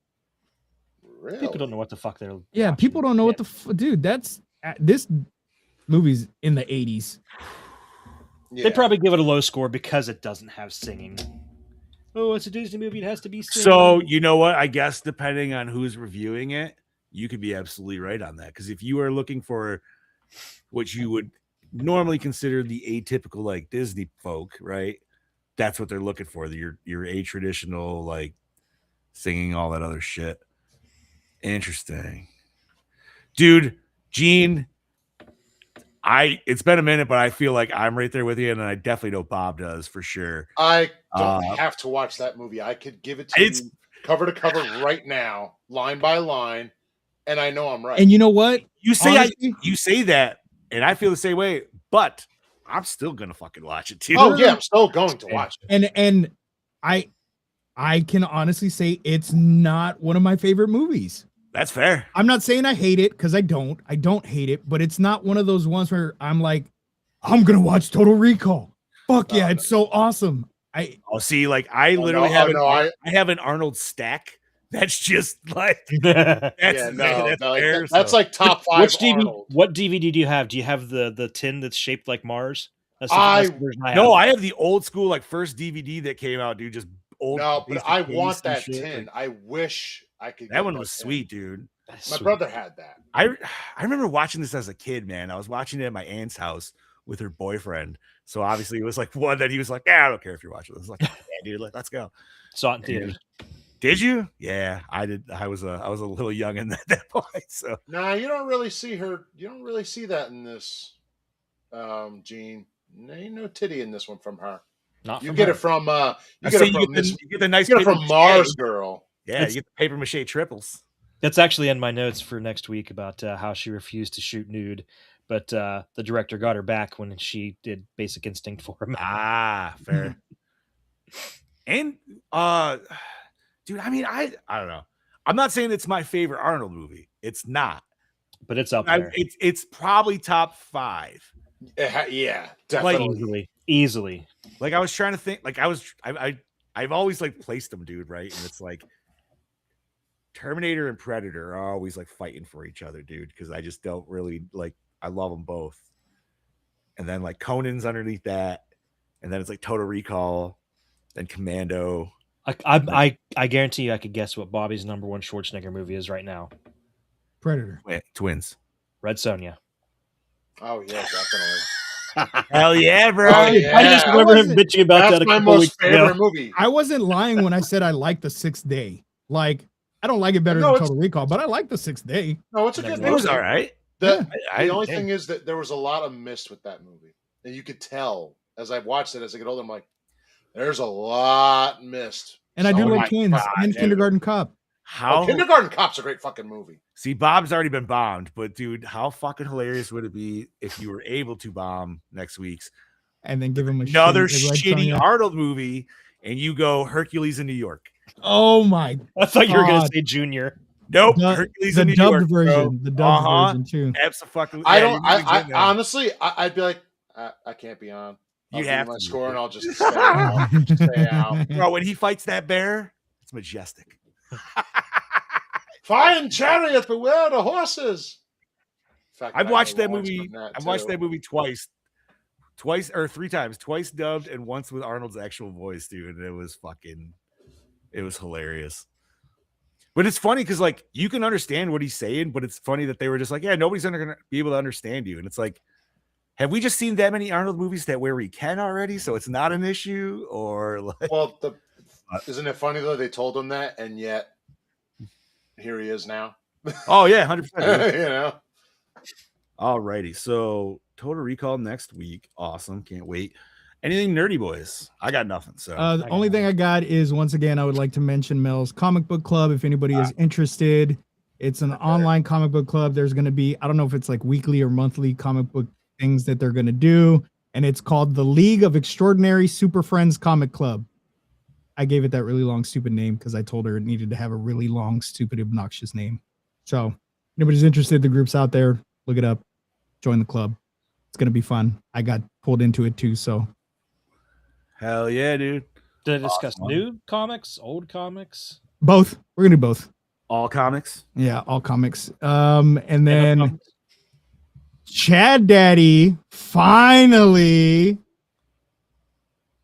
Really? People don't know what the fuck they're. Yeah, watching. people don't know what the dude. That's this movie's in the 80s. Yeah. They probably give it a low score because it doesn't have singing. Oh, it's a Disney movie. It has to be singing. So you know what? I guess depending on who's reviewing it, you could be absolutely right on that. Because if you are looking for what you would normally consider the atypical like Disney folk, right? That's what they're looking for. Your a-traditional like singing all that other shit. Interesting, dude. Gene, it's been a minute, but I feel like I'm right there with you, and I definitely know Bob does for sure. I don't have to watch that movie. I could give it to It's- you cover to cover right now, line by line, and I know I'm right. And you know what? You say Honestly- you say that, and I feel the same way, but I'm still gonna fucking watch it too. oh yeah, I'm still going to watch it. And I can honestly say it's not one of my favorite movies. That's fair. I'm not saying I hate it, because I don't hate it, but it's not one of those ones where I'm like, I'm gonna watch Total Recall. Fuck yeah, it's so awesome. Oh, see, like I literally I have an Arnold stack. That's just like that's Yeah, no, fair, that's so. like top 5 Which DVD? Arnold. What DVD do you have? Do you have the tin that's shaped like Mars? That's the version I have. No, I have the old school like first DVD that came out, dude. Just old. No, but basic I case want and that shit, tin. like- I wish I could. that get one that was tin. sweet, dude. That's My sweet. brother had that. I remember watching this as a kid, man. I was watching it at my aunt's house with her boyfriend. So obviously it was like one that he was like, yeah, I don't care if you're watching this. I was like, yeah, dude, let's go. Saw it in theaters. Did you? Yeah, I did. I was a little young in that point. So Nah, you don't really see her. You don't really see that in this, Gene. No, ain't no titty in this one from her. Not You from get her. it from. You I get say it from this. you get the nice You get it paper from mache. Mars Girl. Yeah, you get the paper mache triples. That's actually in my notes for next week about how she refused to shoot nude, but the director got her back when she did Basic Instinct for him. Ah, fair. And dude, I mean, I don't know. I'm not saying it's my favorite Arnold movie. It's not. But it's up there. It's probably top 5. Yeah, Like, definitely. Easily. Like I was trying to think. Like I've always like placed them, dude. Right, and it's like Terminator and Predator are always like fighting for each other, dude. Because I just don't really like. I love them both. And then like Conan's underneath that, and then it's like Total Recall, then Commando. I guarantee you I could guess what Bobby's number one Schwarzenegger movie is right now. Predator. Twins. Red Sonja. Oh yeah, definitely. Hell yeah, bro. Oh, yeah. I just remember him wasn't- bitching about That's that a my couple most weeks favorite ago. movie. I wasn't lying when I said I like The Sixth Day. Like, I don't like it better No, than it's- Total Recall, but I like The Sixth Day. No, it's a Never good It movie. was all right. The I- only hey. thing is that there was a lot of missed with that movie, and you could tell as I've watched it as I get older. I'm like, there's a lot missed. And I do Oh like my Twins God, and dude. Kindergarten Cop. How Kindergarten Cop's a great fucking movie. see Bob's already been bombed, but dude, how fucking hilarious would it be if you were able to bomb next week's And then give him another shitty Red shitty Sonja. Arnold movie and you go Hercules in New York? Oh my. I thought you were going to God. say Junior. Nope, The, Hercules the in New dubbed York. version. Bro. The dubbed Uh-huh. version too. Absolutely. I Yeah, don't. you're gonna I get that. honestly, I'd be like, I can't be on. I'll You do have my to. score, and I'll just stay out. Stay out. Bro, when he fights that bear, it's majestic. Fine chariot, beware the horses. In fact, I've I watched know that lines movie. from that, I've watched too. that movie twice or 3 times, twice dubbed and once with Arnold's actual voice, dude. And it was hilarious. But it's funny because like you can understand what he's saying, but it's funny that they were just like, yeah, nobody's gonna be able to understand you. And it's like, have we just seen that many Arnold movies that where we can already, so it's not an issue? Or like, Well, isn't it funny though? They told him that, and yet here he is now. oh yeah, 100%. You know. Alrighty, so Total Recall next week. Awesome, can't wait. Anything nerdy, boys? I got nothing. So The only thing I got is, once again, I would like to mention Mel's Comic Book Club. If anybody is interested, it's an online comic book club. There's going to be, I don't know if it's like weekly or monthly comic book things that they're going to do. and it's called the League of Extraordinary Super Friends Comic Club. I gave it that really long, stupid name because I told her it needed to have a really long, stupid, obnoxious name. So, anybody's interested, the group's out there. Look it up. Join the club. It's gonna be fun. I got pulled into it too. So, Hell yeah, dude. Did I discuss Awesome. new comics, old comics? both. We're gonna do both. All comics. Yeah, all comics. And then comics? Chad Daddy finally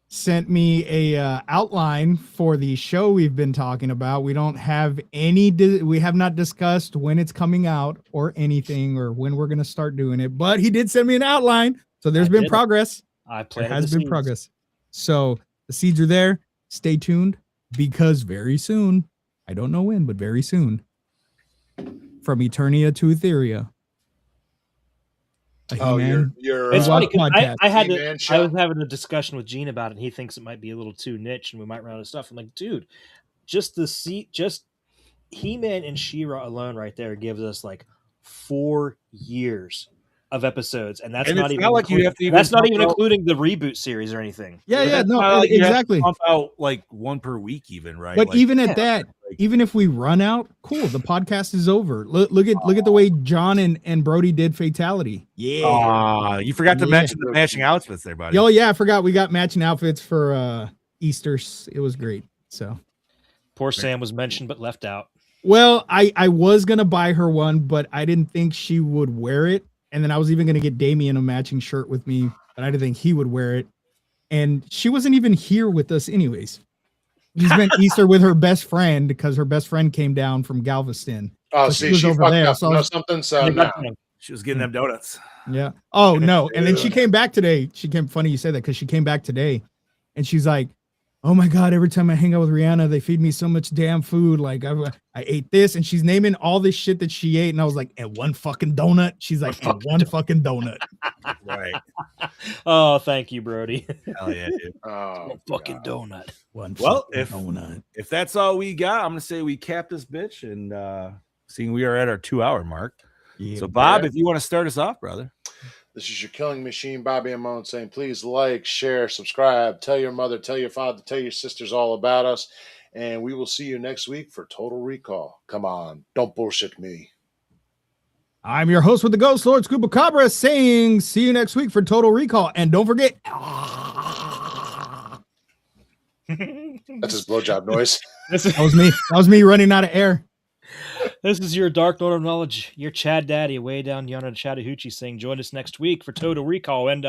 sent me a outline for the show we've been talking about. We don't have any. We have not discussed when it's coming out or anything or when we're gonna start doing it. But he did send me an outline, so there's I been did it. progress. I There planted has the been seeds. progress. So the seeds are there. Stay tuned because very soon, I don't know when, but very soon, from Eternia to Etheria. A Oh, He-Man. you're It's funny 'cause podcast. I had He-Man I shot? was having a discussion with Gene about it, and he thinks it might be a little too niche, and we might run out of stuff. I'm like, dude, just He-Man and She-Ra alone, right there, gives us like 4 years of episodes, and that's And not it's even not like you have to even that's not pump even out- including the reboot series or anything. Yeah, But yeah, it's no, not like you have to exactly. pump out like one per week, even, right? But Like, even at yeah, that, like- even if we run out, cool. The podcast is over. Look at the way John and Brody did Fatality. Yeah. you forgot to Yeah. mention the matching outfits there, buddy. Oh yeah, I forgot we got matching outfits for Easter. It was great. So Poor Sam was mentioned but left out. well, I was gonna buy her one, but I didn't think she would wear it. And then I was even gonna get Damien a matching shirt with me, but I didn't think he would wear it. And she wasn't even here with us, anyways. She spent Easter with her best friend because her best friend came down from Galveston. Oh, So see, she was she over fucked there, up. so I No, was- something. So They no. got them. She was getting them donuts. Yeah. Oh no. And then she came back today. She came. Funny you say that because she came back today, and she's like, "Oh my god! Every time I hang out with Rihanna, they feed me so much damn food. Like I ate this, and she's naming all this shit that she ate, and I was like, and one fucking donut. She's like, and one fucking donut. Right. Oh, thank you, Brody. Hell yeah, dude. Oh, One fucking God. donut. One Well, fucking if- donut. If that's all we got, I'm gonna say we cap this bitch, and seeing we are at our 2-hour mark. Yeah. So, Bob, Yeah. if you want to start us off, brother. This is your killing machine, Bobby Amone, saying please like, share, subscribe, tell your mother, tell your father, tell your sisters all about us. And we will see you next week for Total Recall. Come on, don't bullshit me. I'm your host with the Ghost Lord Scuba Cabra saying, see you next week for Total Recall, and don't forget. That's his blowjob noise. That was me. That was me running out of air. This is your Dark Lord of Knowledge, your Chad Daddy, way down yonder in Chattahoochee, saying, join us next week for Total Recall and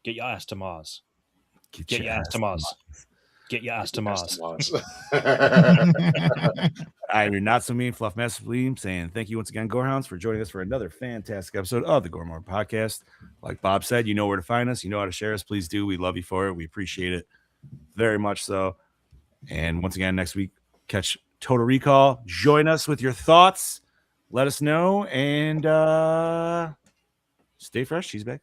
get your ass to Mars. Get your ass to Mars. Get your ass to Mars. I'm your not so mean Fluff Master Bleem saying thank you once again, Gorehounds, for joining us for another fantastic episode of the Gore Podcast. Like Bob said, you know where to find us. You know how to share us. Please do. We love you for it. We appreciate it very much so. And once again, next week, catch Total Recall. Join us with your thoughts. Let us know. And stay fresh. Cheese bag.